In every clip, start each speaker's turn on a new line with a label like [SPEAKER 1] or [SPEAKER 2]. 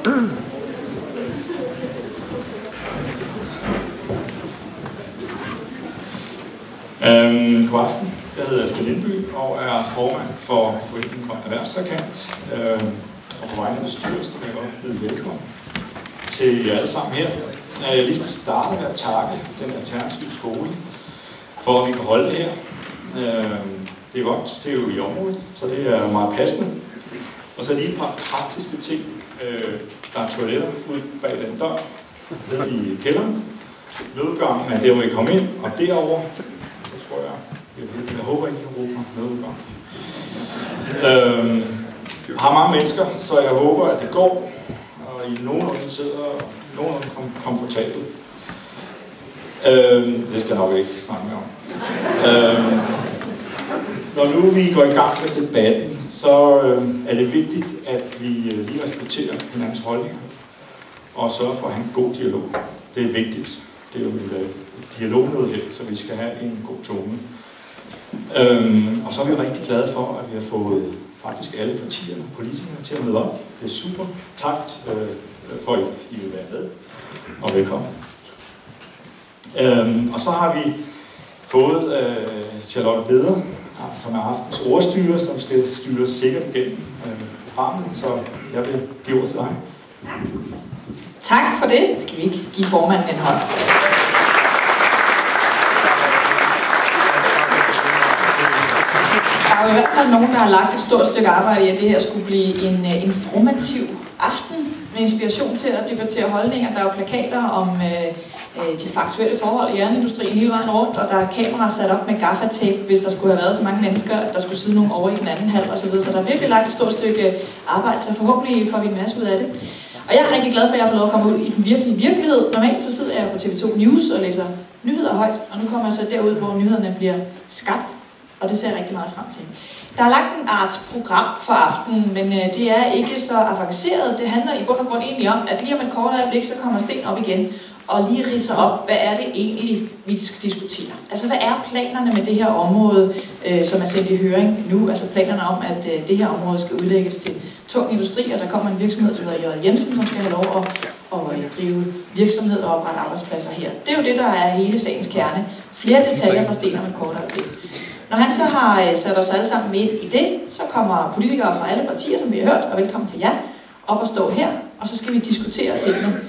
[SPEAKER 1] God aften. Jeg hedder Asger Lindby og er formand for Foreningen Grøn Erhvervstrekant. Og på vegne af bestyrelsen vil jeg godt byde velkommen til jer alle sammen her. Jeg lige starter med at takke den alternative skole for, at vi kan holde det her. Det er godt, det er jo i området, så det er meget passende. Og så lige et par praktiske ting. Der er toiletter ude bag den dør, nede i kælderen. Nødgangen er der, hvor I kommer ind, og derovre, så tror jeg håber ikke, I kan bruge for nødgangen. Har mange mennesker, så jeg håber, at det går, og I nogenlunde sidder nogenlunde komfortabelt. Det skal jeg nok ikke snakke mere om. Når nu vi går i gang med debatten, så er det vigtigt, at vi lige respekterer hinandens holdninger og sørger for at have en god dialog. Det er vigtigt. Det er jo et dialogmøde her, så vi skal have en god tone. Og så er vi rigtig glade for, at vi har fået faktisk alle partierne, politikerne til at møde op. Det er super. Tak for, at I vil være med. Og velkommen. Og så har vi fået Charlotte Beder, som er aftens ordstyrer, som skal styre sikkert igennem programmet. Så jeg vil give ord til dig.
[SPEAKER 2] Tak for det. Skal vi ikke give formanden en hånd? Der er jo i hvert fald nogen, der har lagt et stort stykke arbejde i, at det her skulle blive en informativ aften med inspiration til at debattere holdninger. Der er jo plakater om de faktuelle forhold i jernindustrien hele vejen rundt, og der er kameraer sat op med gaffatape, hvis der skulle have været så mange mennesker, at der skulle sidde nogen over i den anden halv osv. Så der er virkelig lagt et stort stykke arbejde, så forhåbentlig får vi en masse ud af det. Og jeg er rigtig glad for, at jeg får lov at komme ud i den virkelige virkelighed. Normalt så sidder jeg på TV2 News og læser nyheder højt, og nu kommer jeg så derud, hvor nyhederne bliver skabt, og det ser jeg rigtig meget frem til. Der er lagt en art program for aftenen, men det er ikke så avanceret. Det handler i bund og grund egentlig om, at lige om et kort øjeblik, så kommer Sten op igen og lige ridser op, hvad er det egentlig, vi skal diskutere. Altså, hvad er planerne med det her område, som er sendt i høring nu? Altså planerne om, at det her område skal udlægges til tung industri, og der kommer en virksomhed, der hedder J. Jensen, som skal have lov at drive virksomhed og oprette arbejdspladser her. Det er jo det, der er hele sagens kerne. Flere detaljer fra Sten om et kort øjeblik. Når han så har sat os alle sammen ind i det, så kommer politikere fra alle partier, som vi har hørt, og velkommen til jer, op og stå her, og så skal vi diskutere tingene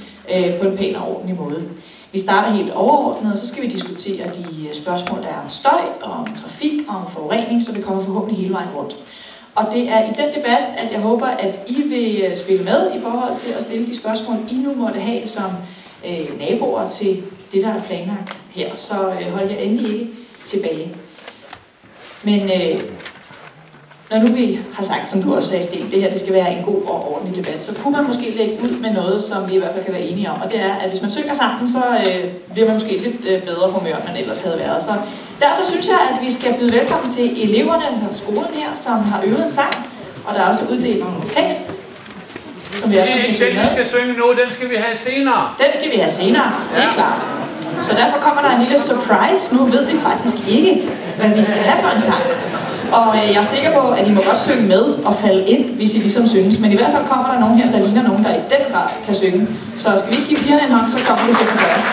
[SPEAKER 2] på en pæn og ordentlig måde. Vi starter helt overordnet, og så skal vi diskutere de spørgsmål, der er om støj, og om trafik og om forurening, så vi kommer forhåbentlig hele vejen rundt. Og det er i den debat, at jeg håber, at I vil spille med i forhold til at stille de spørgsmål, I nu måtte have som naboer til det, der er planlagt her. Så hold jer endelig ikke tilbage. Men når nu vi har sagt, som du også sagde, Sten, det her det skal være en god og ordentlig debat, så kunne man måske lægge ud med noget, som vi i hvert fald kan være enige om. Og det er, at hvis man synger sammen, så bliver man måske lidt bedre humør, end man ellers havde været. Så derfor synes jeg, at vi skal byde velkommen til eleverne fra skolen her, som har øvet en sang. Og der er også uddelt nogle tekst, som vi også kan synge med.
[SPEAKER 3] Den, vi skal synge nu, den skal vi have senere.
[SPEAKER 2] Den skal vi have senere, det er klart. Så derfor kommer der en lille surprise. Nu ved vi faktisk ikke, hvad vi skal have for en sang. Og jeg er sikker på, at I må godt synge med og falde ind, hvis I ligesom synes. Men i hvert fald kommer der nogen her, der ligner nogen, der i den grad kan synge. Så skal vi ikke give pigerne en hånd, så kommer det sikkert gøre.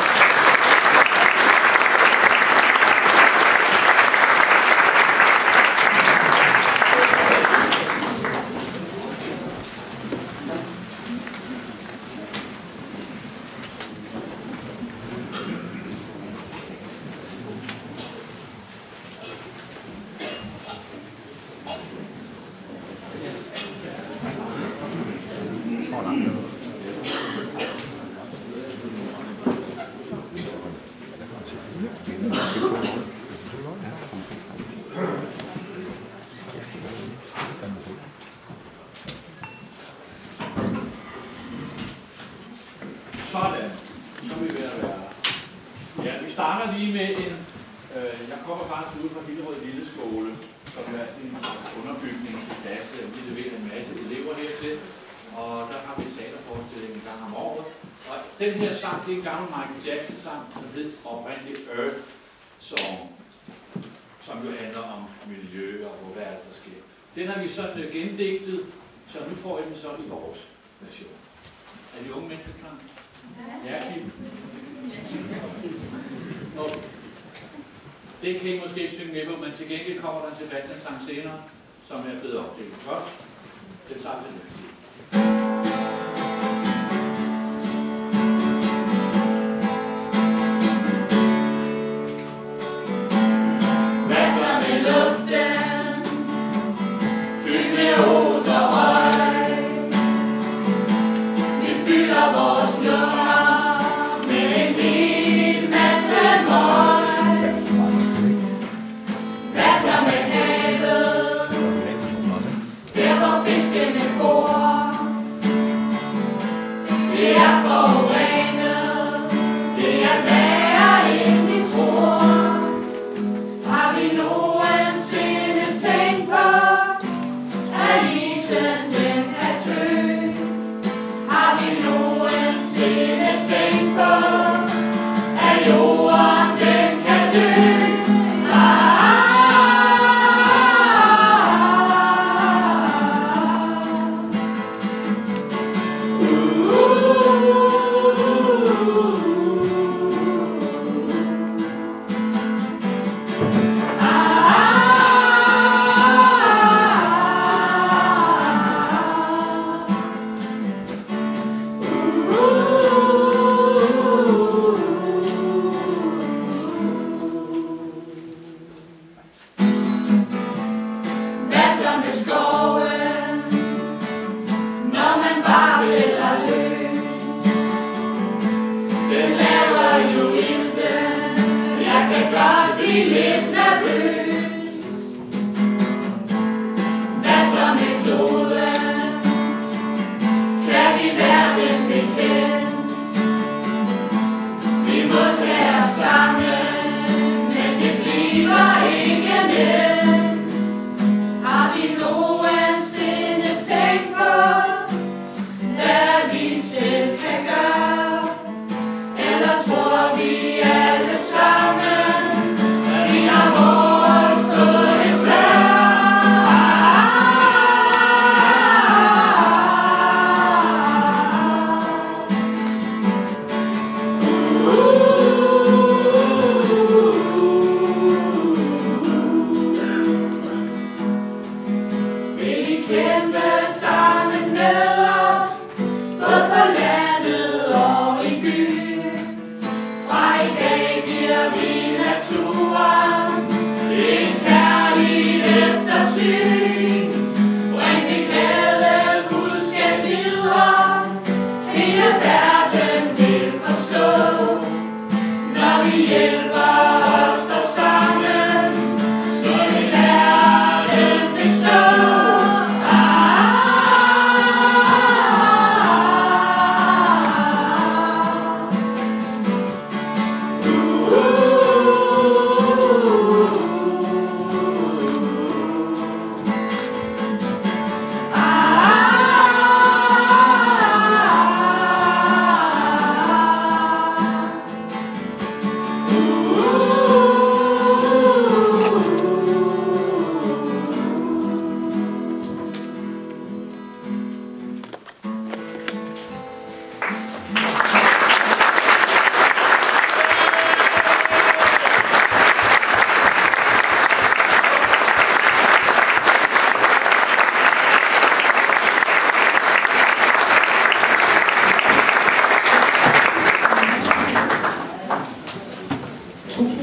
[SPEAKER 3] Sådan, så vil vi være. Ja, vi starter lige med en, jeg kommer faktisk ud fra Hillerød Lille Skole, som er en underbygning til klasse, og vi leverer en masse elever hertil, og der har vi teaterforestilling en gang om året. Og den her sang, det er en gammel Michael Jackson-sang, som hedder oprindelig Earth Song, som jo handler om miljø og hvad er det, der sker. Den har vi sådan gendigtet, så nu får I den så i vores version. Er de unge mennesker klar? Ja, Kim. Okay. Det kan I måske ikke synge med på, men til gengæld kommer der en Sebastian-sang senere, som er blevet opdelt. Godt? Det tager vi lidt.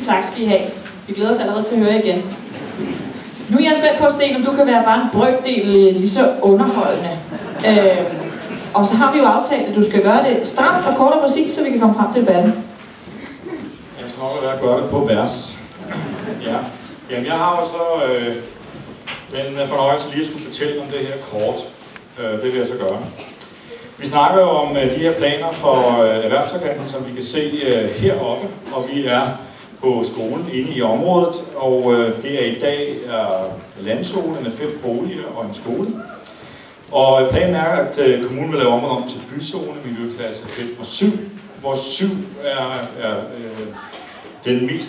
[SPEAKER 2] Tak skal I have. Vi glæder os allerede til at høre igen. Nu er jeg spændt på, Sten, om du kan være bare en brøkdel lige så underholdende. Og så har vi jo aftalt, at du skal gøre det stramt og kort og præcis, så vi kan komme frem til debatten.
[SPEAKER 1] Jeg skal nok være at gøre det på vers. Ja. Jamen, jeg har jo så den fornøjelse lige at skulle fortælle om det her kort. Det vil jeg så gøre. Vi snakker jo om de her planer for erhvervstrekanten, som vi kan se heroppe, og vi er på skolen inde i området, og det er i dag landzone med 5 boliger og en skole. Og planen er, at kommunen vil lave området om til byzone, miljøklasse 5 og 7, hvor 7 er den mest,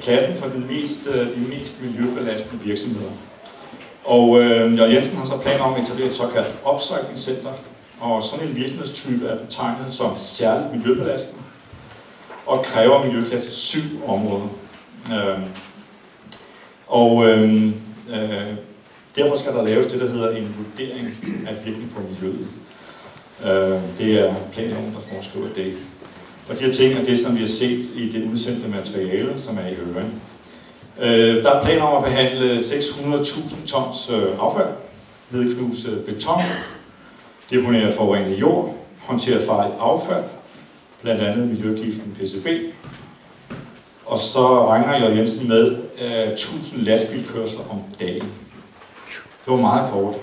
[SPEAKER 1] klassen for de mest miljøbelastende virksomheder. Og Jørgen Jensen har så planer om at etablere et såkaldt upcycling-center, og sådan en virksomhedstype er betegnet som særligt miljøbelastende og kræver miljøklasse 7 områder. Derfor skal der laves det, der hedder en vurdering af virkning på miljøet. Det er planloven, der foreskriver det. Og de her ting er det, som vi har set i det udsendte materiale, som er i høring. Der er planer om at behandle 600.000 tons affald, nedknuse beton, deponere forurenet jord, håndtere farligt affald, blandt andet miljøgiften PCB. Og så regner Jørgen Jensen med 1000 lastbilkørsler om dagen. Det var meget kort.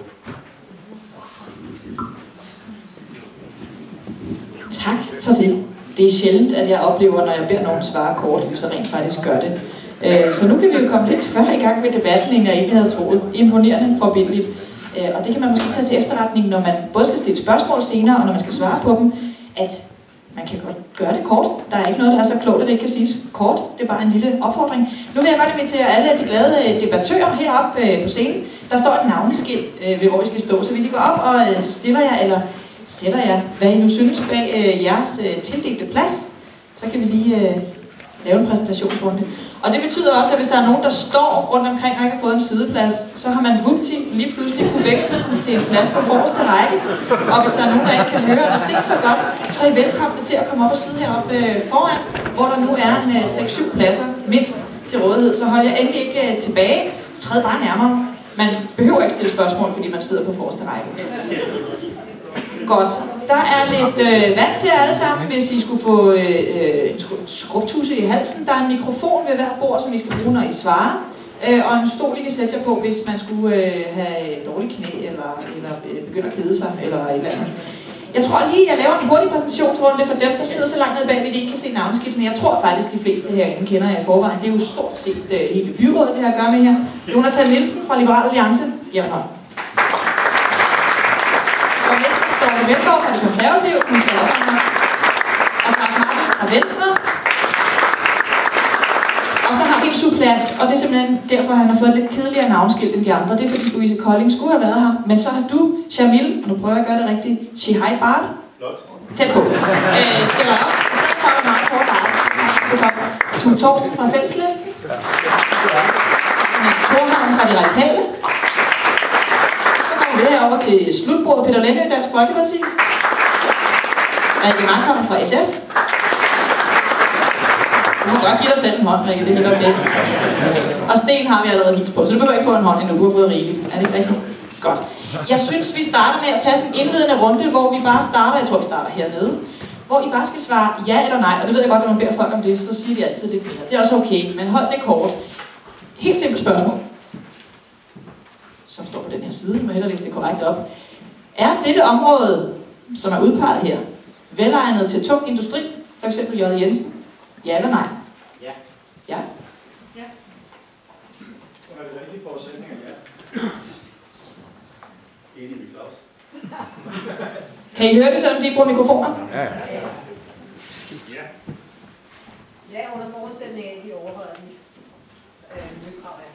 [SPEAKER 2] Tak for det. Det er sjældent, at jeg oplever, når jeg beder nogen svare kort, så rent faktisk gør det. Så nu kan vi jo komme lidt før i gang med debatten, end jeg egentlig havde troet. Imponerende, forbilligt. Og det kan man måske tage til efterretning, når man både skal stille spørgsmål senere, og når man skal svare på dem, at man kan godt gøre det kort. Der er ikke noget, der er så klogt, at det ikke kan siges kort. Det er bare en lille opfordring. Nu vil jeg godt invitere alle de glade debattører heroppe på scenen. Der står et navneskilt ved, hvor vi skal stå. Så hvis I går op og stiller jer, eller sætter jer, hvad I nu synes bag jeres tildelte plads, så kan vi lige lave en præsentationsrunde. Og det betyder også, at hvis der er nogen, der står rundt omkring og ikke har fået en sideplads, så har man vupti lige pludselig kunne veksle den til en plads på forreste række. Og hvis der er nogen, der ikke kan høre eller se så godt, så er I velkomne til at komme op og sidde heroppe foran, hvor der nu er en 6-7 pladser mindst til rådighed. Så hold jer endelig ikke tilbage. Træd bare nærmere. Man behøver ikke stille spørgsmål, fordi man sidder på forreste række. Godt. Der er lidt vand til alle sammen, hvis I skulle få en skrubtusse i halsen. Der er en mikrofon ved hver bord, som I skal bruge, når I svarer. Og en stol, I kan sætte jer på, hvis man skulle have dårlige knæ, eller begynde at kede sig, eller et eller andet. Jeg tror lige, jeg laver en hurtig præsentationsrunde for dem, der sidder så langt nede bag, at de ikke kan se navneskiltene. Jeg tror faktisk, de fleste herinde kender jer i forvejen. Det er jo stort set hele byrådet, det har at gøre med her. Jonathan Nielsen fra Liberal Alliance. Giv mig hånd. Velkommen fra Det Konservative, og fra Venstre. Og så har vi en suppleant, og det er simpelthen derfor, han har fået et lidt kedeligere navnskilt end de andre. Det er fordi Louise Kolding skulle have været her, men så har du, Jamil, nu prøver jeg at gøre det rigtigt, Shihai Bart. Tæt på. Stiller op. I stedet for meget kort bare. Tue Thorsen fra Fælleslisten. Thorhavn fra De Radikale. Det her over til slutbordet Peter Lennø i Dansk Folkeparti. Rikke Markholm fra SF. Du må godt give dig selv en hånd, Rikke, det er helt okay. Og Sten har vi allerede hils på, så du behøver ikke få en hånd endnu, du har fået rigeligt. Er det ikke rigtigt? Godt. Jeg synes, vi starter med at tage sådan en indledende runde, hvor vi bare starter, jeg tror vi starter hernede, hvor I bare skal svare ja eller nej, og det ved jeg godt, når man beder folk om det, så siger de altid lidt mere. Det er også okay, men hold det kort. Helt simpelt spørgsmål, som står på den her side, må hellere læse det korrekt op. Er dette område, som er udpeget her, velegnet til tung industri, for eksempel J. Jensen? Ja eller nej?
[SPEAKER 3] Ja.
[SPEAKER 2] Ja?
[SPEAKER 3] Ja. Så er det rigtige forudsætninger, ja. Enig med Claus.
[SPEAKER 2] Kan I høre det, selvom de ikke bruger mikrofoner?
[SPEAKER 3] Ja. Ja.
[SPEAKER 4] Ja, under forudsætning af, at de overholder de miljøkrav af.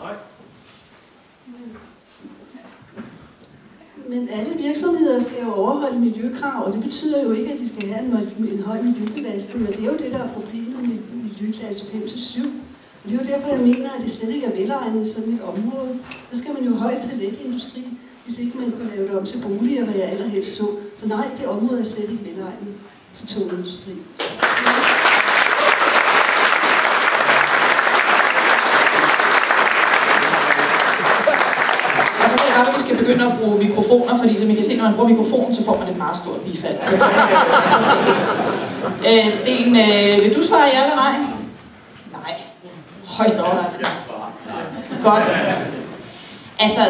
[SPEAKER 3] Nej.
[SPEAKER 4] Men alle virksomheder skal jo overholde miljøkrav, og det betyder jo ikke, at de skal have en høj miljøbelastning, og det er jo det, der er problemet med miljøklasse 5-7. Og det er jo derfor, jeg mener, at det slet ikke er velegnet i sådan et område. Så skal man jo højst have let industri, hvis ikke man kunne lave det om til boliger, hvad jeg allerhelst så. Så nej, det område er slet ikke velegnet til tung industri.
[SPEAKER 2] At vi skal begynde at bruge mikrofoner, fordi som I kan se, når man bruger mikrofonen, så får man et meget stort bifald. Sten, vil du svare ja eller nej? Nej. Højst overraskende. Godt. Altså,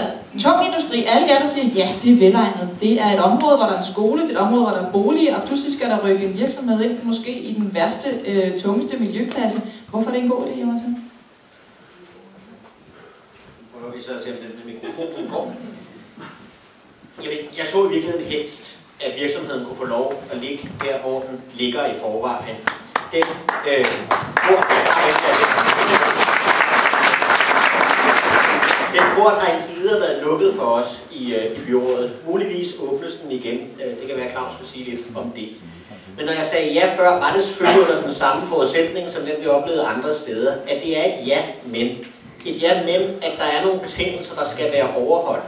[SPEAKER 2] tung industri, alle jer der siger, ja, det er velegnet. Det er et område, hvor der er en skole, det er et område, hvor der er bolig, og pludselig skal der rykke en virksomhed ind, måske i den værste, tungeste miljøklasse. Hvorfor er det en god idé, Jonathan?
[SPEAKER 5] Vi så ser den mikrofon går. Jeg så i virkeligheden helst, at virksomheden kunne få lov at ligge der, hvor den ligger i forvejen. Den Den port har indtil videre været lukket for os i byrådet. Muligvis åbnes den igen. Det kan være, Claus vil sige lidt om det. Men når jeg sagde ja før, var det selvfølgelig under den samme forudsætning, som den vi oplevede andre steder. At det er et ja, men. Et ja, men, at der er nogle betingelser, der skal være overholdt.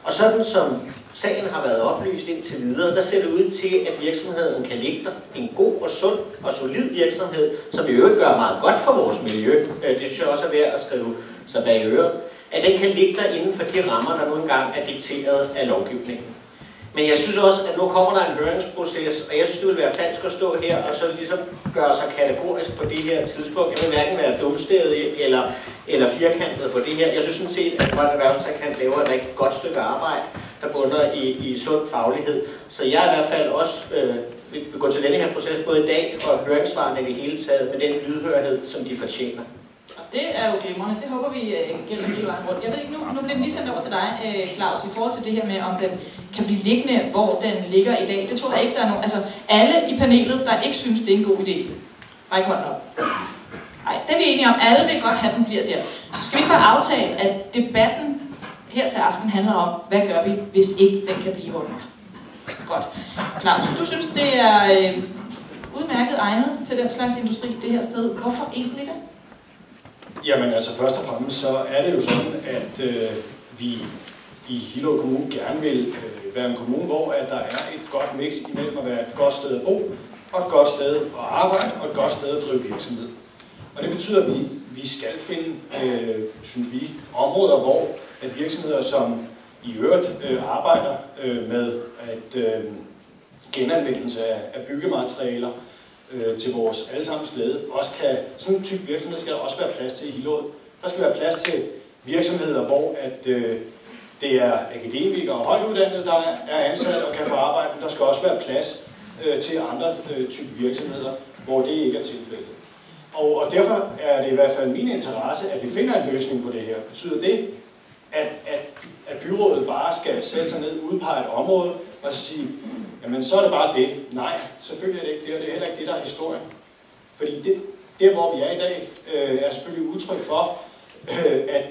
[SPEAKER 5] Og sådan som sagen har været oplyst indtil videre, der ser det ud til, at virksomheden kan ligge der. En god og sund og solid virksomhed, som i øvrigt gør meget godt for vores miljø. Det synes jeg også er værd at skrive sig bag øret. At den kan ligge der inden for de rammer, der nu engang er dikteret af lovgivningen. Men jeg synes også, at nu kommer der en høringsproces, og jeg synes, det vil være falsk at stå her og så ligesom gøre sig kategorisk på det her tidspunkt. Jeg vil hverken være dumstædig eller firkantet på det her. Jeg synes sådan set, at Grøn Erhvervstrekant laver et rigtig godt stykke arbejde, der bunder i sund faglighed. Så jeg i hvert fald også vil gå til denne her proces både i dag og høringssvarene i det hele taget med den lydhørighed, som de fortjener.
[SPEAKER 2] Det er jo glimrende. Det håber vi gælder hele vejen rundt. Jeg ved ikke, nu bliver den lige sendt over til dig, Claus, i forhold til det her med, om den kan blive liggende, hvor den ligger i dag. Det tror jeg ikke, der er nogen. Altså, alle i panelet, der ikke synes, det er en god idé. Ræk hånden op. Nej, det er vi enige om. Alle vil godt have, den bliver der. Så skal vi ikke bare aftale, at debatten her til aften handler om, hvad gør vi, hvis ikke den kan blive, hvor den er. Godt. Claus, du synes, det er udmærket egnet til den slags industri, det her sted. Hvorfor egentlig det?
[SPEAKER 6] Jamen altså først og fremmest så er det jo sådan, at vi i Hillerød Kommune gerne vil være en kommune, hvor at der er et godt mix imellem at være et godt sted at bo, og et godt sted at arbejde, og et godt sted at drive virksomhed. Og det betyder, at vi skal finde, synes vi, områder, hvor at virksomheder, som i øvrigt arbejder med at genanvendelse af byggematerialer, til vores allesammens glæde, også kan, sådan en type virksomhed skal der også være plads til i Hillerød. Der skal være plads til virksomheder, hvor at, det er akademikere og højtuddannede, der er ansat og kan få arbejde. Der skal også være plads til andre type virksomheder, hvor det ikke er tilfældet. Og derfor er det i hvert fald min interesse, at vi finder en løsning på det her. Betyder det, at byrådet bare skal sætte sig ned, udpege et område og så sige, jamen så er det bare det. Nej, selvfølgelig er det ikke det, og det er heller ikke det, der er historien. Fordi det hvor vi er i dag, er selvfølgelig udtryk for,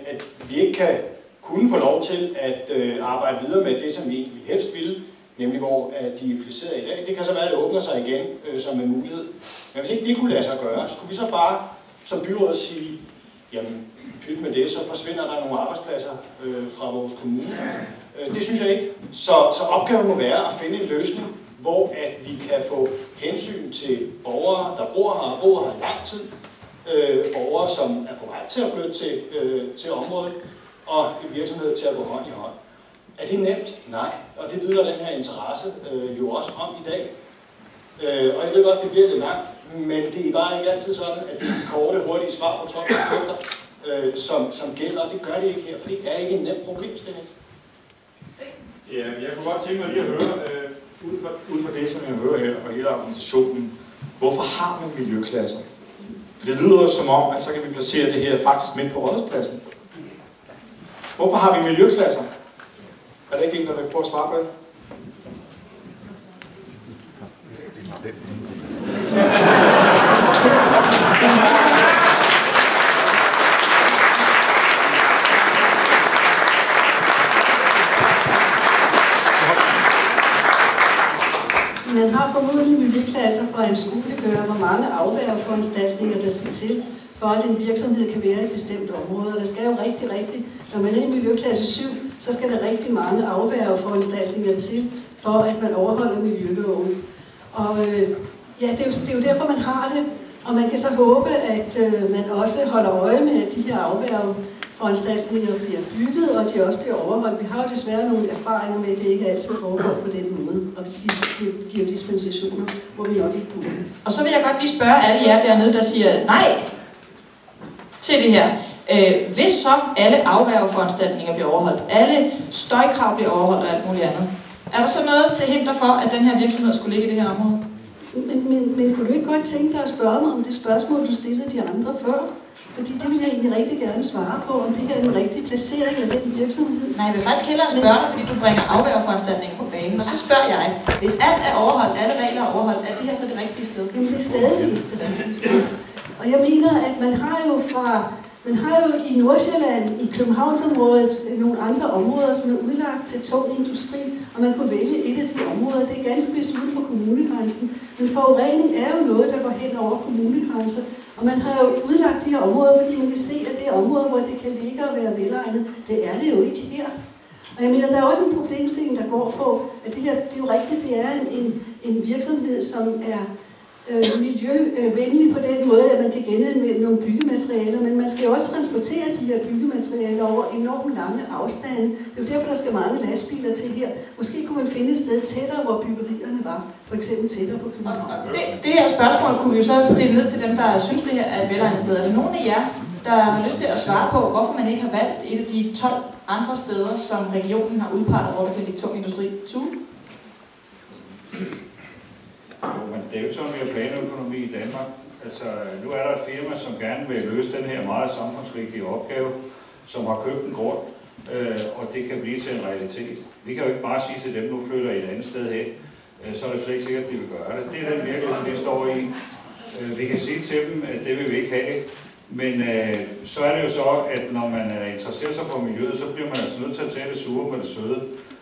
[SPEAKER 6] at vi ikke kan kunne få lov til at arbejde videre med det, som vi egentlig helst ville, nemlig hvor de er placeret i dag. Det kan så være, at det åbner sig igen som en mulighed. Men hvis ikke det kunne lade sig gøre, skulle vi så bare som byråd sige, jamen pyt med det, så forsvinder der nogle arbejdspladser fra vores kommune. Det synes jeg ikke. Så opgaven må være at finde en løsning, hvor at vi kan få hensyn til borgere, der bor her i lang tid, borgere, som er på vej til at flytte til området, og virksomheder til at gå hånd i hånd. Er det nemt? Nej. Og det vidner den her interesse jo også om i dag. Og jeg ved godt, det bliver lidt langt, men det er bare ikke altid sådan, at det er korte, hurtige svar på 12 sekunder, som gælder. Og det gør det ikke her, for det er ikke en nem problemstilling.
[SPEAKER 1] Ja, jeg kunne godt tænke mig lige at høre, ud fra det, som jeg hører her, og hele argumentationen, hvorfor har man miljøklasser? For det lyder jo som om, at så kan vi placere det her faktisk midt på Rådhuspladsen. Hvorfor har vi miljøklasser? Er der ikke en, der vil prøve at svare på det?
[SPEAKER 4] Man har formodentlig miljøklasser for at anskueliggøre, hvor mange afværgeforanstaltninger der skal til, for at en virksomhed kan være i et bestemt område. Og der skal jo rigtig, når man er i miljøklasse 7, så skal der rigtig mange afværgeforanstaltninger til, for at man overholder miljøloven. Og ja, det er jo derfor, man har det. Og man kan så håbe, at man også holder øje med, at de her afværgeforanstaltninger bliver bygget, og de også bliver overholdt. Vi har jo desværre nogle erfaringer med, at det ikke altid foregår på den måde, og vi giver dispensationer, hvor vi nok ikke burde.
[SPEAKER 2] Og så vil jeg godt lige spørge alle jer dernede, der siger nej til det her. Hvis så alle afværgeforanstaltninger bliver overholdt, alle støjkrav bliver overholdt og alt muligt andet, er der så noget til hinder for, at den her virksomhed skulle ligge i det her område?
[SPEAKER 4] Men kunne du ikke godt tænke dig at spørge mig om det spørgsmål, du stillede de andre før? Fordi det vil jeg egentlig rigtig gerne svare på, om det her er en rigtig placering af den virksomhed.
[SPEAKER 2] Nej, jeg vil faktisk hellere spørge dig, fordi du bringer afværgeforanstaltningen på banen. Og så spørger jeg, hvis alt er overholdt, alle regler er overholdt, er det her så det rigtige sted?
[SPEAKER 4] Jamen det er stadig ikke det rigtige sted. Og jeg mener, at man har jo fra Man har jo i Nordsjælland, i Københavnsområdet, nogle andre områder, som er udlagt til tung industri, og man kunne vælge et af de områder. Det er ganske vist uden for kommunegrænsen, men forurening er jo noget, der går hen over kommunegrænser. Og man har jo udlagt de her områder, fordi man kan se, at det er områder, hvor det kan ligge og være velegnet. Det er det jo ikke her. Og jeg mener, der er også en problemstilling, der går på, at det her, det er jo rigtigt, det er en virksomhed, som er miljøvenlig på den måde, at man kan genanvende nogle byggematerialer, men man skal jo også transportere de her byggematerialer over enormt lange afstande. Det er jo derfor, der skal mange lastbiler til her. Måske kunne man finde et sted tættere, hvor byggerierne var, for eksempel tættere på København.
[SPEAKER 2] Og det her spørgsmål kunne vi jo så stille ned til dem, der synes, det her er et velegnet sted. Er der nogen af jer, der har lyst til at svare på, hvorfor man ikke har valgt et af de 12 andre steder, som regionen har udpeget, hvor der kan ligge tung industri?
[SPEAKER 7] Jo, men det er jo ikke sådan, vi har planøkonomi i Danmark. Altså, nu er der et firma, som gerne vil løse den her meget samfundsvigtige opgave, som har købt en grund, og det kan blive til en realitet. Vi kan jo ikke bare sige til dem, nu flytter I et andet sted hen, så er det slet ikke sikkert, at de vil gøre det. Det er den virkelighed, vi står i. Vi kan sige til dem, at det vil vi ikke have, men så er det jo så, at når man interesserer sig for miljøet, så bliver man altså nødt til at tage det sure med det søde.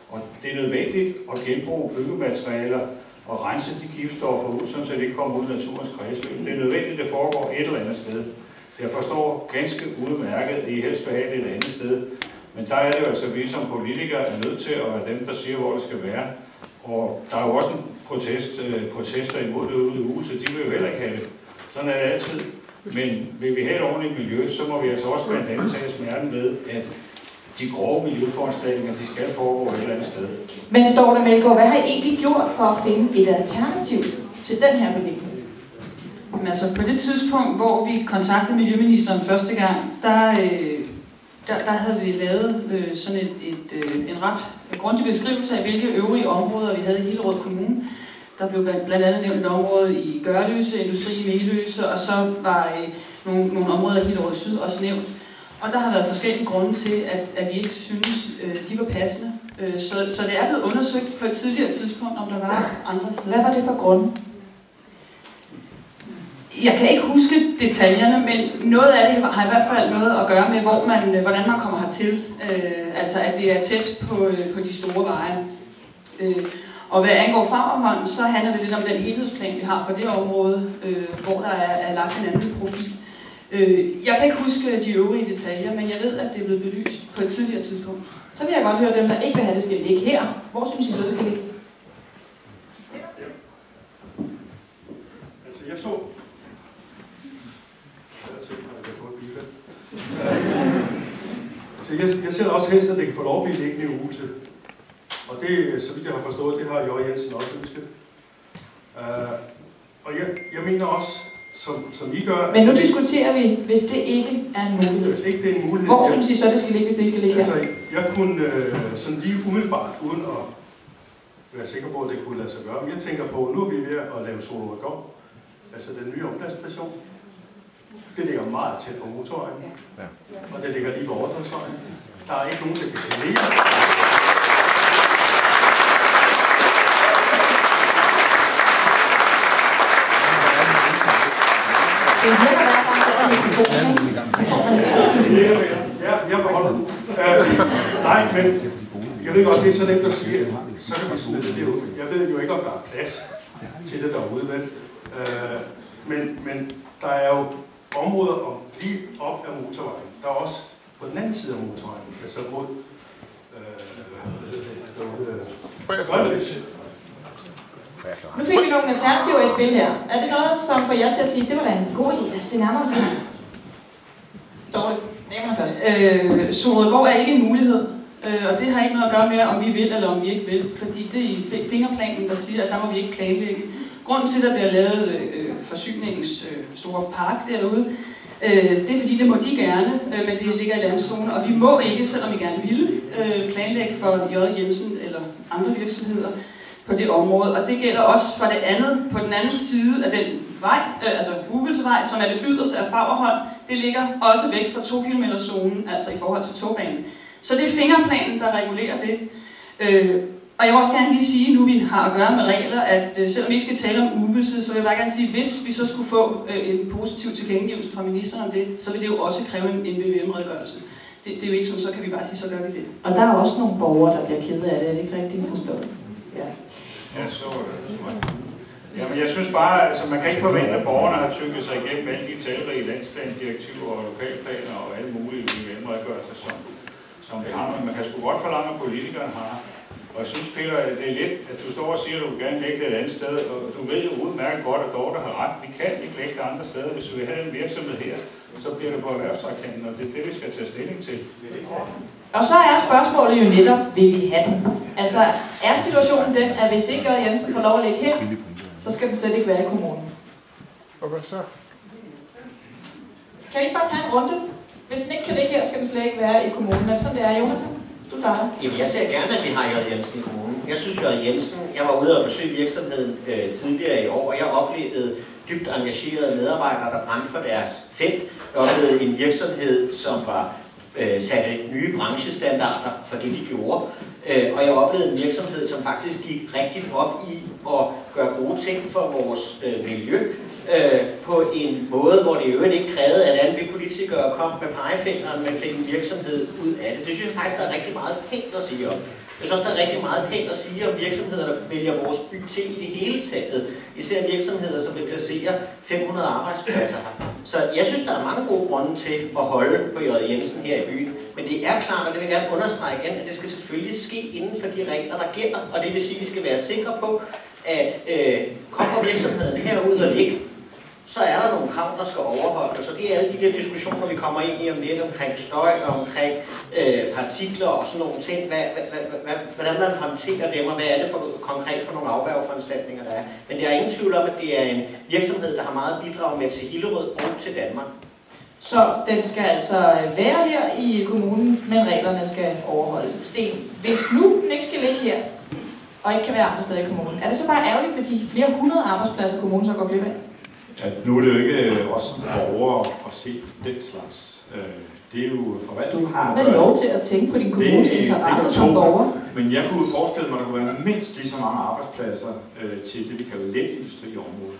[SPEAKER 7] Og det er nødvendigt at genbruge byggematerialer og rense de giftstoffer ud, så det ikke kommer ud i naturens kredsløb. Det er nødvendigt, at det foregår et eller andet sted. Jeg forstår ganske udmærket, at I helst vil have det et andet sted. Men der er det jo altså, at vi som politikere er nødt til at være dem, der siger, hvor det skal være. Og der er jo også en protester imod det ude i huset, de vil jo heller ikke have det. Sådan er det altid. Men vil vi have et ordentligt miljø, så må vi altså også blandt andet tage smerten ved, at de grove miljøforanstaltninger, de skal foregå et eller andet sted.
[SPEAKER 2] Men Dorte Meldgaard, hvad har I egentlig gjort for at finde et alternativ til den her beliggenhed?
[SPEAKER 8] Altså på det tidspunkt, hvor vi kontaktede Miljøministeren første gang, der havde vi lavet sådan en ret grundig beskrivelse af, hvilke øvrige områder vi havde i Hillerød Kommune. Der blev blandt andet nævnt et område i Gørløse, Industri i Meløse, og så var nogle områder i Hillerød Syd også nævnt. Og der har været forskellige grunde til, at vi ikke synes, de var passende. Så det er blevet undersøgt på et tidligere tidspunkt, om der var andre steder.
[SPEAKER 2] Hvad var det for grunde?
[SPEAKER 8] Jeg kan ikke huske detaljerne, men noget af det har i hvert fald noget at gøre med, hvordan man kommer hertil. Altså at det er tæt på de store veje. Og hvad angår Fagerholm, så handler det lidt om den helhedsplan, vi har for det område, hvor der er lagt en anden profil. Jeg kan ikke huske de øvrige detaljer, men jeg ved, at det er blevet belyst på et tidligere tidspunkt.
[SPEAKER 2] Så vil jeg godt høre dem, der ikke vil have det skal ligge her. Hvor synes I så, det skal ligge?
[SPEAKER 9] Altså, jeg ser også helst, at det kan få lov at blive liggende i huset. Og det, så vidt jeg har forstået, det har Jørgen Jensen også ønsket. Og jeg mener også, som I gør...
[SPEAKER 2] Men nu diskuterer vi, hvis det ikke er en mulighed.
[SPEAKER 9] Hvis ikke det er en mulighed...
[SPEAKER 2] Hvor synes I så, det skal ligge, hvis det ikke skal ligge her?
[SPEAKER 9] Altså, jeg kunne sådan lige umiddelbart, uden at være sikker på, at det kunne lade sig gøre, men jeg tænker på, nu er vi ved at lave Solrødgård, altså den nye ompladsstation. Det ligger meget tæt på motorvejen, og det ligger lige ved Ordensvejen. Der er ikke nogen, der kan genere. Jeg beholder den. Nej, men jeg ved godt, det er så nemt at sige, at så kan vi smide det ud. Jeg ved jo ikke, om der er plads til det derude, vel? Men der er jo områder lige op ad motorvejen. Der er også på den anden side af motorvejen, altså mod Gørløse.
[SPEAKER 2] Nu fik vi nogle alternativer i spil her. Er det noget, som får jer til at sige, det var da en god idé at se nærmere på? Dårligt. Damerne først.
[SPEAKER 8] Solrødgård er ikke en mulighed, og det har ikke noget at gøre med, om vi vil eller om vi ikke vil, fordi det er i fingerplanen, der siger, at der må vi ikke planlægge. Grunden til, at der bliver lavet forsyningens store park derude, det er fordi, det må de gerne, men det ligger i landzone, og vi må ikke, selvom vi gerne ville, planlægge for J. Jensen eller andre virksomheder på det område. Og det gælder også for det andet, på den anden side af den vej, altså Uvelsevej, som er det yderste af Fagerholm. Det ligger også væk fra 2 km-zonen, altså i forhold til togbanen. Så det er fingerplanen, der regulerer det. Og jeg vil også gerne lige sige, nu vi har at gøre med regler, at selvom vi ikke skal tale om uvelse, så vil jeg bare gerne sige, at hvis vi så skulle få en positiv tilkendegivelse fra ministeren om det, så vil det jo også kræve en VVM-redegørelse. Det er jo ikke sådan, så kan vi bare sige, så gør vi det.
[SPEAKER 2] Og der er også nogle borgere, der bliver kede af det, er det ikke rigtigt forstået? Ja.
[SPEAKER 7] Ja, så ja, men jeg synes bare, altså man kan ikke forvente, at borgerne har tykket sig igennem alle de talrige landsplandirektiver og lokalplaner og alle mulige VVM-redegørelser, som vi har, men man kan sgu godt forlange, at politikerne har. Og jeg synes, Peter, det er lidt, at du står og siger, at du vil gerne lægge det et andet sted, og du ved jo udmærket godt, at Dorte har ret. Vi kan ikke lægge det andre steder. Hvis vi vil have den virksomhed her, så bliver det på erhvervstrækkanten, og det er det, vi skal tage stilling til.
[SPEAKER 2] Og så er spørgsmålet jo netop, vil vi have den? Altså, er situationen den, at hvis ikke Jørgen Jensen får lov at ligge her, så skal den slet ikke være i kommunen?
[SPEAKER 10] Og hvad så?
[SPEAKER 2] Kan vi ikke bare tage en runde? Hvis den ikke kan ligge her, skal den slet ikke være i kommunen. Er det sådan, det er, Jonathan? Du starter.
[SPEAKER 5] Jamen, jeg ser gerne, at vi har Jørgen Jensen i kommunen. Jeg synes, Jørgen Jensen, jeg var ude og besøge virksomheden tidligere i år, og jeg oplevede dybt engagerede medarbejdere, der brændte for deres felt. Jeg oplevede en virksomhed, som var satte nye branchestandarder for det, de gjorde. Og jeg oplevede en virksomhed, som faktisk gik rigtig op i at gøre gode ting for vores miljø. På en måde, hvor det i øvrigt ikke krævede, at alle vi politikere kom med pegefingeren, men fik en virksomhed ud af det. Det synes jeg faktisk, der er rigtig meget pænt at sige om. Jeg synes også, der er rigtig meget pænt at sige om virksomheder, der vælger vores by til i det hele taget. Især virksomheder, som vil placere 500 arbejdspladser her. Så jeg synes, der er mange gode grunde til at holde på Jørgen Jensen her i byen. Men det er klart, og det vil jeg gerne understrege igen, at det skal selvfølgelig ske inden for de regler, der gælder. Og det vil sige, at vi skal være sikre på, at kommer virksomheden herud og ligge, så er der nogle krav, der skal overholdes. Så det er alle de der diskussioner, vi kommer ind i om lidt omkring støj, omkring partikler og sådan nogle ting. Hvordan man håndterer dem, og hvad er det for konkret for nogle afværgeforanstaltninger, der er. Men der er ingen tvivl om, at det er en virksomhed, der har meget bidrag med til Hillerød og til Danmark.
[SPEAKER 2] Så den skal altså være her i kommunen, men reglerne skal overholdes. Sten, hvis nu den ikke skal ligge her, og ikke kan være andre steder i kommunen, er det så bare ærgerligt med de flere 100 arbejdspladser, kommunen så går glip af?
[SPEAKER 1] Ja, nu er det jo ikke os som borgere at se den slags. Det er jo forvaltningen.
[SPEAKER 2] Du har vel lov til at tænke på din kommunes interesser som borger?
[SPEAKER 1] Men jeg kunne forestille mig, at der kunne være mindst lige så mange arbejdspladser til det, vi kalder let industriområdet.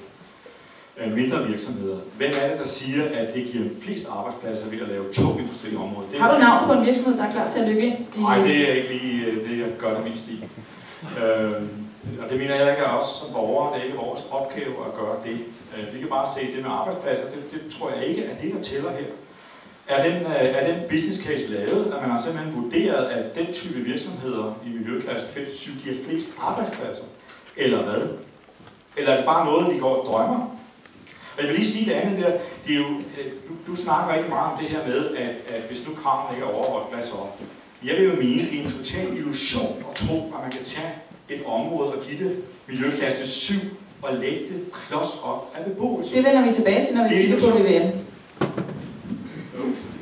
[SPEAKER 1] Mindre virksomheder. Hvem er det, der siger, at det giver flest arbejdspladser ved at lave tung industriområde?
[SPEAKER 2] Har du navn på en virksomhed, der er klar til at lykke ind?
[SPEAKER 1] Nej, det er ikke lige det, jeg gør det mest i. Og det mener jeg ikke af os som borgere. Det er ikke vores opgave at gøre det. Vi kan bare se det med arbejdspladser. Det tror jeg ikke er det, der tæller her. Er den business case lavet, at man har simpelthen vurderet, at den type virksomheder i miljøklasse 5-7 giver flest arbejdspladser? Eller hvad? Eller er det bare noget, vi går og drømmer? Og jeg vil lige sige det andet der. Det er jo, du snakker rigtig meget om det her med, at hvis nu kravene ikke er overholdt, hvad så? Jeg vil jo mene, at det er en total illusion at tro, at man kan tage et område og give det miljøklasse 7 og lægge det klods op af beboelse.
[SPEAKER 2] Det vender vi tilbage til, når vi kigger på VVM.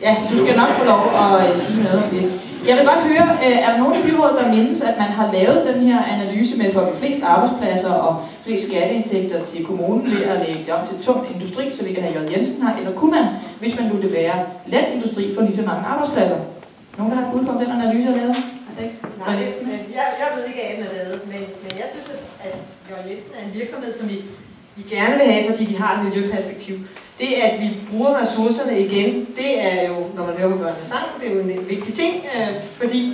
[SPEAKER 2] Ja, du skal nok få lov at sige noget om det. Jeg vil godt høre, er der nogen i byrådet, der mindes, at man har lavet den her analyse med for de flest arbejdspladser og flest skatteindtægter til kommunen ved at lægge det om til tung industri, så vi kan have Jørgen Jensen her, eller kunne man, hvis man nu det være let industri, for lige så mange arbejdspladser? Nogen, der har et bud på, om den analyse er lavet?
[SPEAKER 11] Nej, jeg ved ikke, at den er lavet, men jeg synes, at Jørgen Jensen er en virksomhed, som vi gerne vil have, fordi de har et miljøperspektiv. Det, at vi bruger ressourcerne igen, det er jo, når man hører på børnene sang, det er jo en vigtig ting, fordi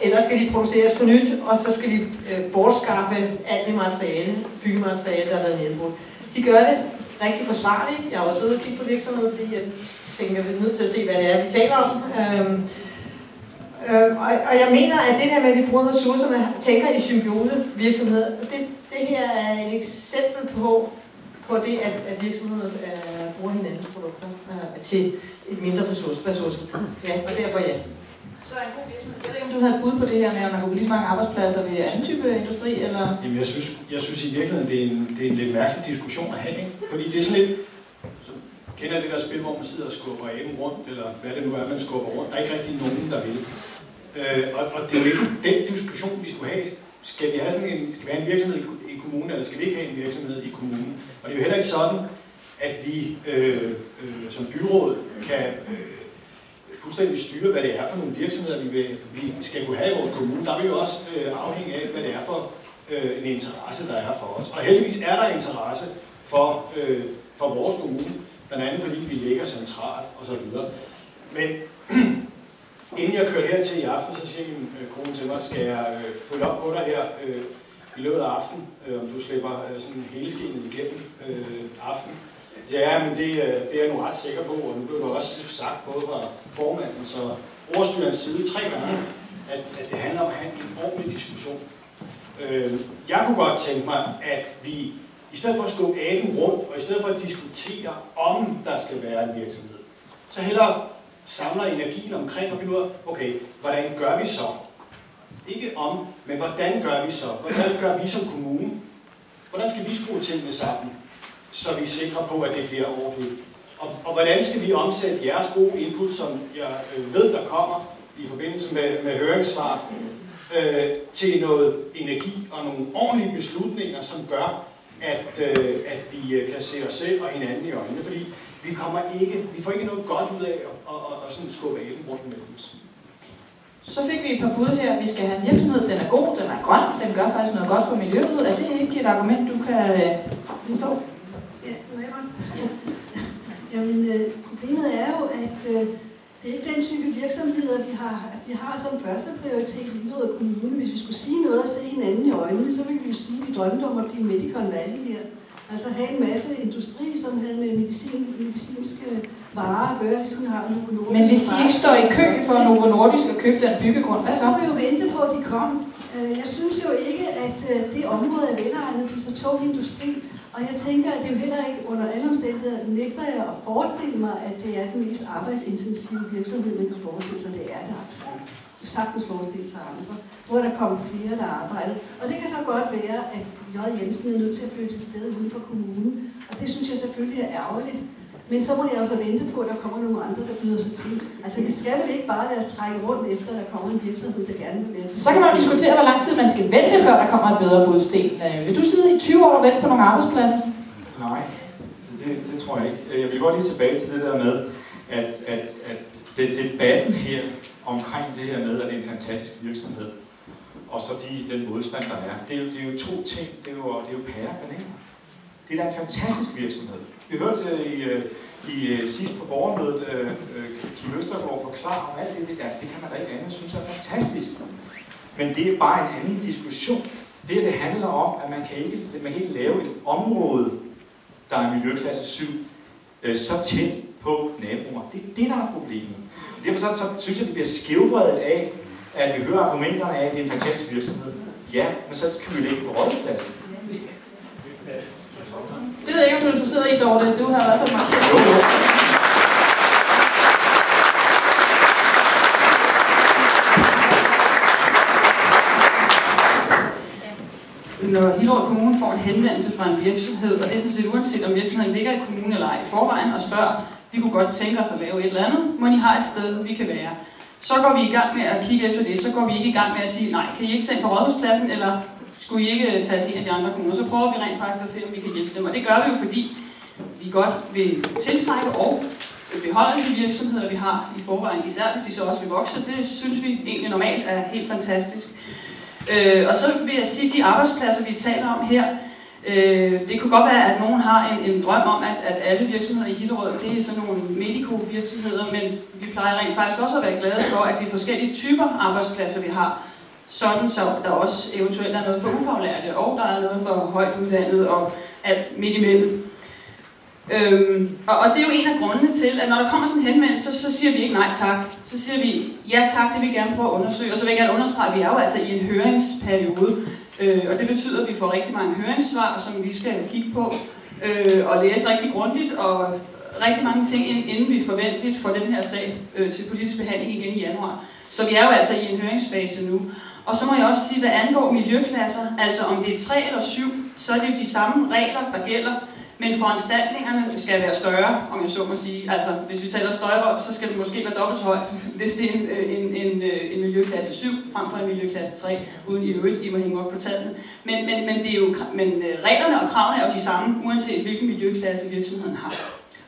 [SPEAKER 11] ellers skal de produceres på nyt, og så skal de bortskaffe alt det materiale, byggemateriale, der har været nedbrudt. De gør det rigtig forsvarligt. Jeg har også ved at kigge på virksomheden, fordi jeg tænker, at vi er nødt til at se, hvad det er, vi taler om. Og jeg mener, at det der med, at vi bruger ressourcerne, tænker i symbiose virksomheder, det her er et eksempel på det, at virksomheder bruger hinandens produkter til et mindre ressource. Ja, og derfor ja.
[SPEAKER 2] Så er en god virksomhed. Jeg ved ikke, om du havde et bud på det her med, at man kunne få lige så mange arbejdspladser ved anden type industri, eller?
[SPEAKER 6] Jamen, jeg synes i virkeligheden, det er en lidt mærkelig diskussion at have, ikke? Fordi det er sådan lidt, kender det der spil, hvor man sidder og skubber aben rundt, eller hvad det nu er, man skubber rundt. Der er ikke rigtig nogen, der vil. Og det er jo ikke den diskussion, vi skulle have. Skal vi have en virksomhed i kommunen, eller skal vi ikke have en virksomhed i kommunen? Og det er jo heller ikke sådan, at vi som byråd kan fuldstændig styre, hvad det er for nogle virksomheder, vi skal kunne have i vores kommune. Der vil jo også afhænge af, hvad det er for en interesse, der er for os. Og heldigvis er der interesse for vores kommune, blandt andet fordi vi ligger centralt osv. Men inden jeg kører hertil i aften, så siger min kone til mig, skal jeg følge op på dig her i løbet af aftenen, om du slipper sådan helskindet igennem aften. Ja, men det er jeg nu ret sikker på, og nu blev det også sagt både fra formandens og ordstyrens side 3 gange, at det handler om at have en ordentlig diskussion. Jeg kunne godt tænke mig, at vi i stedet for at skubbe aden rundt, og i stedet for at diskutere, om der skal være en virksomhed, så hellere samler energien omkring og finder ud af, okay, hvordan gør vi så? Ikke om, men hvordan gør vi så? Hvordan gør vi som kommune? Hvordan skal vi skrue tingene sammen, så vi er sikre på, at det bliver ordentligt? Og hvordan skal vi omsætte jeres gode input, som jeg ved, der kommer i forbindelse med høringssvar, til noget energi og nogle ordentlige beslutninger, som gør, at vi kan se os selv og hinanden i øjnene? Fordi vi får ikke noget godt ud af at sådan skubbe aden rundt mellem os.
[SPEAKER 2] Så fik vi et par bud her. Vi skal have en virksomhed, den er god, den er grøn, den gør faktisk noget godt for miljøet. Er det ikke et argument, du kan forstå?
[SPEAKER 4] Ja, Jamen, problemet er jo, at det er ikke den type virksomheder, vi har som første prioritet i Hillerød Kommune. Hvis vi skulle sige noget og se hinanden i øjnene, så ville vi jo sige, at vi drømte om at blive Medicon Valley her. Altså have en masse industri, som havde med medicinske varer at gøre, ligesom har Novo Nordisk.
[SPEAKER 2] Men hvis de ikke står i kø for Novo Nordisk at købe den byggegrund, hvad så?
[SPEAKER 4] Så må vi jo vente på, at de kom. Jeg synes jo ikke, at det område er velegnet til så tung industri. Og jeg tænker, at det er jo heller ikke under alle omstændigheder, nægter jeg at forestille mig, at det er den mest arbejdsintensive virksomhed, man kan forestille sig, det er det altså. Du sagtens forestille sig andre, hvor der kommer flere, der arbejder. Og det kan så godt være, at J. Jensen er nødt til at flytte et sted uden for kommunen. Og det synes jeg selvfølgelig er ærgerligt. Men så må jeg også vente på, at der kommer nogle andre, der byder sig til. Altså vi skal vel ikke bare lade os trække rundt efter, at der kommer en virksomhed, der gerne vil være.
[SPEAKER 2] Så kan man jo diskutere, hvor lang tid man skal vente, før der kommer et bedre budsten. Vil du sidde i 20 år og vente på nogle arbejdspladser?
[SPEAKER 1] Nej, det tror jeg ikke. Jeg vil godt lige tilbage til det der med, at debatten her omkring det her med, at det er en fantastisk virksomhed, og så den modstand, der er. Det er jo 2 ting. Det er jo pære og bananer. Det er da en fantastisk virksomhed. Vi hørte sidst på borgermødet Kim Østergaard forklare om alt det. Altså, det kan man da ikke andet synes er fantastisk. Men det er bare en anden diskussion. Det handler om, at man kan ikke lave et område, der er miljøklasse 7, så tæt på naboer. Det er det, der er problemet. Derfor så synes jeg, det bliver skævvredet af, at vi hører argumenterne af, at det er en fantastisk virksomhed. Ja, men så kan vi lægge på rådspladsen.
[SPEAKER 2] Det ved jeg ikke, om du er interesseret i, Dorte. Du har i hvert fald markeret.
[SPEAKER 8] Når Hillerød Kommune får en henvendelse fra en virksomhed, og det er sådan set uanset om virksomheden ligger i kommunen eller ej i forvejen, og spørger, vi kunne godt tænke os at lave et eller andet, må I har et sted, vi kan være. Så går vi i gang med at kigge efter det, så går vi ikke i gang med at sige, nej, kan I ikke tage på Rådhuspladsen, eller skulle I ikke tage til en af de andre kommuner? Så prøver vi rent faktisk at se, om vi kan hjælpe dem. Og det gør vi jo, fordi vi godt vil tiltrække og beholde de virksomheder, vi har i forvejen, især hvis de så også vil vokse. Det synes vi egentlig normalt er helt fantastisk. Og så vil jeg sige, at de arbejdspladser, vi taler om her, det kunne godt være, at nogen har en drøm om, at alle virksomheder i Hillerød, det er sådan nogle medico-virksomheder, men vi plejer rent faktisk også at være glade for, at det er forskellige typer arbejdspladser, vi har. Sådan så der også eventuelt er noget for ufaglærte, og der er noget for højt uddannet og alt midt imellem. Og det er jo en af grundene til, at når der kommer sådan en henvendelse, så siger vi ikke nej tak. Så siger vi, ja tak, det vil vi gerne prøve at undersøge. Og så vil jeg gerne understrege, at vi er jo altså i en høringsperiode. Og det betyder, at vi får rigtig mange høringssvar, som vi skal kigge på og læse rigtig grundigt. Og rigtig mange ting, inden vi forventeligt får den her sag til politisk behandling igen i januar. Så vi er jo altså i en høringsfase nu. Og så må jeg også sige, hvad angår miljøklasser, altså om det er 3 eller 7, så er det jo de samme regler, der gælder. Men foranstaltningerne skal være større, om jeg så må sige. Altså, hvis vi taler støjvold, så skal det måske være dobbelt så højt, hvis det er en miljøklasse 7 frem for en miljøklasse 3, uden i øvrigt, I må hænge op på tallene. Men reglerne og kravene er jo de samme, uanset hvilken miljøklasse virksomheden har.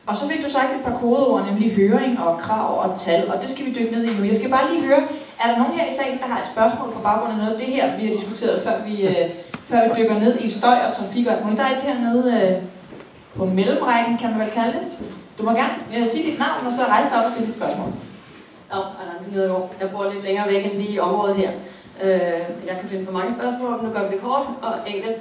[SPEAKER 2] Og så fik du sagt et par kodeord, nemlig høring og krav og tal, og det skal vi dykke ned i nu. Jeg skal bare lige høre, er der nogen her i salen, der har et spørgsmål på baggrund af noget af det her, vi har diskuteret, før vi dykker ned i støj og trafik og alt muligt? Der er et hernede på mellemrækken, kan man vel kalde det. Du må gerne sige dit navn, og så rejse dig op og stille dit spørgsmål.
[SPEAKER 12] Jeg bor lidt længere væk end lige i området her. Jeg kan finde på mange spørgsmål, men nu gør vi det kort og enkelt.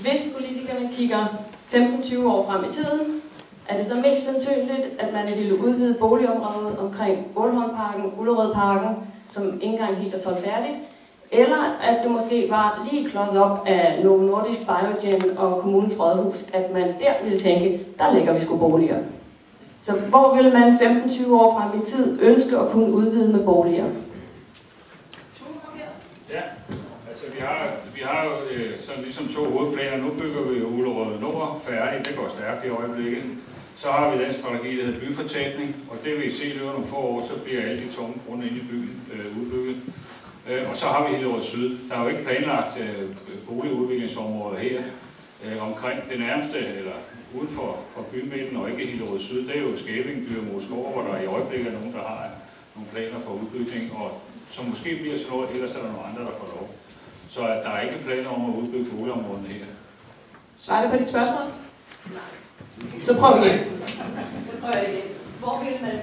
[SPEAKER 12] Hvis politikerne kigger 15-20 år frem i tiden, er det så mest sandsynligt, at man ville udvide boligområdet omkring Ålholmparken, Ullerødparken, som ikke engang helt er solgt færdigt, eller at det måske var lige klods op af Novo Nordisk Biogen og kommunens rådhus, at man der ville tænke, der lægger vi sgu boliger. Så hvor ville man 15-20 år frem i tid ønske at kunne udvide med boliger?
[SPEAKER 7] Ja, altså vi har jo sådan ligesom 2 hovedplaner. Nu bygger vi Ullerød Nord færdigt, det går stærkt i øjeblikket. Så har vi den strategi, der hedder byfortætning, og det vil I se i løbet af nogle få år, så bliver alle de tomme grunde inde i byen udbygget. Og så har vi Hillerød Syd. Der er jo ikke planlagt boligudviklingsområder her omkring det nærmeste, eller uden for bymidten, og ikke Hillerød Syd. Det er jo Skævinge, Moskov, hvor der i øjeblikket er nogen, der har nogle planer for udbygning, og som måske bliver sådan noget, ellers er der nogle andre, der får lov. Så der er ikke planer om at udbygge boligområderne her.
[SPEAKER 2] Svarer det på dit spørgsmål? Så prøv igen.
[SPEAKER 12] Hvor ville man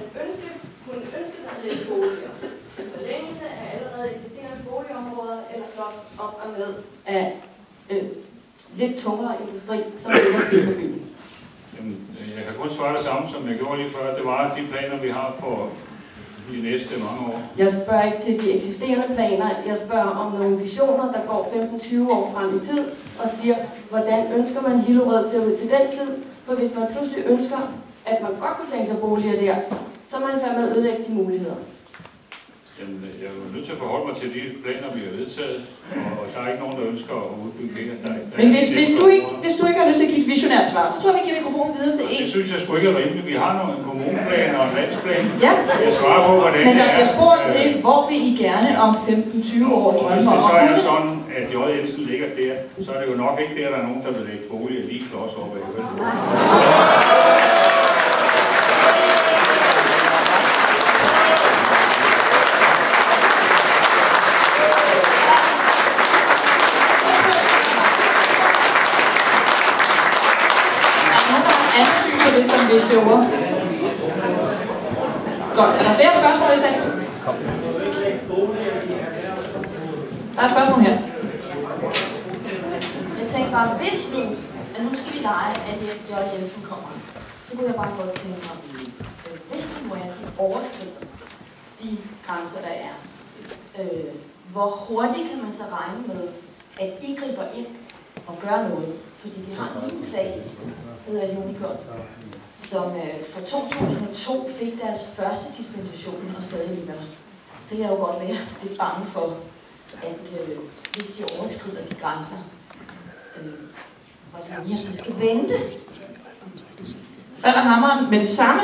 [SPEAKER 12] kunne ønske sig lidt boliger? En forlængelse af allerede eksisterende boligområder, eller klods op og ned af lidt tungere industri, som ligger syd på byen?
[SPEAKER 7] Jamen, jeg kan kun svare det samme, som jeg gjorde lige før. Det var de planer, vi har for de næste mange år.
[SPEAKER 12] Jeg spørger ikke til de eksisterende planer. Jeg spørger om nogle visioner, der går 15-20 år frem i tid, og siger, hvordan ønsker man Hillerød ser ud til den tid? For hvis man pludselig ønsker, at man godt kunne tænke sig boliger der, så er man færdig med at ødelægge de muligheder.
[SPEAKER 7] Jamen, jeg er nødt til at forholde mig til de planer, vi har vedtaget, og der er ikke nogen, der ønsker at udbygge her.
[SPEAKER 2] Men hvis du ikke har lyst til at give et visionært svar, så tror jeg, vi giver mikrofonen videre til en.
[SPEAKER 7] Det synes jeg sgu ikke er rimeligt. Vi har nogle kommuneplan og en landsplan.
[SPEAKER 2] Ja,
[SPEAKER 7] jeg svarer på, hvordan
[SPEAKER 2] men der bliver spurgt til, hvor vil I gerne om 15-20 år drømme om?
[SPEAKER 7] Hvis det så er sådan, at J. Jensen ligger der, så er det jo nok ikke der er nogen, der vil lægge boliger lige klods op ad.
[SPEAKER 2] Det som vi til ord. Godt. Er der flere spørgsmål i sagen? Der er et spørgsmål her.
[SPEAKER 13] Jeg tænkte bare, hvis nu, at nu skal vi lege, at J. Jensen kommer, så kunne jeg bare godt tænke mig, hvis det må være, de overskrider de grænser, der er, hvor hurtigt kan man så regne med, at I griber ind og gør noget? Fordi vi har en sag, der hedder Unicorn, som for 2002 fik deres første dispensation og stadig ligger der. Så kan jeg jo godt være lidt bange for, at hvis de overskrider de grænser, hvordan jeg så skal vente.
[SPEAKER 2] Falder hammeren med det samme,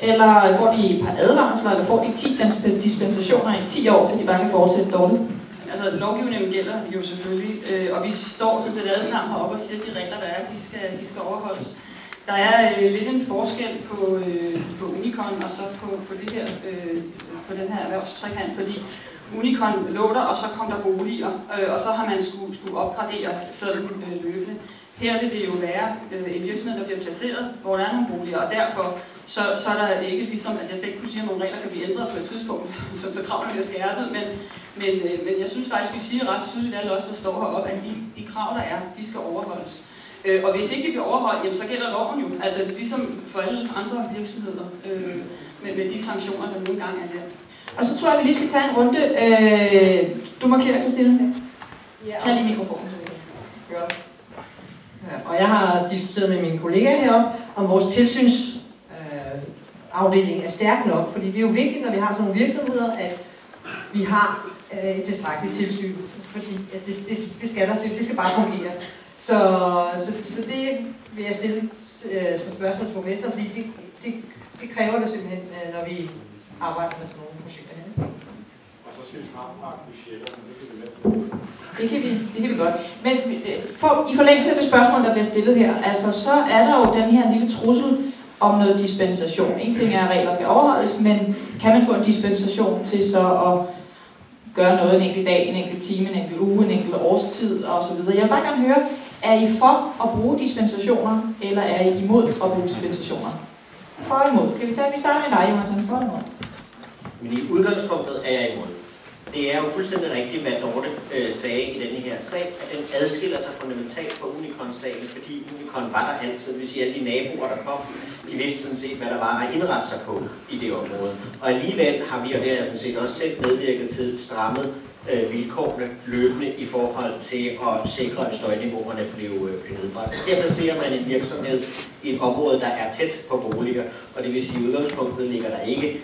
[SPEAKER 2] eller får de et par advarsler, eller får de 10 dispensationer i 10 år, så de bare kan fortsætte dårligt?
[SPEAKER 8] Altså, lovgivningen gælder jo selvfølgelig, og vi står sådan set alle sammen heroppe og siger, at de regler, der er, de skal overholdes. Der er lidt en forskel på Unicon og så på det her, på den her erhvervstrekant, fordi Unicon lå der, og så kom der boliger, og så har man skulle opgradere sådan løbende. Her vil det jo være en virksomhed, der bliver placeret, hvor der er nogle boliger, og derfor så er der ikke ligesom, altså jeg skal ikke kunne sige, at nogle regler kan blive ændret på et tidspunkt, så kravene bliver skærpet, men jeg synes faktisk, vi siger ret tydeligt, alle os, der står heroppe, at de krav, der er, de skal overholdes. Og hvis ikke de bliver overholdt, jamen, så gælder loven jo, altså ligesom for alle andre virksomheder, med de sanktioner, der nogle gange er der.
[SPEAKER 2] Og så tror jeg, vi lige skal tage en runde. Du markerer, Christine.
[SPEAKER 11] Ja.
[SPEAKER 2] Tag lige mikrofonen, så vi kan høre det.
[SPEAKER 11] Og jeg har diskuteret med mine kollegaer heroppe, om vores tilsynsafdeling er stærk nok, fordi det er jo vigtigt, når vi har sådan nogle virksomheder, at vi har et tilstrækkeligt tilsyn, fordi at det skal bare fungere. Så det vil jeg stille som spørgsmål til borgmesteren, fordi det kræver det simpelthen, når vi arbejder med sådan nogle projekter her.
[SPEAKER 1] Og så skal vi snart snakke budgetter, men det kan vi lade.
[SPEAKER 2] Det kan vi godt. Men i forlængelse af det spørgsmål, der bliver stillet her, altså så er der jo den her lille trussel om noget dispensation. En ting er, at regler skal overholdes, men kan man få en dispensation til så at gøre noget en enkelt dag, en enkelt time, en enkelt uge, en enkelt årstid osv. Jeg vil bare gerne høre, er I for at bruge dispensationer, eller er I imod at bruge dispensationer? For og imod. Kan vi starte med dig, Jonathan, for og imod?
[SPEAKER 5] Men i udgangspunktet er jeg imod. Det er jo fuldstændig rigtigt, hvad Dorte sagde i denne her sag, at den adskiller sig fundamentalt fra Unicon-sagen, fordi Unicon var der altid. Det vil sige, at alle de naboer, der kom, de vidste sådan set, hvad der var at indrette sig på i det område. Og alligevel har vi, og det har jeg sådan set også selv medvirket til, strammet vilkårene løbende i forhold til at sikre, at støjniveauerne blev nedbragt. Her placerer man en virksomhed i et område, der er tæt på boliger, og det vil sige, at i udgangspunktet ligger der ikke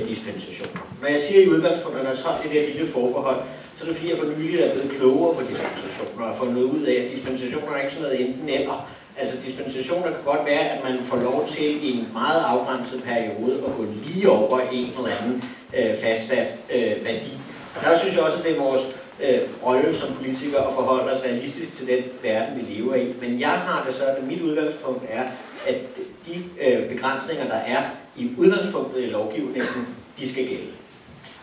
[SPEAKER 5] dispensationer. Når jeg siger i udgangspunktet, når jeg har det der lille forbehold, så er det fordi, jeg for nylig er blevet klogere på dispensationer og fundet ud af, at dispensationer er ikke sådan noget enten eller. Altså dispensationer kan godt være, at man får lov til i en meget afgrænset periode at gå lige over en eller anden fastsat værdi. Der synes jeg også, at det er vores rolle som politikere at forholde os realistisk til den verden, vi lever i. Men jeg har det sådan, at mit udgangspunkt er, at de begrænsninger, der er i udgangspunktet i lovgivningen, de skal gælde.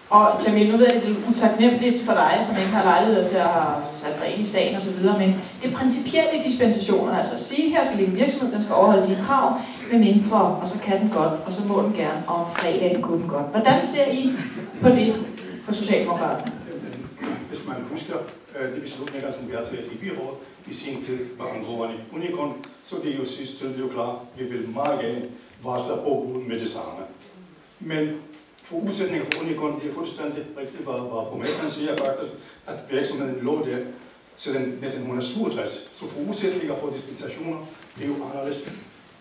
[SPEAKER 2] Og Jamil, nu ved jeg, at det er utaknemmeligt for dig, som ikke har lejlighed til at have sat dig ind i sagen osv., men det principielle i dispensationer, altså at sige, her skal ligge en virksomhed, den skal overholde de krav, med mindre, og så kan den godt, og så må den gerne, og om fredagen kunne den godt. Hvordan ser I på det på Socialdemokraterne?
[SPEAKER 9] Hvis man husker de beslutninger, som vi har taget i byrådet i sin tid var angående Unicon, så det er jo sidst tydeligt og klart, vi vil meget gerne varsle påbud med det samme. Men forudsætninger for Unicon, det er fuldstændig rigtigt, hvad borgmesteren siger faktisk, at virksomheden lå der siden 1967. Så forudsætninger for dispensationer, det er jo anderledes.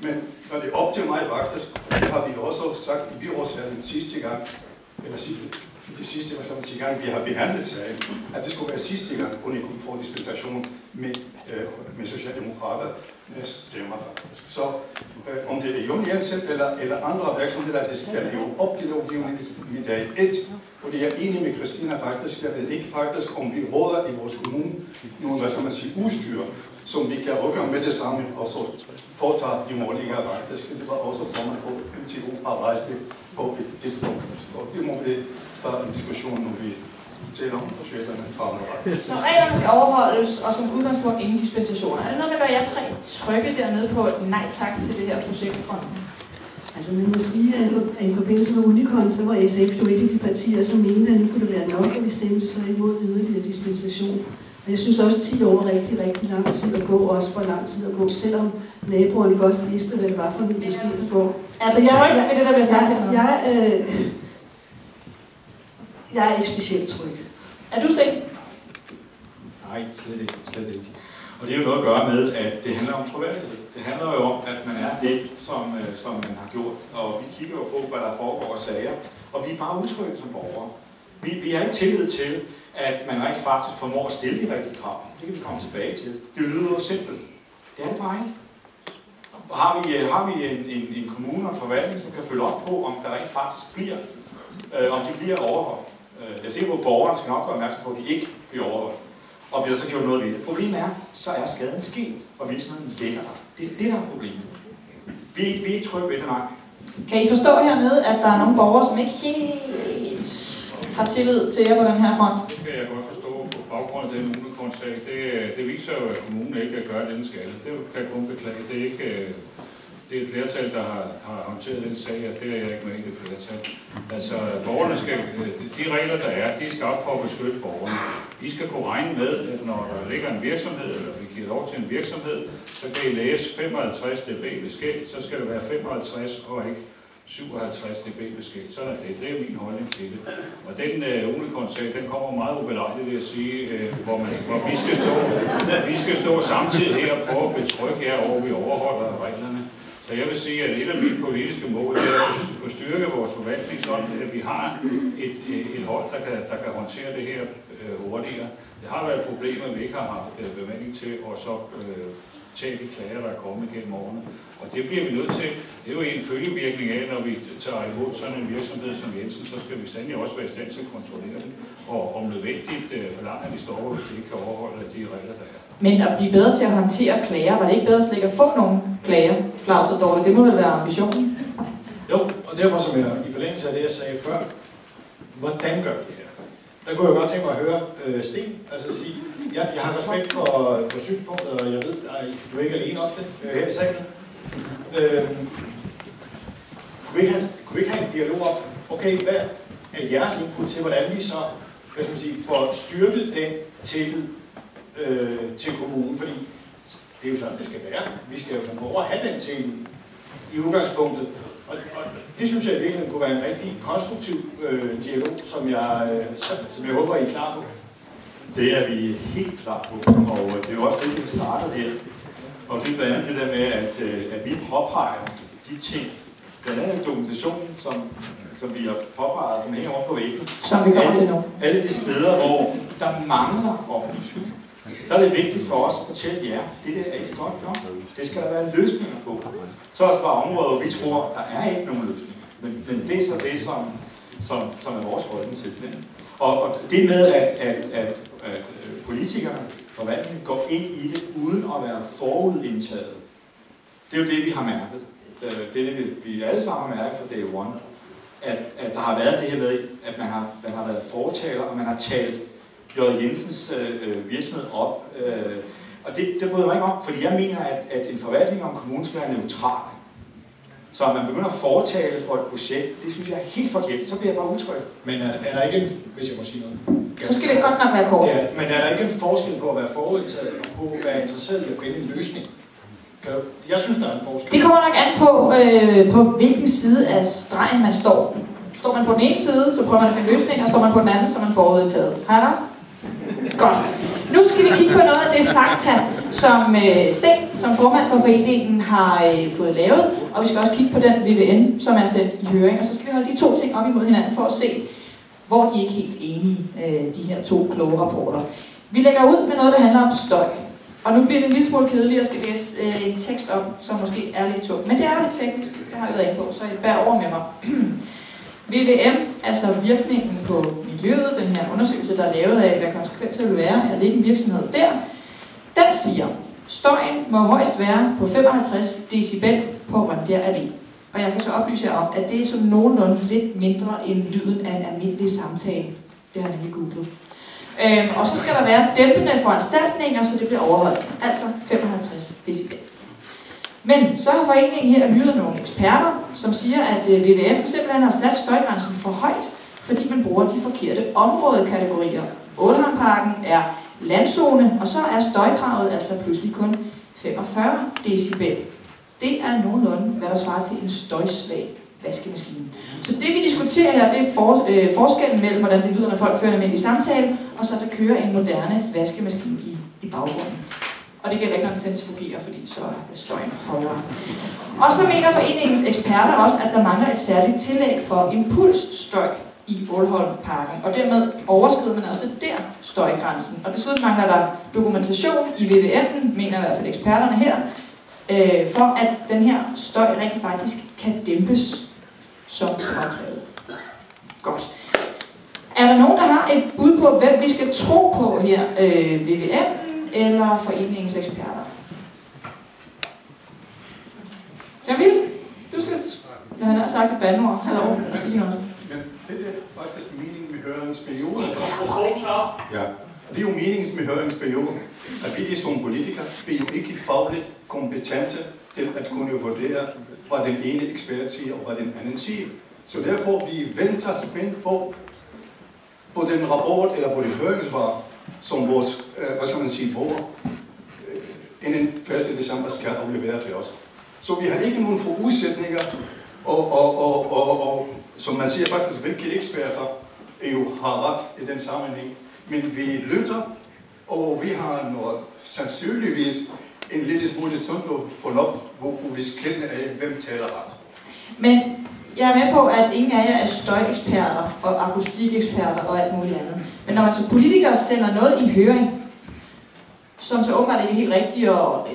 [SPEAKER 9] Men når det er op til mig faktisk, det har vi også sagt i byrådshallen sidste gang, eller det sidste, hvad skal man sige, gang vi har behandlet sagen, at det skulle være sidste gang, Unicon får dispensation med socialdemokrater stemmer faktisk. Så om det er Jon Jensen eller andre virksomheder, det skal leve op til lovgivningen i dag 1. Og det er enig med Christina faktisk. Jeg ved ikke faktisk, om vi råder i vores kommune nogle, hvad skal man sige, udstyr, som vi kan rykke med det samme, og så foretage de målinger faktisk. Det var også for man får MTO at rejse det på et tidspunkt. Og det må vi tage en diskussion, når vi taler om projekterne fremadrettet.
[SPEAKER 2] Så reglerne skal overholdes, og som udgangspunkt ingen dispensationer. Er det noget, der gør jer tre trygge dernede på nej tak til det her projektfronten?
[SPEAKER 4] Altså man må sige, at i forbindelse med Unicon, så var SF jo et af de partier, som mente, at nu kunne det være nok, at vi stemte så imod yderligere dispensation. Og jeg synes også, 10 år var rigtig, rigtig lang tid at gå, også for lang tid at gå, selvom naboerne godt vidste, hvad det var for en industri, der går.
[SPEAKER 2] Altså tryg ved det, der bliver sagt her?
[SPEAKER 4] Jeg er ikke specielt tryg.
[SPEAKER 2] Er du, Sten?
[SPEAKER 1] Nej, slet ikke. Og det er jo noget at gøre med, at det handler om troværdighed. Det handler jo om, at man er det, som man har gjort. Og vi kigger jo på, hvad der foregår af sager. Og vi er bare utrygge som borgere. Vi har ikke tillid til, at man rigtig faktisk formår at stille de rigtige krav. Det kan vi komme tilbage til. Det lyder jo simpelt. Det er det bare ikke. Har vi en kommune og en forvaltning, som kan følge op på, om der rent faktisk om de bliver overholdt. Jeg siger på, at borgerne skal nok gøre opmærksom på, at de ikke bliver overholdt. Og bliver der så gjort noget ved det. Problemet er, så er skaden sket, og virksomheden ligger der. Det er det, der er problemet. Vi er ikke trygge ved det, nej.
[SPEAKER 2] Kan I forstå hernede, at der er nogle borgere, som ikke helt har tillid til jer på den her front?
[SPEAKER 7] Det kan jeg godt forstå på baggrund af den Unicon-sag. Det viser jo, at kommunen ikke kan gøre det, den skal. Det kan jeg kun beklage. Det er ikke... Det er et flertal, der har håndteret den sag, og det er jeg ikke med i det flertal. Altså, borgerne skal, de regler, der er, de er skabt for at beskytte borgerne. I skal kunne regne med, at når der ligger en virksomhed, eller vi giver lov til en virksomhed, så kan I læse 55 dB ved skilt, så skal det være 55 og ikke 57 dB ved skilt. Sådan er det. Det er min holdning til det. Og den Unicon-sag, den kommer meget ubelejligt, vil jeg sige, hvor vi skal stå samtidig her og prøve at betrygge jer over, vi overholder reglerne. Så jeg vil sige, at et af mine politiske mål er at få styrke vores forvaltning, sådan at vi har et hold, der kan håndtere det her hurtigere. Det har været et problem, at vi ikke har haft bemanding til at så tage de klager, der er kommet gennem årene. Og det bliver vi nødt til. Det er jo en følgevirkning af, når vi tager imod sådan en virksomhed som Jensen, så skal vi sandelig også være i stand til at kontrollere det. Og om nødvendigt forlange, at de stopper, hvis de ikke kan overholde de regler, der er.
[SPEAKER 2] Men at blive bedre til at håndtere klager, var det ikke bedre slet ikke at få nogle klager? Claus og Dorte. Det må vel være ambitionen?
[SPEAKER 6] Jo, og derfor som jeg i forlængelse af det, jeg sagde før, hvordan gør vi det her? Der kunne jeg godt tænke mig at høre Sten, altså sige, jeg har respekt for synspunktet, og jeg ved, at du er ikke alene om det her i salen. Kunne vi ikke have en dialog om, okay, hvad er jeres input til, hvordan vi så, hvad skal man sige, får styrket den tillid til kommunen, fordi det er jo sådan, det skal være. Vi skal jo som borgere have den tillid i udgangspunktet. Og det synes jeg i virkeligheden kunne være en rigtig konstruktiv dialog, som jeg håber, I er klar på.
[SPEAKER 1] Det er vi helt klar på, og det er jo også det, vi startede her. Og det er blandt andet det der med, at vi påpeger de ting, blandt andet dokumentationen, som vi har påpeget, som hænger over på væggen.
[SPEAKER 2] Som vi kommer til nu.
[SPEAKER 1] Alle de steder, hvor der mangler oplysning. Der er det vigtigt for os at fortælle jer, det der er ikke godt nok. Det skal der være løsninger på. Så er der bare områder, hvor vi tror, der er ikke nogen løsninger. Men det er så det, som er vores holdning til det. Og det med, at politikerne, forvaltningen, går ind i det uden at være forudindtaget, det er jo det, vi har mærket. Det er det, vi alle sammen har mærket fra day one. At der har været det her med, at man har været fortaler, og man har talt J. Jensens virksomhed op. Og det bryder mig ikke om, fordi jeg mener, at en forvaltning om kommunen skal være neutral. Så at man begynder at foretale for et projekt, det synes jeg er helt forkert. Så bliver jeg bare utryg.
[SPEAKER 6] Men er der ikke en, hvis jeg må sige noget?
[SPEAKER 2] Så skal det godt nok være kort.
[SPEAKER 6] Ja, men er der ikke en forskel på at være forudtaget og på at være interesseret i at finde en løsning? Jeg synes, der er en forskel.
[SPEAKER 2] Det kommer nok an på hvilken side af stregen man står. Står man på den ene side, så prøver man at finde løsninger, og står man på den anden, så er man forudindtaget. Har jeg ret? Godt. Nu skal vi kigge på noget af det fakta, som Sten, som formand for foreningen, har fået lavet, og vi skal også kigge på den VVN, som er sendt i høring, og så skal vi holde de to ting op imod hinanden for at se, hvor de ikke er helt enige, de her to kloge rapporter. Vi lægger ud med noget, der handler om støj. Og nu bliver det en lille smule kedeligt, at jeg skal læse en tekst op, som måske er lidt tung. Men det er jo lidt teknisk, det har jeg været inde på, så jeg bærer over med mig. VVM, altså virkningen på miljøet, den her undersøgelse, der er lavet af, hvad konsekvenser vil være at ligge en virksomhed der, den siger, støjen må højst være på 55 decibel på Rønbjerg Allé. Og jeg kan så oplyse jer om, at det er som nogenlunde lidt mindre end lyden af en almindelig samtale. Det har jeg nemlig googlet. Og så skal der være dæmpende foranstaltninger, så det bliver overholdt. Altså 55 decibel. Men så har foreningen her hyret nogle eksperter, som siger, at VVM simpelthen har sat støjgrænsen for højt, fordi man bruger de forkerte områdekategorier. Ålhamparken er landzone, og så er støjkravet altså pludselig kun 45 decibel. Det er nogenlunde, hvad der svarer til en støjsvag vaskemaskine. Så det vi diskuterer her, det er forskellen mellem, hvordan det lyder, når folk fører en almindelig samtale, og så der kører en moderne vaskemaskine i baggrunden. Og det gælder ikke, når den centrifugerer, fordi så er støjen højere. Og så mener foreningens eksperter også, at der mangler et særligt tillæg for impulsstøj i Ålholmparken, og dermed overskrider man også der støjgrænsen. Og desuden mangler der dokumentation i VVM'en, mener i hvert fald eksperterne her, for at den her støj rent faktisk kan dæmpes som påkrævet. Godt. Er der nogen, der har et bud på, hvem vi skal tro på her? VVM'en eller foreningens eksperter? Jamil, du skal, han har sagt et bandord herovre og sige noget.
[SPEAKER 9] Men det er faktisk meningen med høringsperioden. Ja, det er jo meningen med høringsperioden, at vi som politikere er jo ikke fagligt kompetente til at kunne vurdere, hvad den ene ekspert siger og hvad den anden siger. Så derfor vi venter spændt på den rapport eller på det høringssvar, som vores, hvad skal man sige, borger inden 1. december skal aflevere til os. Så vi har ikke nogen forudsætninger, og som man siger faktisk, hvilke eksperter jo har ret i den sammenhæng. Men vi lytter, og vi har noget, sandsynligvis en lille smule sund fornuft, hvor vi skælder af, hvem taler ret.
[SPEAKER 2] Men jeg er med på, at ingen af jer er støjeksperter og akustikeksperter og alt muligt andet. Men når man som politikere sender noget i høring, som så åbenbart ikke er helt rigtigt, og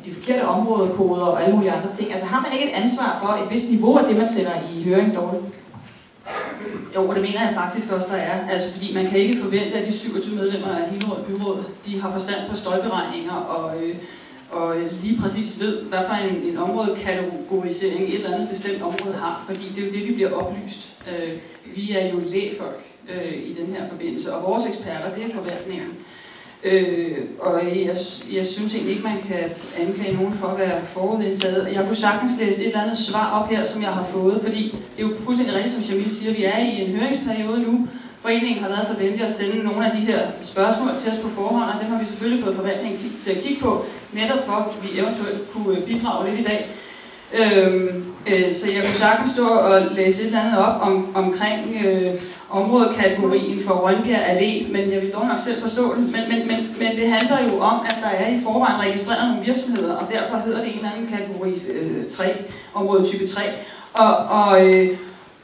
[SPEAKER 2] de forkerte områdekoder og alle mulige andre ting, altså har man ikke et ansvar for et vist niveau af det, man sender i høring dårligt?
[SPEAKER 8] Jo, og det mener jeg faktisk også, der er. Altså, fordi man kan ikke forvente, at de 27 medlemmer af Hillerød Byråd, de har forstand på støjberegninger og lige præcis ved, hvad for en områdekategorisering et eller andet bestemt område har, fordi det er jo det, vi bliver oplyst. Vi er jo lægfolk i den her forbindelse, og vores eksperter, det er forvaltningen. Og jeg synes egentlig ikke, man kan anklage nogen for at være forudindtaget. Jeg kunne sagtens læse et eller andet svar op her, som jeg har fået, fordi det er jo fuldstændig rigtigt, som Jamil siger, vi er i en høringsperiode nu. Foreningen har været så venlig at sende nogle af de her spørgsmål til os på forhånd, og dem har vi selvfølgelig fået forvaltningen til at kigge på, netop for at vi eventuelt kunne bidrage lidt i dag. Så jeg kunne sagtens stå og læse et eller andet op omkring områdekategorien for Rønbjerg Allé, men jeg vil dog nok selv forstå det. Men det handler jo om, at der er i forvejen registreret nogle virksomheder, og derfor hedder det en eller anden kategori 3, område type 3.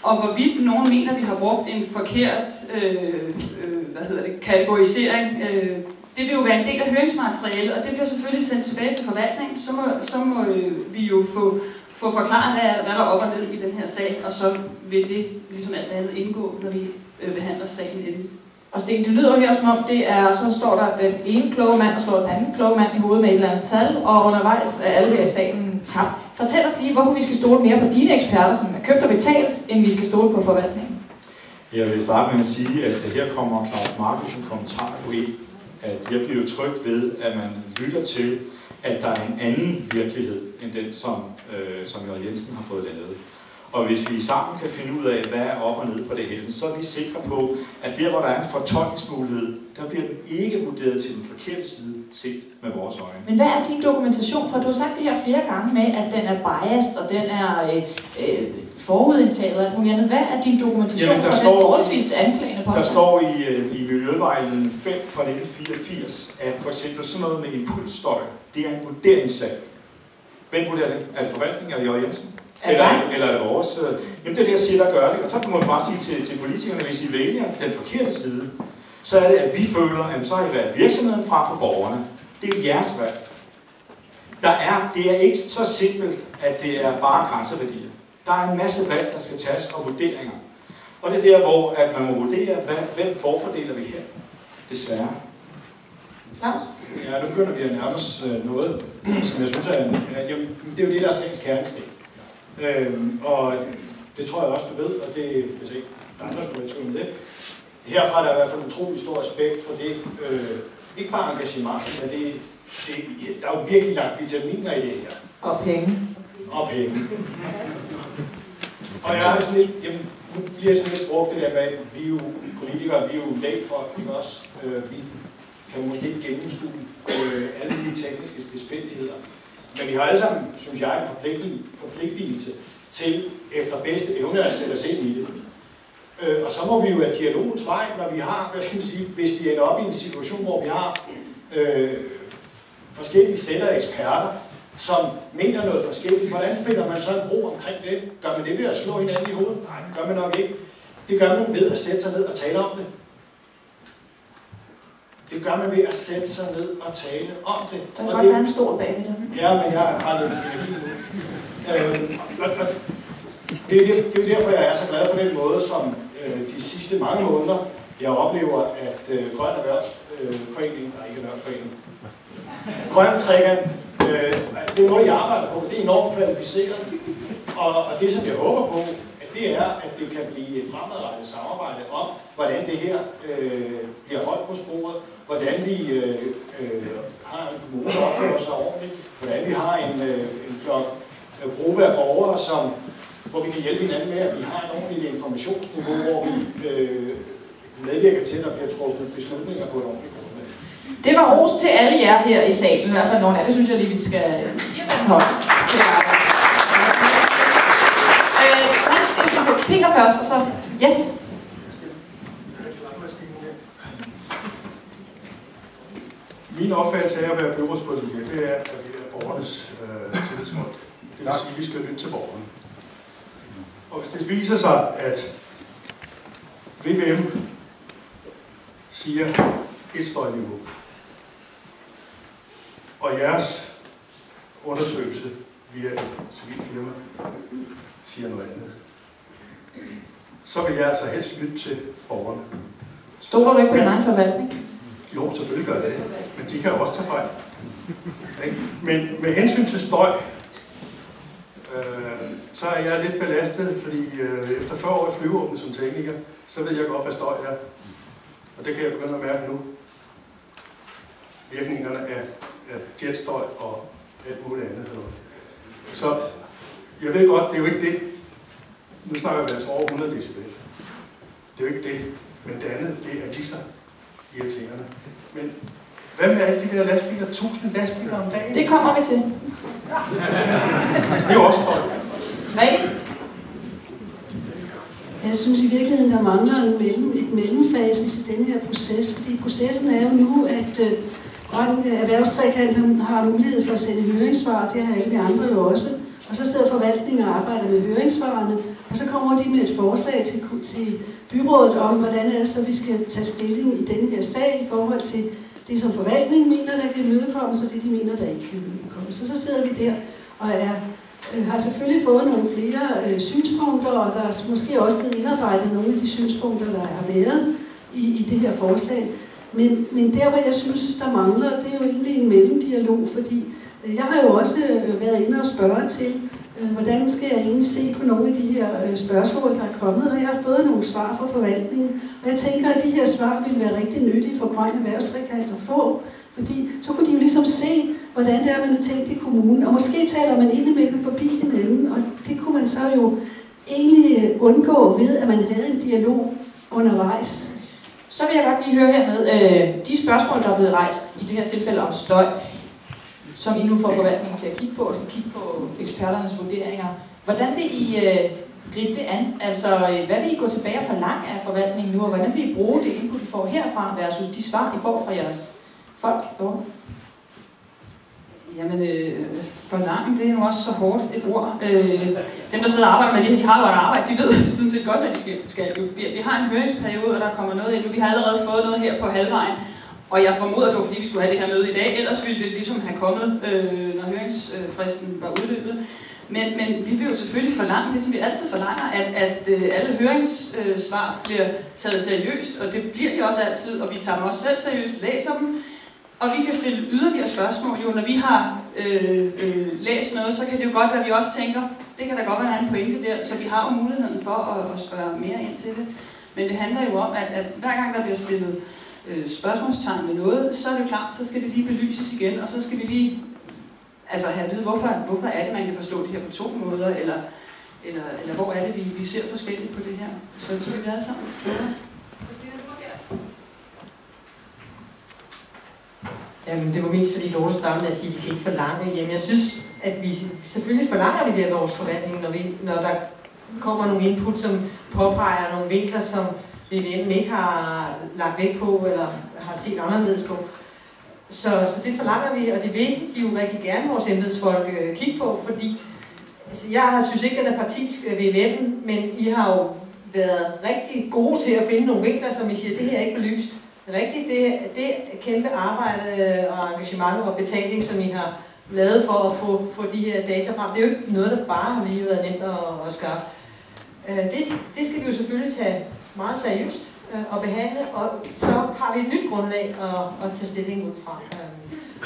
[SPEAKER 8] Og hvorvidt nogen mener, at vi har brugt en forkert kategorisering, det vil jo være en del af høringsmaterialet, og det bliver selvfølgelig sendt tilbage til forvaltningen. Så må vi jo få forklaret, hvad der er op og ned i den her sag, og så vil det, ligesom alt andet, indgå, når vi behandler sagen endeligt.
[SPEAKER 2] Og Sten, det lyder jo her som om, det er, så står der den ene kloge mand og slår den anden kloge mand i hovedet med et eller andet tal, og undervejs er alle her i salen tabt. Fortæl os lige, hvorfor vi skal stole mere på dine eksperter, som er købt og betalt, end vi skal stole på forvaltningen.
[SPEAKER 1] Jeg vil starte med at sige, at her kommer Claus Markus en kommentar på at jeg bliver tryg ved, at man lytter til, at der er en anden virkelighed, end den, som Jørgen Jensen har fået lavet. Og hvis vi sammen kan finde ud af, hvad er op og ned på det her, så er vi sikre på, at der, hvor der er en fortolkningsmulighed, der bliver den ikke vurderet til den forkerte side, set med vores øjne.
[SPEAKER 2] Men hvad er din dokumentation for? Du har sagt det her flere gange med, at den er biased, og den er forudindtaget og alt muligt andet. Hvad er din dokumentation for den forholdsvis anklagende påstand?
[SPEAKER 1] Der står i Miljøvejledning 5 fra 1984, at for eksempel sådan noget med impulsstøj, det er en vurderingssag. Hvem vurderer det? Er det forvaltningen eller Jørgen Jensen? Eller er det vores? Jamen det er det, jeg siger, der gør det. Og så må man bare sige til politikerne, hvis I vælger den forkerte side, så er det, at vi føler, at så har I været virksomheden frem for borgerne. Det er jeres valg. Det er ikke så simpelt, at det er bare grænseværdier. Der er en masse valg, der skal tages, og vurderinger. Og det er der, hvor at man må vurdere, hvem forfordeler vi her. Desværre.
[SPEAKER 2] Claus?
[SPEAKER 6] Ja, nu begynder vi at nærme os noget, som jeg synes er det er jo det, der er sagens kernesten. Og det tror jeg også, du ved, og det, hvis ikke der andre skulle være tvivl om det. Herfra der er i hvert fald utrolig stor respekt for det, ikke bare engagement, men der er jo virkelig lagt vitaminer i det her.
[SPEAKER 2] Og penge.
[SPEAKER 6] Og penge. Og jeg har sådan lidt, nu bliver sådan lidt brugt det der med, at vi er jo politikere, vi er jo lægfolk, ikke også? Vi kan måske ikke gennemskue alle de tekniske spidsfindigheder. Men vi har alle sammen, synes jeg, en forpligtelse til efter bedste evne at sætte os ind i det. Og så må vi jo af dialogens vej, når vi har, hvad skal man sige, hvis vi ender op i en situation, hvor vi har forskellige sæt af eksperter, som mener noget forskelligt. Hvordan finder man så en bro omkring det? Gør man det ved at slå hinanden i hovedet? Nej, det gør man nok ikke. Det gør man ved at sætte sig ned og tale om det. Det gør man ved at sætte sig ned og tale om det.
[SPEAKER 2] Der kan godt være en stol bag ved det.
[SPEAKER 6] Ja, men jeg har lidt energi nu. Det er jo derfor, jeg er så glad for den måde, som de sidste mange måneder, jeg oplever, at Grøn Erhvervsforening, Grøn Trekant, den måde, jeg arbejder på, det er enormt kvalificeret. Og det, som jeg håber på, det er, at det kan blive et fremadrettet samarbejde om, hvordan det her bliver holdt på sporet, hvordan vi har en kommune, der opfører sig ordentligt, hvordan vi har en flok gruppe af borgere, hvor vi kan hjælpe hinanden med, at vi har et ordentligt informationsniveau, hvor vi medvirker til, at der bliver truffet beslutninger på et ordentligt grundlag.
[SPEAKER 2] Det var ros til alle jer her i salen, i hvert fald nogle af det, synes jeg lige, vi skal give os en hånd. Pinger først, og så yes.
[SPEAKER 9] Min opfattelse af at være byrådspolitiker, det er, at vi er borgernes tillidsfolk. Det vil sige, at vi skal lytte til borgerne. Og hvis det viser sig, at VVM siger et støjniveau, og jeres undersøgelse via et civilt firma siger noget andet, så vil jeg altså helst lytte til borgerne.
[SPEAKER 2] Stoler du ikke på din egen forvaltning?
[SPEAKER 9] Jo, selvfølgelig gør det, men de kan også tage fejl. Men med hensyn til støj, så er jeg lidt belastet, fordi efter 40 år i flyvevåbnet som tekniker, så ved jeg godt, hvad støj er. Og det kan jeg begynde at mærke nu. Virkningerne af jetstøj og alt muligt andet. Så jeg ved godt, det er jo ikke det. Nu snakker vi altså over 100 decibel. Det er jo ikke det. Men det andet, det er lige så irriterende. Men hvad med alle de der lastbiler? 1000 lastbiler om dagen?
[SPEAKER 2] Det kommer vi til.
[SPEAKER 9] Det er jo også støj.
[SPEAKER 2] Rikke?
[SPEAKER 4] Jeg synes i virkeligheden, der mangler et mellemfase til denne her proces, fordi processen er jo nu, at erhvervstrekanten har mulighed for at sende høringssvar, det har alle de andre jo også, og så sidder forvaltningen og arbejder med høringssvarene, og så kommer de med et forslag til byrådet om, hvordan er det så, vi skal tage stilling i denne her sag i forhold til det, som forvaltningen mener, der kan imødekommes, og det, de mener, der ikke kan imødekommes. Så sidder vi der og har selvfølgelig fået nogle flere synspunkter, og der er måske også blevet indarbejdet nogle af de synspunkter, der har været i det her forslag. Men der, hvor jeg synes, der mangler, det er jo egentlig en mellemdialog, fordi jeg har jo også været inde og spørge til, hvordan skal jeg egentlig se på nogle af de her spørgsmål, der er kommet, og jeg har fået nogle svar fra forvaltningen. Og jeg tænker, at de her svar vil være rigtig nyttige for Grøn Erhvervstrekant at få, fordi så kunne de jo ligesom se, hvordan det er, man har tænkt i kommunen, og måske taler man indimellem forbi hinanden, og det kunne man så jo egentlig undgå ved, at man havde en dialog undervejs.
[SPEAKER 2] Så vil jeg godt lige høre herned, de spørgsmål, der er blevet rejst i det her tilfælde om støj, som I nu får forvaltningen til at kigge på, og skal kigge på eksperternes vurderinger. Hvordan vil I gribe det an? Altså, hvad vil I gå tilbage og forlange af forvaltningen nu, og hvordan vil I bruge det input, I får herfra, versus de svar, I får fra jeres folk?
[SPEAKER 8] Jamen, forlange, det er jo også så hårdt et ord. Dem, der sidder og arbejder med det her, de har jo et arbejde, de ved sådan set godt, hvad de skal. Vi har en høringsperiode, og der kommer noget ind. Vi har allerede fået noget her på halvvejen, og jeg formoder, det var fordi, vi skulle have det her møde i dag. Ellers ville det ligesom have kommet, når høringsfristen var udløbet. Men vi vil jo selvfølgelig forlange det, som vi altid forlanger, at alle høringssvar bliver taget seriøst, og det bliver de også altid, og vi tager dem også selv seriøst, læser dem. Og vi kan stille yderligere spørgsmål, jo. Når vi har læst noget, så kan det jo godt være, at vi også tænker, det kan da godt være en pointe der, så vi har jo muligheden for at spørge mere ind til det. Men det handler jo om, at hver gang der bliver stillet spørgsmålstegn med noget, så er det jo klart, så skal det lige belyses igen, og så skal vi lige have at vide, hvorfor er det, man kan forstå det her på 2 måder, eller hvor er det, vi ser forskelligt på det her. Så vi alle sammen klogere.
[SPEAKER 11] Jamen, det var mest fordi Dorte startede med at sige, at vi kan ikke forlange. Jamen, jeg synes, at vi selvfølgelig forlanger vi det af vores forvaltning, når der kommer nogle input, som påpeger nogle vinkler, som VVM ikke har lagt vægt på, eller har set anderledes på. Så det forlanger vi, og det vil de jo rigtig gerne, vores embedsfolk, kigge på, fordi altså, jeg synes ikke, den er partisk VVM, men I har jo været rigtig gode til at finde nogle vinkler, som I siger, det her er ikke belyst. Rigtigt, det kæmpe arbejde og engagement og betaling, som I har lavet for at få de her data frem, det er jo ikke noget, der bare har lige været nemt at skaffe. Det skal vi jo selvfølgelig tage meget seriøst og behandle, og så har vi et nyt grundlag at tage stilling ud fra,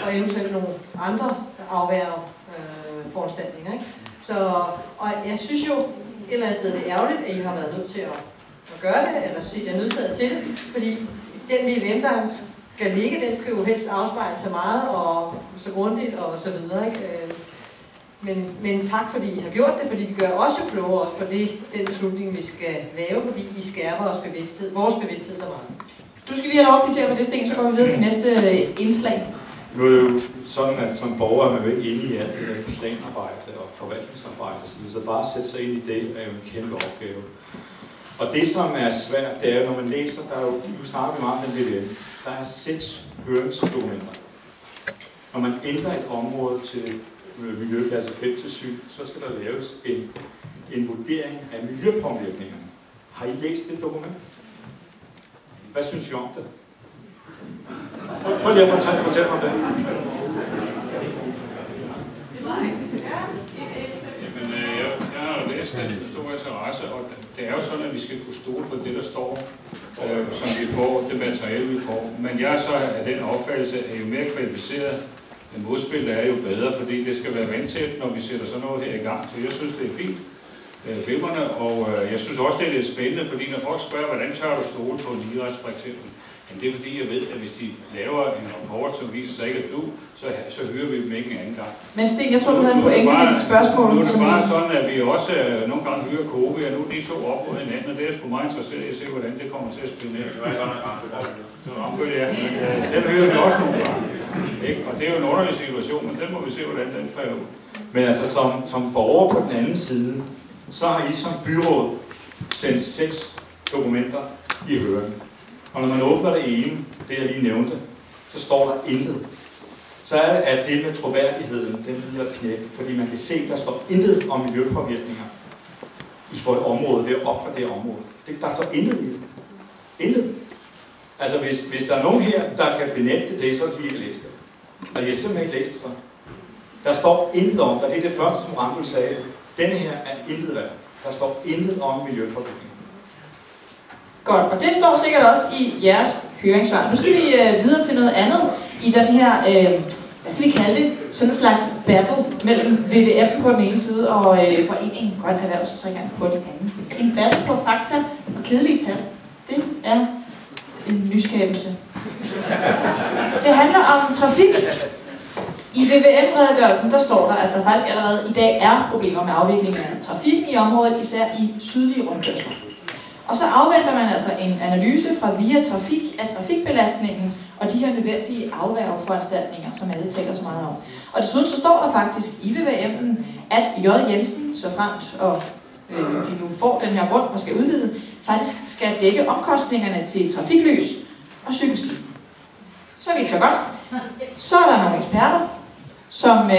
[SPEAKER 11] og eventuelt nogle andre afværge foranstaltninger. Og jeg synes jo et eller andet sted, det er ærgerligt, at I har været nødt til at gøre det, eller synes jeg er nødsaget til det, fordi den VVM, der skal ligge, den skal jo helst afspejle så meget og så grundigt og så videre. Ikke? Men tak, fordi I har gjort det, fordi de gør også klogere også på den beslutning, vi skal lave, fordi I skærper vores bevidsthed så meget.
[SPEAKER 2] Du skal lige have lov at kvittere på det, Sten, så går vi videre til næste indslag.
[SPEAKER 1] Nu er det jo sådan, at som borger er man jo ikke inde i alt det der planarbejde og forvaltningsarbejde, så bare sætte sig ind i det er jo en kæmpe opgave. Og det, som er svært, det er jo, når man læser, der er jo, nu snakker vi meget om den VVM, der er 6 høringsdokumenter. Når man ændrer et område til miljøklasse 5-7, så skal der laves en vurdering af miljøpåvirkningerne. Har I læst det dokument? Hvad synes I om det? Prøv lige at fortælle mig om det.
[SPEAKER 7] Jeg har læst den med stor interesse, og det er jo sådan, at vi skal kunne stole på det, der står, som vi får, det materiale vi får. Men jeg er så af den opfattelse, at jo mere kvalificeret en modspil er, jo bedre, fordi det skal være vandtæt, når vi sætter sådan noget her i gang. Så jeg synes, det er fint. Glimrende, og jeg synes også, det er lidt spændende, fordi når folk spørger, hvordan tør du stole på en idræts for eksempel, men det er fordi, jeg ved, at hvis de laver en rapport, som viser sig ikke at du, så hører vi dem ikke en anden gang.
[SPEAKER 2] Men Sten, jeg tror, du havde en pointe med dit spørgsmål.
[SPEAKER 7] Nu er det bare sådan, at vi også nogle gange hører Kobe, og nu er de to op mod hinanden, og det er sgu meget interesseret i at se, hvordan det kommer til at spille ned. Det var ikke Ramsø, ja. Den hører vi også nogle gange. Og det er jo en underlig situation, men den må vi se, hvordan den falder ud.
[SPEAKER 1] Men altså, som borger på den anden side, så har I som byråd sendt 6 dokumenter i høring. Og når man åbner det ene, det jeg lige nævnte, så står der intet. Så er det, at det med troværdigheden, den lider knække, fordi man kan se, at der står intet om miljøpåvirkninger i for et område, ved at opgradere området. Der står intet i det. Intet. Altså, hvis der er nogen her, der kan benægte det, så er de ikke læst det. Og de har simpelthen ikke læst det så. Der står intet om, og det er det første, som Rambøll sagde. Denne her er intet værd. Der står intet om miljøpåvirkninger.
[SPEAKER 2] Godt, og det står sikkert også i jeres høringssvar. Nu skal vi videre til noget andet i den her, hvad skal vi kalde det, sådan en slags battle mellem VVM på den ene side og Foreningen Grøn Erhvervstrekant på den anden. En battle på fakta og kedelige tal. Det er en nyskabelse. Det handler om trafik. I VVM-redegørelsen der står der, at der faktisk allerede i dag er problemer med afviklingen af trafikken i området, især i sydlige rundkørsler. Og så afventer man altså en analyse fra VIA Trafik af trafikbelastningen og de her nødvendige afværgeforanstaltninger, som alle taler så meget om. Og desuden så står der faktisk i VVM'en, at J. Jensen, så fremt og de nu får den her grund og skal udvide, faktisk skal dække omkostningerne til trafiklys og cykelsti. Så vidt så godt. Så er der nogle eksperter, som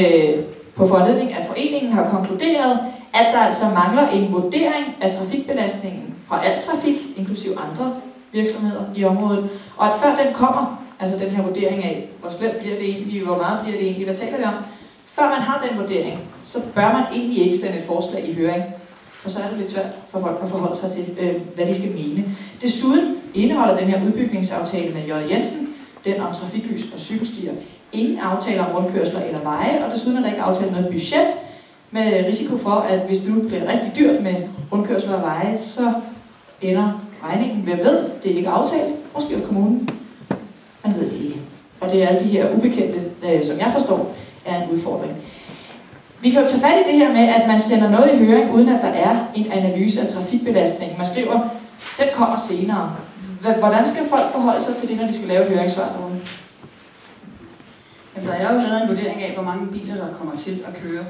[SPEAKER 2] på foranledning af foreningen har konkluderet, at der altså mangler en vurdering af trafikbelastningen fra al trafik, inklusive andre virksomheder i området, og at før den kommer, altså den her vurdering af, hvor slemt bliver det egentlig, hvor meget bliver det egentlig, hvad taler vi om, før man har den vurdering, så bør man egentlig ikke sende et forslag i høring, for så er det lidt svært for folk at forholde sig til, hvad de skal mene. Desuden indeholder den her udbygningsaftale med J. Jensen, den om trafiklys og cykelstier, ingen aftaler om rundkørsler eller veje, og desuden er der ikke aftalt noget budget, med risiko for, at hvis det nu bliver rigtig dyrt med rundkørsler og veje, så ender regningen. Hvem ved? Det er ikke aftalt. Måske hos kommunen. Man ved det ikke. Og det er alle de her ubekendte, som jeg forstår, er en udfordring. Vi kan jo tage fat i det her med, at man sender noget i høring, uden at der er en analyse af trafikbelastningen. Man skriver, den kommer senere. Hvordan skal folk forholde sig til det, når de skal lave et høringssvar derude?
[SPEAKER 8] Jamen, der er jo lavet en vurdering af, hvor mange biler, der kommer til at køre.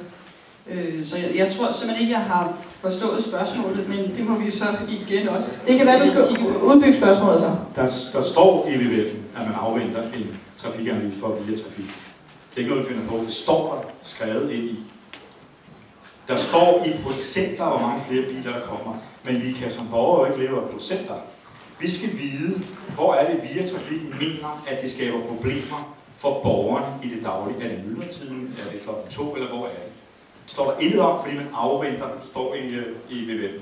[SPEAKER 8] Så jeg tror simpelthen ikke, jeg har forstået spørgsmålet, men det må vi så igen også.
[SPEAKER 2] Det kan være, du skal udbygge spørgsmålet så.
[SPEAKER 1] Der står i VVF'en, at man afventer en trafikanalyse for VIA Trafik. Det er ikke noget, vi finder på. Det står der skrevet ind i. Der står i procenter, hvor mange flere biler der kommer. Men vi kan som borgere ikke leve af procenter. Vi skal vide, hvor er det VIA Trafik mener, at det skaber problemer for borgerne i det daglige. Er det myldretiden? Er det klokken 2? Eller hvor er det? Står der intet om, fordi man afventer, står i VVM.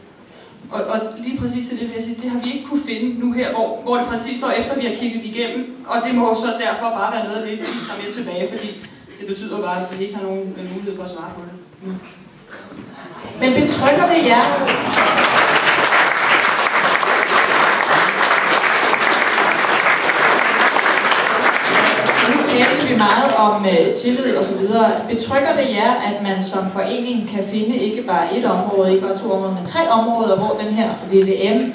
[SPEAKER 8] Og lige præcis til det vil jeg sige, det har vi ikke kunne finde nu her, hvor det præcis står efter, vi har kigget igennem. Og det må så derfor bare være noget af det, vi tager med tilbage, fordi det betyder bare, at vi ikke har nogen mulighed for at svare på det nu.
[SPEAKER 2] Men betrykker det jer? Talte vi meget om tillid og så videre. Betrykker det jer, at man som forening kan finde ikke bare et område, ikke bare 2 områder, men 3 områder, hvor den her VVM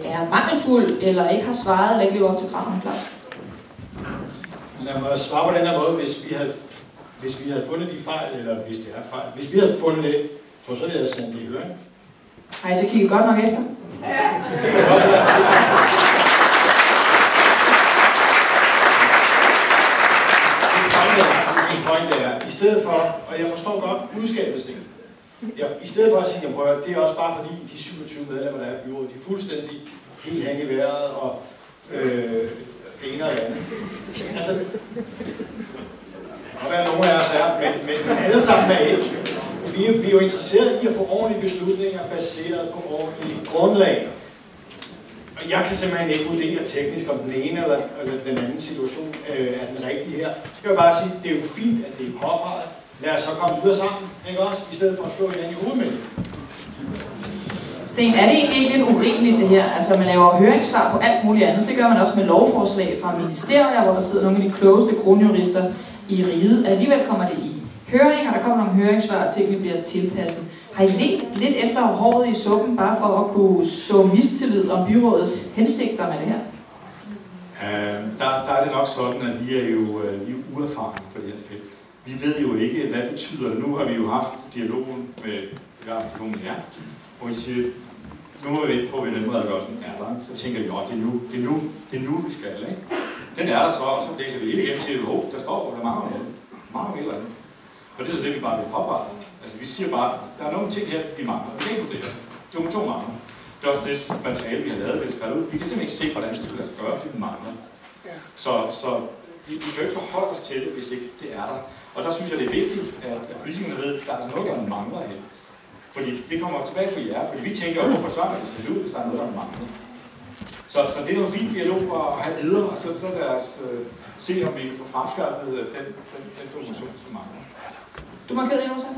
[SPEAKER 2] er mangelfuld, eller ikke har svaret, eller ikke lever op til kravene, Claus?
[SPEAKER 6] Lad mig svare på den her måde. Hvis vi havde fundet de fejl, eller hvis det er fejl, hvis vi havde fundet det, så havde jeg sendt det i høring.
[SPEAKER 2] Har I så kigget godt nok efter?
[SPEAKER 6] Ja. Det kan godt være. Min pointe er, i stedet for, og jeg forstår godt budskabet, i stedet for at sige, at det er også bare fordi de 27 medlemmer, der er i byrådet, de er fuldstændig helt hen i vejret, og det ene og det andet. Altså, der kan være nogle af os er, men alle sammen er ikke. Vi er jo interesseret i at få ordentlige beslutninger baseret på ordentlige grundlag. Og Og jeg kan simpelthen ikke vurdere teknisk, om den ene eller den anden situation er den rigtige her. Jeg vil bare sige, det er jo fint, at det er påpeget. Lad os så komme videre sammen, ikke også? I stedet for at slå hinanden i hovedet med det.
[SPEAKER 2] Sten, er det egentlig ikke lidt urimeligt det her? Altså man laver høringssvar på alt muligt andet. Det gør man også med lovforslag fra ministerier, hvor der sidder nogle af de klogeste kronjurister i riget. Alligevel kommer det i høringer, der kommer nogle høringssvar, og tingene bliver tilpasset. Har I lidt efter håret i suppen, bare for at kunne så mistillid om byrådets hensigter med det her?
[SPEAKER 1] Der er det nok sådan, at vi er uerfarne på det her felt. Vi ved jo ikke, hvad betyder det. Nu har vi jo haft dialogen med jer, hvor vi siger, nu må vi vente på, at VNM-redegørelsen er der. Så tænker vi, det er nu, vi skal. Ikke? Den er der så, og så læser vi hele igen og siger, der står, der mangler noget. Mange eller andet. Og det er så det, vi bare vil påpege. Altså vi siger bare, der er nogle ting her, vi mangler. Vi kan ikke vurdere. To mangler. Det er også det materiale, vi har lavet, vi har skrevet ud. Vi kan simpelthen ikke se, hvordan det skal lade sig gøre, det mangler. Så vi kan jo ikke forholde os til det, hvis ikke det er der. Og der synes jeg, det er vigtigt, at politikerne ved, at der er noget, der mangler her. Fordi det kommer tilbage for jer, fordi vi tænker, hvorfor tør man det se ud, hvis der er noget, der mangler. Så det er noget fint dialog at have videre, og så lad os se, om vi kan få fremskaffet den dokumentation, som mangler.
[SPEAKER 2] Du markerede også?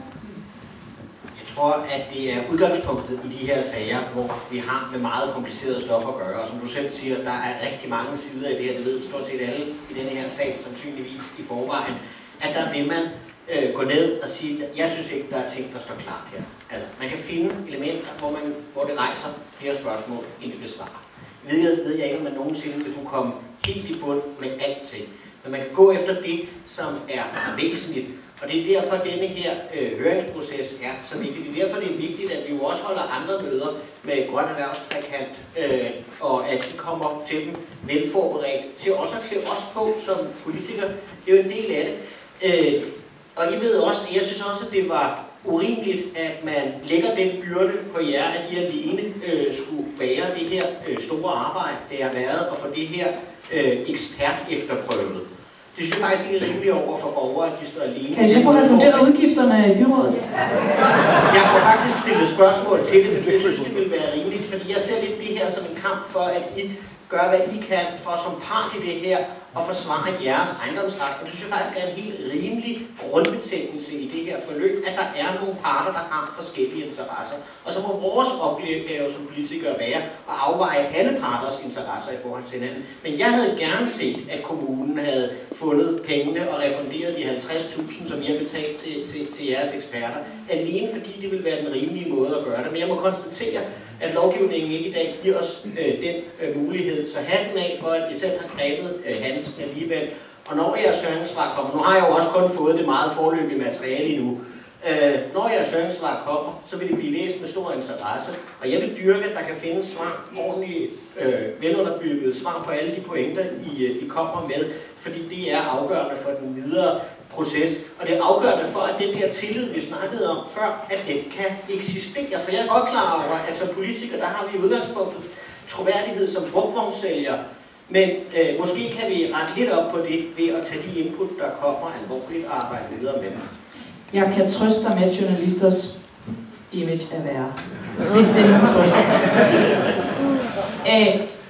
[SPEAKER 5] Jeg tror, at det er udgangspunktet i de her sager, hvor vi har med meget komplicerede stoffer at gøre. Og som du selv siger, der er rigtig mange sider i det her. Det ved stort set alle i denne her sag, sandsynligvis i forvejen. At der vil man gå ned og sige, at jeg synes ikke, der er ting, der står klart her. Altså, man kan finde elementer, hvor det rejser flere spørgsmål, end det besvarer. Ved jeg ikke, om man nogensinde vil kunne komme helt i bund med alting. Men man kan gå efter det, som er væsentligt. Og det er derfor, at denne her høringsproces er så vigtig. Det er derfor, det er vigtigt, at vi jo også holder andre møder med Grøn Erhvervstrekant, og at de kommer til dem velforberedt, til også at klæde os på som politikere. Det er jo en del af det. Og I ved også, at jeg synes også, at det var urimeligt, at man lægger den byrde på jer, at I alene skulle bære det her store arbejde, det har været at få det her ekspert efterprøvet. Det synes jeg faktisk ikke er rimeligt over for borgere, at de står alene.
[SPEAKER 2] Kan I så få refunderet udgifterne i byrådet?
[SPEAKER 5] Jeg har faktisk stillet spørgsmål til det, fordi jeg synes, det vil være rimeligt. Fordi jeg ser lidt det her som en kamp for, at I gør, hvad I kan for som part i det her, og forsvare jeres ejendomsret. Og det synes jeg faktisk er en helt rimelig grundbetingelse i det her forløb, at der er nogle parter, der har forskellige interesser. Og så må vores opgave som politikere være at afveje alle parters interesser i forhold til hinanden. Men jeg havde gerne set, at kommunen havde fundet pengene og refunderet de 50.000, som I har betalt til jeres eksperter, alene fordi det vil være den rimelige måde at gøre det. Men jeg må konstatere, at lovgivningen ikke i dag giver os den mulighed. Så hatten af for, at I selv har grebet handsken alligevel. Og når jeres høringssvar kommer, nu har jeg jo også kun fået det meget foreløbige materiale endnu, når jeres høringssvar kommer, så vil det blive læst med stor interesse. Og jeg vil dyrke, at der kan findes svar, ordentligt velunderbygget svar på alle de pointer, I kommer med, fordi det er afgørende for den videre proces. Og det er afgørende for, at den her tillid, vi snakkede om før, at den kan eksistere. For jeg er godt klar over, at som politikere, der har vi i udgangspunktet troværdighed som brugtvognsælger. Men måske kan vi rette lidt op på det ved at tage de input, der kommer alvorligt og arbejde videre med dem.
[SPEAKER 2] Jeg kan trøste dig med, at journalisters image er værre. Hvis det er nogen trøst.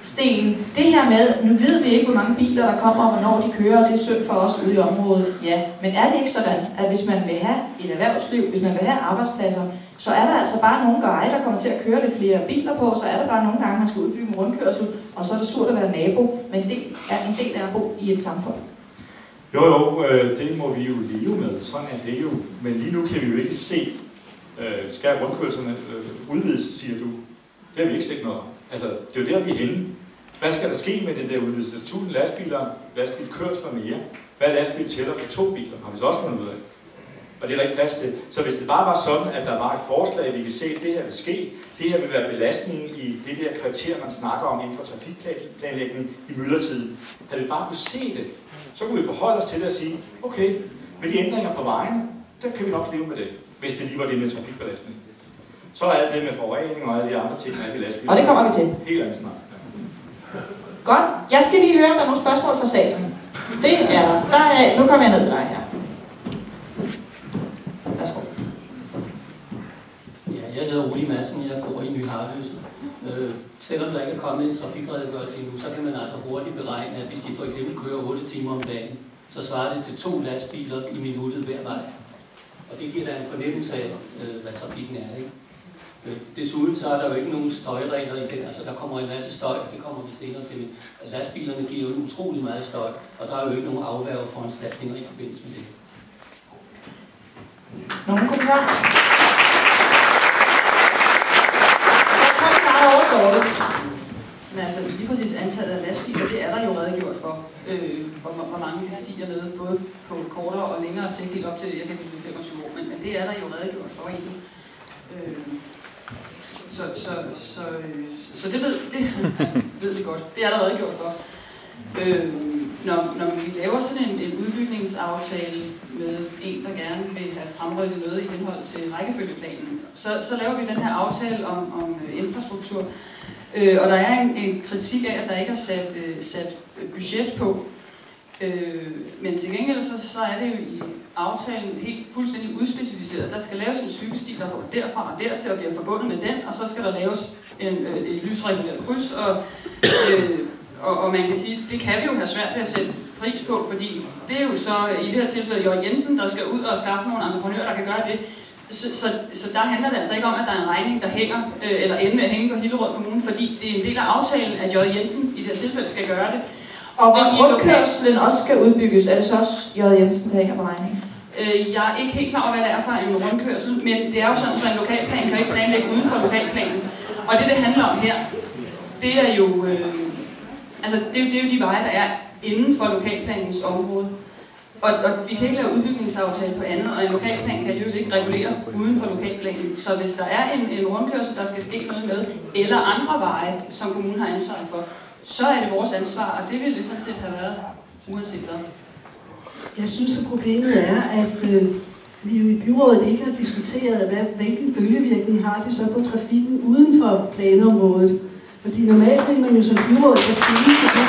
[SPEAKER 2] Sten, det her med, nu ved vi ikke, hvor mange biler der kommer, og hvornår de kører, og det er synd for os ude i området. Ja, men er det ikke sådan, at hvis man vil have et erhvervsliv, hvis man vil have arbejdspladser, så er der altså bare nogle gange, der kommer til at køre lidt flere biler på, så er der bare nogle gange, man skal udbygge en rundkørsel, og så er det surt at være nabo, men det er en del af at bo i et samfund.
[SPEAKER 1] Jo, det må vi jo leve med, sådan er det jo. Men lige nu kan vi jo ikke se, skal rundkørslerne udvides, siger du. Det har vi ikke set noget. Altså, det er jo der, vi er henne. Hvad skal der ske med den der udvidelse? 1000 lastbilkørsler mere. Hvad lastbil tæller for 2 biler? Har vi så også fundet ud af. Og det er der ikke plads til. Så hvis det bare var sådan, at der var et forslag, vi kan se, at det her vil ske, det her vil være belastningen i det der kvarter, man snakker om inden for trafikplanlægning i myldretiden. Havde vi bare kunne se det, så kunne vi forholde os til det og sige, okay, med de ændringer på vejen, der kan vi nok leve med det, hvis det lige var det med trafikbelastning. Så er alt det med forurening og alle de andre ting, der er i lastbiler.
[SPEAKER 2] Og det kommer vi til.
[SPEAKER 1] Helt andet snak. Ja.
[SPEAKER 2] Godt. Jeg skal lige høre, om der er nogle spørgsmål fra salen. Det er der. Nu kommer jeg ned til dig her. Værsgo.
[SPEAKER 14] Ja, jeg hedder Ole Madsen, jeg bor i Ny Harløse. Selvom der ikke er kommet en trafikredegørelse endnu, så kan man altså hurtigt beregne, at hvis de for eksempel kører 8 timer om dagen, så svarer det til 2 lastbiler i minuttet hver vej. Og det giver da en fornemmelse af, hvad trafikken er, ikke? Desuden så er der jo ikke nogen støjregler i det, altså der kommer en masse støj, det kommer vi senere til, men lastbilerne giver jo utrolig meget støj, og der er jo ikke nogen afværgeforanstaltninger i forbindelse med det.
[SPEAKER 2] Nogle kommentarer? Jeg tror, vi starter over.
[SPEAKER 8] Men altså lige præcis antallet af lastbiler, det er der jo redegjort for, hvor mange det stiger ned, både på kortere og længere sigt, helt op til, jeg kan blive 25 år, men det er der jo redegjort for i. Så det ved vi godt. Det er der redegjort for. Når vi laver sådan en udbygningsaftale med en, der gerne vil have fremrykket noget i henhold til rækkefølgeplanen, så laver vi den her aftale om infrastruktur. Og der er en kritik af, at der ikke er sat budget på. Men til gengæld så er det jo i aftalen helt fuldstændig udspecificeret. Der skal laves en cykelsti, der går derfra og dertil og bliver forbundet med den, og så skal der laves et lysreguleret kryds. Og man kan sige, det kan vi jo have svært ved at sætte pris på, fordi det er jo så i det her tilfælde Jørgen Jensen, der skal ud og skaffe nogle entreprenører, der kan gøre det. Så der handler det altså ikke om, at der er en regning, der hænger, eller ender med at hænge på Hillerød Kommune, fordi det er en del af aftalen, at Jørgen Jensen i det her tilfælde skal gøre det.
[SPEAKER 2] Og hvis rundkørslen også skal udbygges, er det så også Jørgen Jensen, der hænger på regningen?
[SPEAKER 8] Jeg er ikke helt klar over, hvad det er for en rundkørsel, men det er jo sådan, så en lokalplan kan ikke planlægge uden for lokalplanen. Og det handler om her, det er jo, det er jo de veje, der er inden for lokalplanens område. Og vi kan ikke lave udbygningsaftale på andet, og en lokalplan kan jo ikke regulere uden for lokalplanen. Så hvis der er en rundkørsel, der skal ske noget med, eller andre veje, som kommunen har ansvar for, så er det vores ansvar, og det ville det sådan set have været uanset hvad.
[SPEAKER 4] Jeg synes, at problemet er, at vi jo i byrådet ikke har diskuteret, hvilken følgevirkning har det så på trafikken uden for planområdet. Fordi normalt vil man jo som byrådet tage stilling til det.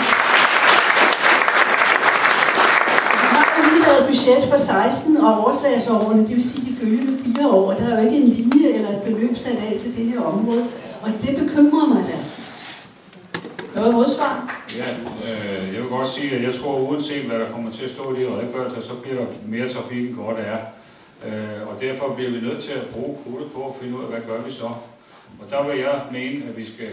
[SPEAKER 4] Vi har jo lige lavet budget for 16 og overslagsårene, det vil sige de følgende 4 år, og der er jo ikke en linje eller et beløb sat af til det her område, og det bekymrer mig da.
[SPEAKER 2] Noget modsvar?
[SPEAKER 7] Ja, jeg vil godt sige, at jeg tror, uanset hvad der kommer til at stå i de redegørelser, så bliver mere trafikken godt er. Og derfor bliver vi nødt til at bruge krudtet på at finde ud af, hvad gør vi så. Og der vil jeg mene, at vi skal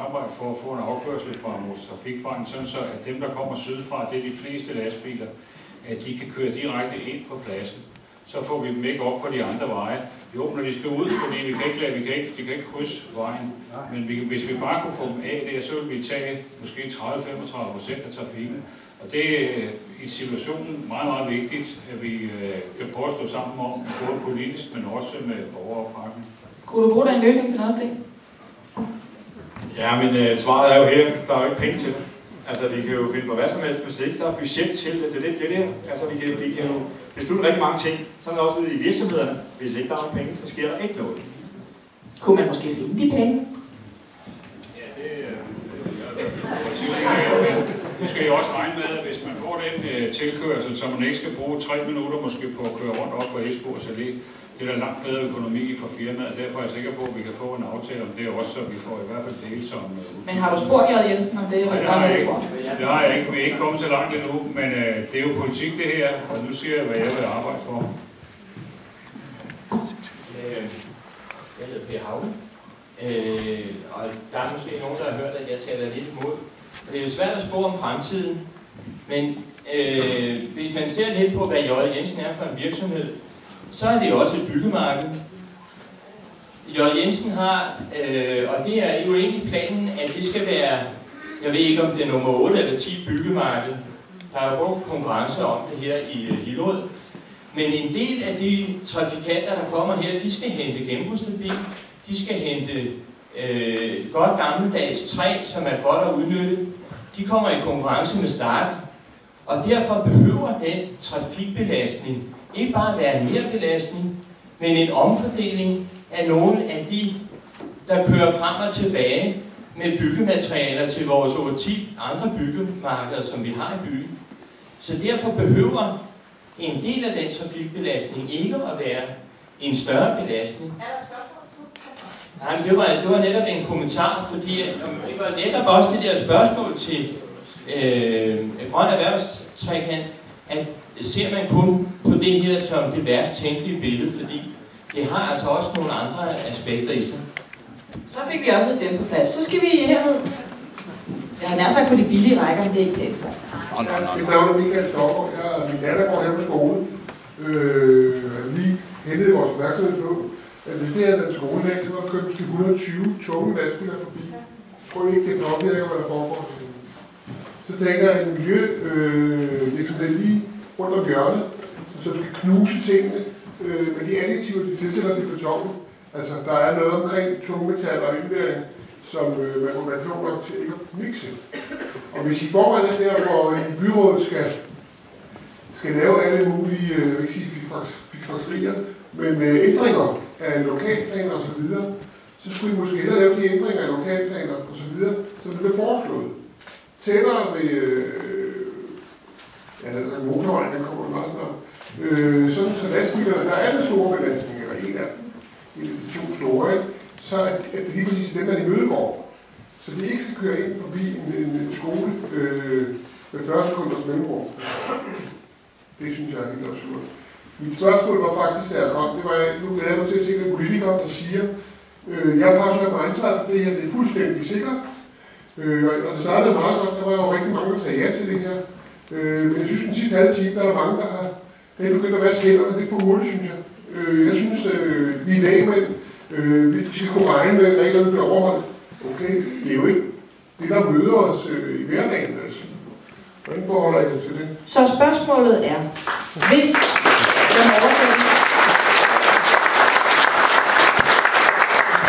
[SPEAKER 7] arbejde for at få en afkørsel fra motortrafikvejen, sådan så at dem, der kommer sydfra, det er de fleste lastbiler, at de kan køre direkte ind på pladsen. Så får vi dem ikke op på de andre veje. Jo, når de skal ud, fordi de kan ikke krydse vejen. Men hvis vi bare kunne få dem af der, så vil vi tage måske 30-35% af trafikken. Og det er i situationen meget, meget vigtigt, at vi kan prøve at stå sammen om, både politisk, men også med borgeropbakning.
[SPEAKER 2] Kunne du bruge den løsning til noget, Sten?
[SPEAKER 1] Ja, men svaret er jo her, der er jo ikke penge til det. Altså, vi kan jo finde på hvad som helst, hvis ikke der er budget til det. Det er det. Altså, vi kan jo beslutte rigtig mange ting. Sådan er det også ude i virksomhederne. Hvis ikke der er penge, så sker der ikke noget.
[SPEAKER 2] Kunne man måske finde de penge?
[SPEAKER 7] Ja, du skal jo også regne med, at hvis man får den tilkørsel, så man ikke skal bruge 3 minutter måske på at køre rundt op på Esbjergs Allé, det er der langt bedre økonomi for firmaet. Derfor er jeg sikker på, at vi kan få en aftale om det også, så vi får i hvert fald dele som...
[SPEAKER 2] Men har du spurgt Jørgen Jensen om det?
[SPEAKER 7] Nej, det har jeg ikke. Det har jeg ikke. Vi er ikke kommet så langt endnu, men det er jo politik det her, og nu siger jeg, hvad jeg vil arbejde for.
[SPEAKER 15] Jeg hedder Per Havne, og der er måske nogen, der har hørt, at jeg taler lidt imod. Det er jo svært at spå om fremtiden, men hvis man ser lidt på, hvad J. Jensen er for en virksomhed, så er det jo også et byggemarked. J. Jensen har, og det er jo egentlig planen, at det skal være, jeg ved ikke om det er nummer 8 eller 10 byggemarked. Der er jo brugt konkurrence om det her i Hillerød. Men en del af de trafikanter, der kommer her, de skal hente genbrugsbil, de skal hente godt gammeldags træ, som er godt at udnytte. De kommer i konkurrence med Stark, og derfor behøver den trafikbelastning ikke bare være en merbelastning, men en omfordeling af nogle af de, der kører frem og tilbage med byggematerialer til vores 8-10 andre byggemarkeder, som vi har i byen. Så derfor behøver en del af den trafikbelastning ikke at være en større belastning. Nej, det var netop en kommentar, fordi det var netop også det der spørgsmål til grøn erhvervstrækant, at ser man kun på det her som det værst tænkelige billede, fordi det har altså også nogle andre aspekter i sig.
[SPEAKER 2] Så fik vi også dem på plads. Så skal vi herned. Jeg har nær sagt på de billige rækker, men det er ikke pænt sagt.
[SPEAKER 10] Mit navn er Michael Storgård. Min datter går her på skole. Lige hentede vores opmærksomhed på, at hvis det her er en skoledag, så var der købt måske 120 tunge lastbiler forbi. Jeg tror ikke, det påvirker, hvad der foregår. Så tænker jeg, en miljøvirksomhed lige rundt om hjørnet, som skal knuse tingene med de adjektiver, de tilsætter til betonen. Altså, der er noget omkring tungmetaller og indværing, som man må være klog nok til ikke at mixe. Og hvis I forvejen er der, hvor I byrådet skal lave alle mulige fiksfakserier, men ændringer af lokalplaner osv., så skulle I måske hellere lave de ændringer af lokalplaner osv., som det blev foreslået. Tættere ved motorvejen, den kommer meget snart. Sådan så lastbilerne, der er en store belastning, eller en af de to store, ikke? Så er det lige præcis dem, der de mødegår. Så de ikke skal køre ind forbi en skole med 40 sekunders mellemrum. Det synes jeg er helt absurd. Mit spørgsmål var faktisk, da jeg kom, det var, nu glæder jeg mig til at se en politiker, der siger, jeg påtager mig ansvar for det her, det er fuldstændig sikkert. Og det startede meget godt, der var jo rigtig mange, der sagde ja til det her. Men jeg synes, den sidste halve time, der er mange, der har begyndt at være skælderne. Det er for hurtigt, synes jeg. Jeg synes, vi er i dag med, vi skal kunne regne med, at reglerne bliver overholdt. Okay, det er jo ikke det, der møder os i hverdagen. Altså. Hvordan forholder I det til det?
[SPEAKER 2] Så spørgsmålet er, hvis den oversætter,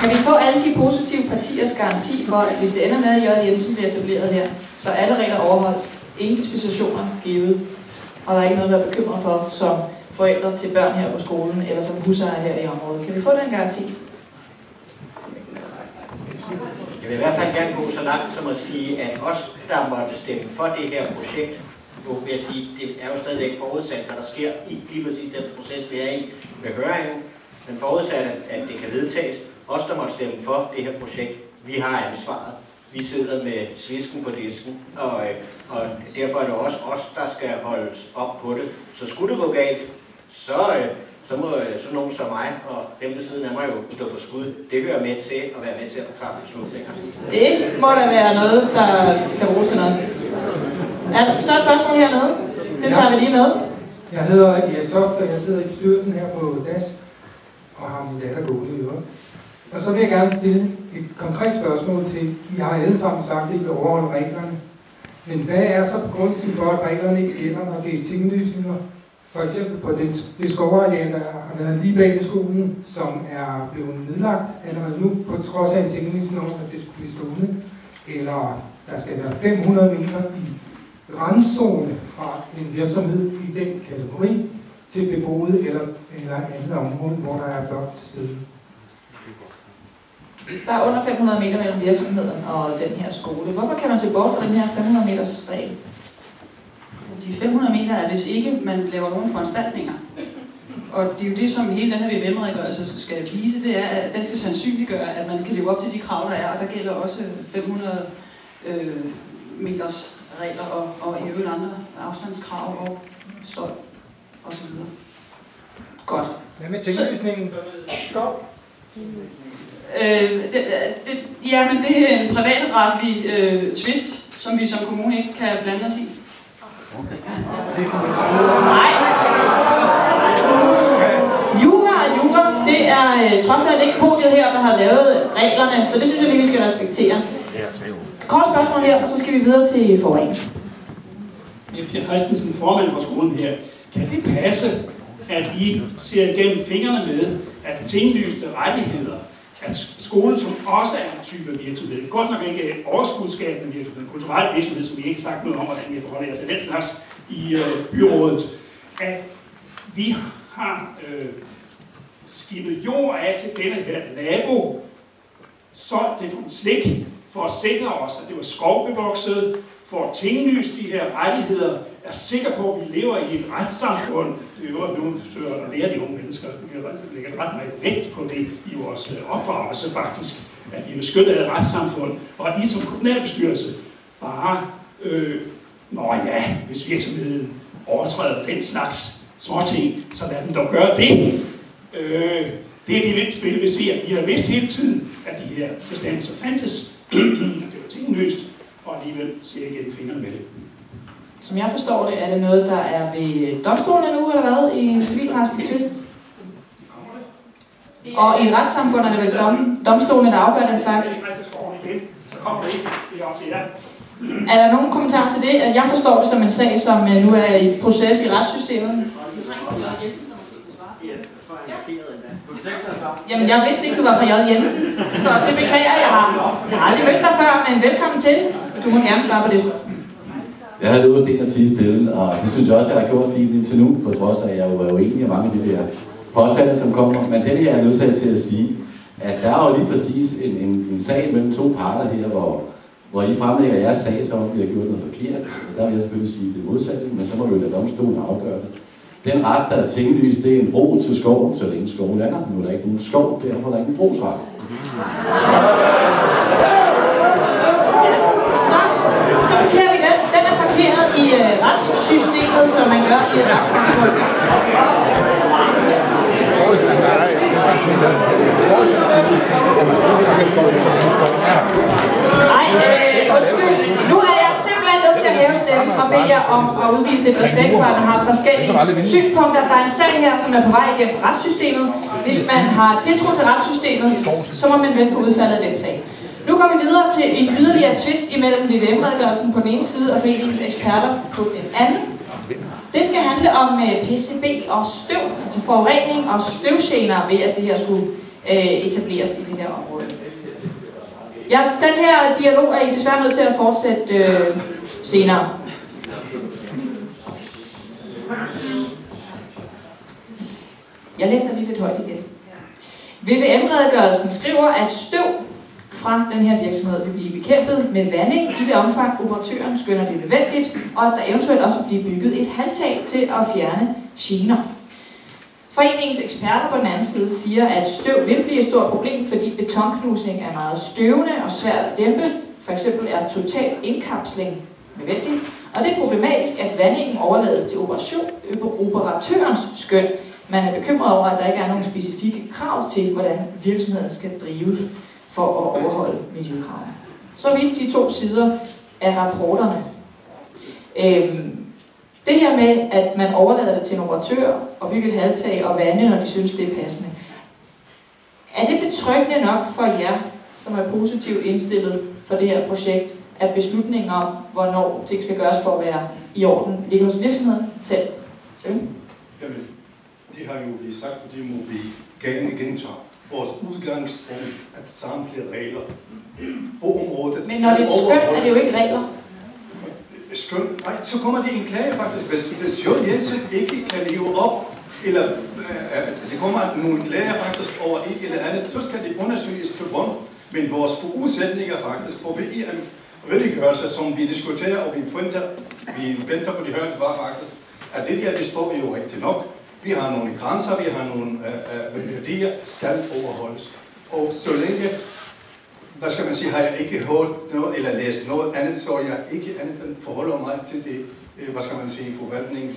[SPEAKER 2] kan vi få alle de positive partiers garanti for, at hvis det ender med, at J. Jensen bliver etableret her, så er alle regler overholdt, ingen dispensationer givet, og der er ikke noget, der er bekymret for som forældre til børn her på skolen, eller som husejere her i området. Kan vi få den garanti?
[SPEAKER 5] Jeg vil i hvert fald gerne gå så langt som at sige, at os, der måtte stemme for det her projekt, nu vil jeg sige, det er jo stadigvæk forudsat, hvad der sker i lige præcis den proces, vi er i med høringen, men forudsat, at det kan vedtages. Os, der måtte stemme for det her projekt, vi har ansvaret. Vi sidder med svisken på disken, og derfor er det også os, der skal holdes op på det. Så skulle det gå galt, så må sådan nogen som mig og dem ved siden af mig jo stå for skud. Det hører med til at være med til at træffe beslutninger.
[SPEAKER 2] Det må da være noget, der kan bruges til noget. Er der større spørgsmål hernede? Det tager vi lige med. Jeg
[SPEAKER 16] hedder Erik Toft, og jeg sidder i bestyrelsen her på DAS og har min datter gående i øvrigt. Og så vil jeg gerne stille et konkret spørgsmål til, I har alle sammen sagt, at I vil overholde reglerne. Men hvad er så begrundelsen for, at reglerne ikke gælder, når det er tinglysninger? For eksempel på det skovareal, der har været lige bag ved skolen, som er blevet nedlagt allerede nu, på trods af en tinglysning om, at det skulle blive stående. Eller der skal være 500 meter i randzone fra en virksomhed i den kategori til beboet eller andet område, hvor der er børn til stede.
[SPEAKER 2] Der er under 500 meter mellem virksomheden og den her skole. Hvorfor kan man se bort fra den her 500 meters regel?
[SPEAKER 8] De 500 meter er, hvis ikke man laver nogen foranstaltninger. Og det er jo det, som hele den her VVM-redegørelse skal vise, det er, at den skal sandsynliggøre, at man kan leve op til de krav, der er, og der gælder også 500 meters regler og i øvrigt andre afstandskrav og støj osv. Godt.
[SPEAKER 16] Hvad med tinglysningen? Skov?
[SPEAKER 8] Jamen, det er en privatretlig tvist, som vi som kommune ikke kan blande os i. Nej. Jura, det er trods alt ikke podiet her, der har lavet reglerne, så det synes jeg lige, vi skal respektere. Kort spørgsmål her, og så skal vi videre til foran.
[SPEAKER 17] Per Christensen, formand for skolen her. Kan det passe, at I ser igennem fingrene med, at tinglyste rettigheder, at skolen, som også er en type virksomhed, godt nok ikke er overskudsskabende virksomhed, kulturel virksomhed, som vi ikke har sagt noget om, hvordan vi forholder jer til den slags i byrådet, at vi har skibet jord af til denne her nabo, solgt det for en slik, for at sikre os, at det var skovbevokset, for at tinglyse de her rettigheder, er sikker på, at vi lever i et retssamfund. Vi nu forsøger at lære de unge mennesker, vi lægger ret meget vægt på det i vores opdragelse faktisk, at vi er beskyttet af et retssamfund, og at I som kommunalbestyrelse bare, hvis virksomheden overtræder den slags småting, så lad dem dog gøre det. Det er det spil, vi ser. Vi har vidst hele tiden, at de her bestemmelser fandtes. Det var tinglyst, og alligevel ser jeg igennem fingrene med det.
[SPEAKER 2] Som jeg forstår det, er det noget, der er ved domstolene nu, eller hvad, i en civilretlig tvist? Og i et retssamfund er det vel domstolene, der afgør den slags? Er der nogen kommentar til det? At jeg forstår det som en sag, som nu er i proces i retssystemet? Jamen, jeg vidste ikke, du var fra J. Jensen, så det beklager jeg. Jeg har aldrig mødt dig før, men velkommen til. Du må gerne svare på det spørgsmål.
[SPEAKER 18] Jeg har lovet Sten at tie stille, og det synes jeg også, jeg har gjort fint indtil nu, på trods af, at jeg var uenig i mange af de der påstande, som kommer. Men det her er nødt til at sige, at der er jo lige præcis en sag mellem to parter her, hvor I fremlægger jeres sag, så vi har gjort noget forkert. Der vil jeg selvfølgelig sige det modsatte, men så må vi jo lade domstolen afgøre det. Den ret, der er tinglyst, det er en bro til skoven, så længe skoven er der. Nu er der ikke nogen skov, derfor er der ikke en brugsret.
[SPEAKER 2] Så parkerer vi den. Den er parkeret i retssystemet, som man gør i et retssamfund. Undskyld. Nu er jeg simpelthen nødt til at hæve stemmen og bede jer om at udvise lidt respekt for, at man har forskellige synspunkter. Der er en sag her, som er på vej igennem retssystemet. Hvis man har tiltro til retssystemet, så må man vente på udfaldet af den sag. Nu går vi videre til en yderligere tvist imellem VVM-redegørelsen på den ene side og foreningens eksperter på den anden. Det skal handle om PCB og støv, altså forurening og støvgener ved, at det her skulle etableres i det her område. Ja, den her dialog er I desværre nødt til at fortsætte senere. Jeg læser lige lidt højt igen. VVM-redegørelsen skriver, at støv fra den her virksomhed vil blive bekæmpet med vanding i det omfang, operatøren skønner det nødvendigt, og at der eventuelt også vil blive bygget et halvtag til at fjerne gener. Foreningens eksperter på den anden side siger, at støv vil blive et stort problem, fordi betonknusning er meget støvende og svært at dæmpe. For eksempel er total indkapsling nødvendig, og det er problematisk, at vandingen overlades til operatørens skøn. Man er bekymret over, at der ikke er nogen specifikke krav til, hvordan virksomheden skal drives for at overholde miljøkravene. Så vidt de to sider af rapporterne. Det her med, at man overlader det til en operatør og bygge et halvtag og vande, når de synes, det er passende. Er det betryggende nok for jer, som er positivt indstillet for det her projekt, at beslutningen om, hvornår ting skal gøres for at være i orden, ligger hos virksomheden selv?
[SPEAKER 9] Jamen, det har jo blivet sagt, og det må vi gerne gentage. Vores udgangspunkt at samtlige regler på området.
[SPEAKER 2] Men når det er et skøn, er det jo ikke regler.
[SPEAKER 9] Skøn? Nej, så kommer det en klage faktisk. Hvis J. Jensen ikke kan leve op, eller det kommer nogle klager faktisk over et eller andet, så skal det undersøges til bund. Men vores forudsætninger faktisk for redegørelser, som vi diskuterer, og vi venter på de høringssvar faktisk, at det der, det står jo rigtig nok. Vi har nogle grænser, vi har nogle værdier, skal overholdes. Og så længe, hvad skal man sige, har jeg ikke hørt noget eller læst noget andet, så jeg ikke andet end forholder mig til det, hvad skal man sige, forvaltning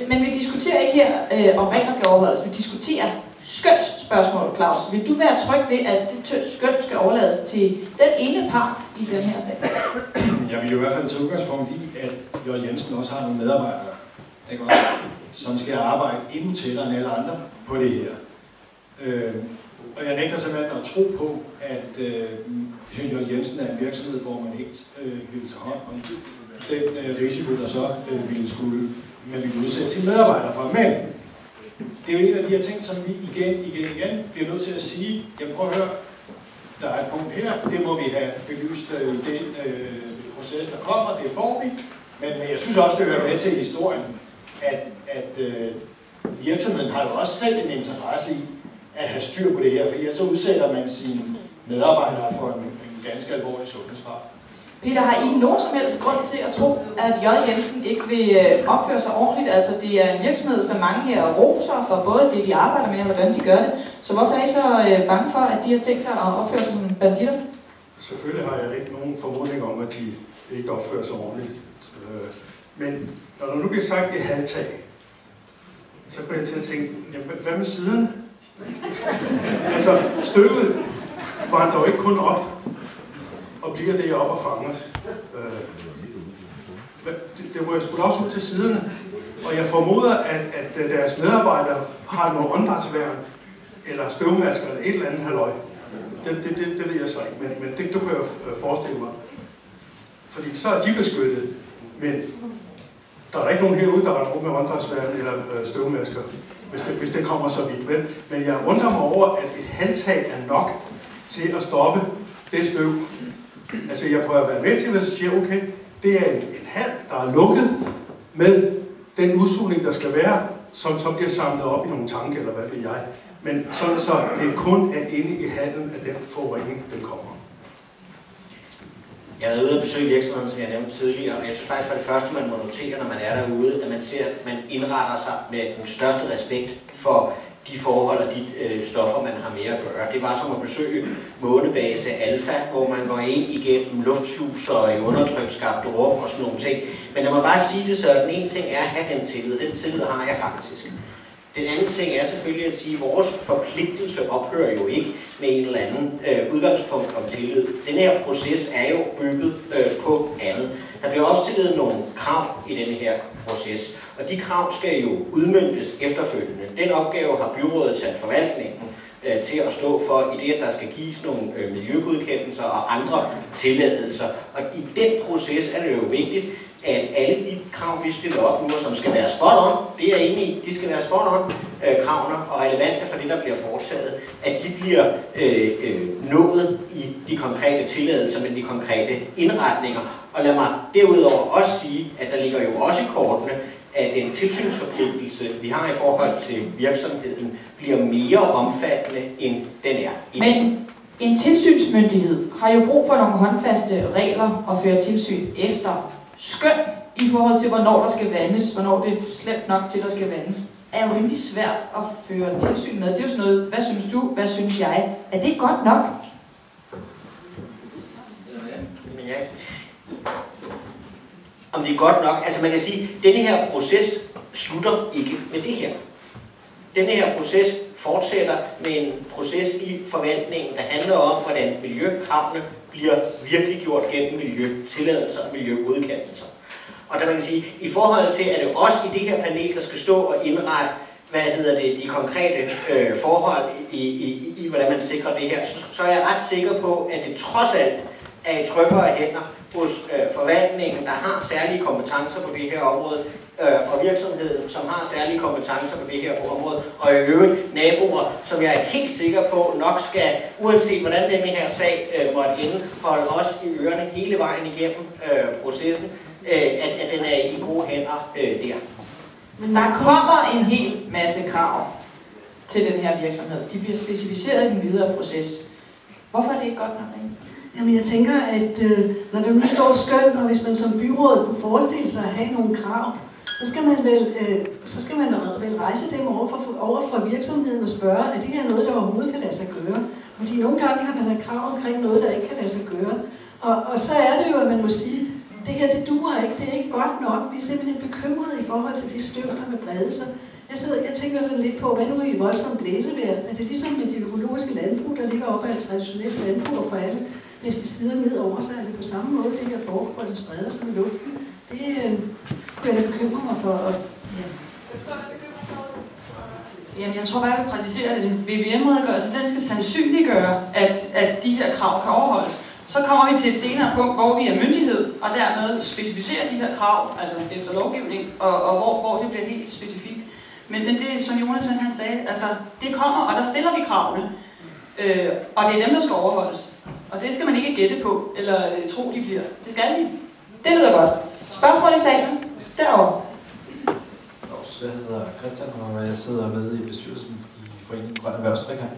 [SPEAKER 2] Men vi diskuterer ikke her, om regler skal overholdes. Vi diskuterer skønsspørgsmål, Claus. Vil du være tryg ved, at det skøn skal overlades til den ene part i den her sag?
[SPEAKER 6] Jeg vil jo i hvert fald tage udgangspunkt i, at J. Jensen også har nogle medarbejdere, som skal arbejde endnu tættere end alle andre på det her. Og jeg nægter simpelthen at tro på, at J. Jensen er en virksomhed, hvor man ikke vil tage hånd om den risiko, der så man vil udsætte sine medarbejdere for. Men det er jo en af de her ting, som vi igen bliver nødt til at sige, jamen prøv at høre, der er et punkt her, det må vi have belyst i den proces, der kommer, det får vi. Men jeg synes også, det hører med til historien, at virksomheden har jo også selv en interesse i at have styr på det her, for ellers så udsætter man sine medarbejdere for en ganske alvorlig sundhedsfare.
[SPEAKER 2] Peter, har I nogen som helst grund til at tro, at J. Jensen ikke vil opføre sig ordentligt? Altså, det er en virksomhed, som mange her roser for både det, de arbejder med, og hvordan de gør det. Så hvorfor er I så bange for, at de har tænkt sig at opføre sig som banditter?
[SPEAKER 9] Selvfølgelig har jeg ikke nogen formodning om, at de ikke opfører sig ordentligt. Men når der nu bliver sagt et halvtag, så går jeg til at tænke, jamen, hvad med siderne? Altså, støvet vandrer ikke kun op, og bliver det op og fanges. Det må jeg sgu da også ud til siderne. Og jeg formoder, at deres medarbejdere har noget åndedrætsværn, eller støvmasker, eller et eller andet halløj. Det ved jeg så ikke, men det kunne jeg forestille mig. Fordi så er de beskyttet, men der er ikke nogen herude, der er med åndedrætsværn eller støvmasker, hvis det kommer så vidt. Men jeg undrer mig over, at et halvtag er nok til at stoppe det støv. Altså, jeg prøver at være med til, hvis jeg siger, okay, det er en hal, der er lukket med den udsugning, der skal være, som så bliver samlet op i nogle tanke, eller hvad ved jeg. Men sådan så det kun er inde i hallen, at den forurening, den kommer.
[SPEAKER 5] Jeg har været ude og besøge virksomheden, som jeg nævnte tidligere, og jeg synes faktisk for det første, man må notere, når man er derude, at man ser, at man indretter sig med den største respekt for de forhold og de stoffer, man har med at gøre. Det var som at besøge månebase Alpha, hvor man går ind igennem luftsluser i undertryksskabte rum og sådan nogle ting. Men lad mig bare sige det så, at den ene ting er at have den tillid. Den tillid har jeg faktisk. Den anden ting er selvfølgelig at sige, at vores forpligtelse ophører jo ikke med en eller anden udgangspunkt om tillid. Den her proces er jo bygget på andet. Der bliver opstillet nogle krav i denne her proces, og de krav skal jo udmøntes efterfølgende. Den opgave har byrådet sat forvaltningen til at stå for, i det, at der skal gives nogle miljøgodkendelser og andre tilladelser. Og i den proces er det jo vigtigt, at alle de krav, vi stiller op nu, som skal være spot on, det er jeg enig i, de skal være spot on kravene og relevante for det, der bliver foretaget, at de bliver nået i de konkrete tilladelser med de konkrete indretninger. Og lad mig derudover også sige, at der ligger jo også i kortene, at den tilsynsforpligtelse, vi har i forhold til virksomheden, bliver mere omfattende, end den er.
[SPEAKER 2] Men en tilsynsmyndighed har jo brug for nogle håndfaste regler at føre tilsyn efter. Skøn i forhold til, hvornår der skal vandes, hvornår det er slemt nok til, der skal vandes, er jo rimelig svært at føre tilsyn med. Det er jo sådan noget, hvad synes du, hvad synes jeg? Er det godt nok?
[SPEAKER 5] Om det er godt nok, altså man kan sige, at denne her proces slutter ikke med det her. Denne her proces fortsætter med en proces i forvaltningen, der handler om, hvordan miljøkravene bliver virkelig gjort gennem miljøtilladelser og miljøgodkendelser. Og der man kan sige, i forhold til, at det også i det her panel, der skal stå og indrette, de konkrete forhold i hvordan man sikrer det her, så er jeg ret sikker på, at det trods alt er i tryggere hænder hos forvaltningen, der har særlige kompetencer på det her område, og virksomheden, som har særlige kompetencer på det her område, og i øvrigt naboer, som jeg er helt sikker på nok skal, uanset hvordan denne her sag måtte ende, holde os i ørerne hele vejen igennem processen, at den er i gode hænder der.
[SPEAKER 2] Men der kommer en hel masse krav til den her virksomhed. De bliver specificeret i den videre proces. Hvorfor er det ikke godt nok?
[SPEAKER 4] Jamen jeg tænker, at når der nu står skøn, og hvis man som byråd kunne forestille sig at have nogle krav, så skal man vel rejse dem over for virksomheden og spørge, er det her noget, der overhovedet kan lade sig gøre? Fordi nogle gange kan man have krav omkring noget, der ikke kan lade sig gøre. Og så er det jo, at man må sige, det her det duer ikke, det er ikke godt nok. Vi er simpelthen bekymrede i forhold til de støv, der vil brede sig. Jeg tænker sådan lidt på, hvad nu i voldsomt blæsevejr? Er det ligesom med de økologiske landbrug, der ligger oppe af et traditionelt landbrug og for alle pesticider ned over sig? Er det på samme måde, det her foregår, hvor det spreder sig med luften? Det kunne jeg da bekymre mig for. Ja.
[SPEAKER 8] Jamen, jeg tror bare, jeg vil præcisere, at en VVM-redegørelse, den skal sandsynliggøre, at de her krav kan overholdes. Så kommer vi til et senere punkt, hvor vi er myndighed, og dermed specificerer de her krav, altså efter lovgivning, og hvor det bliver helt specifikt. Men det, som Jonas han sagde, altså det kommer, og der stiller vi kravene, og det er dem, der skal overholdes. Og det skal man ikke gætte på, eller tro, de bliver. Det skal de.
[SPEAKER 2] Det lyder godt. Spørgsmål i salen? Derovre.
[SPEAKER 19] Jeg hedder Christian, og jeg sidder med i bestyrelsen i Foreningen Grøn Erhvervstrekant.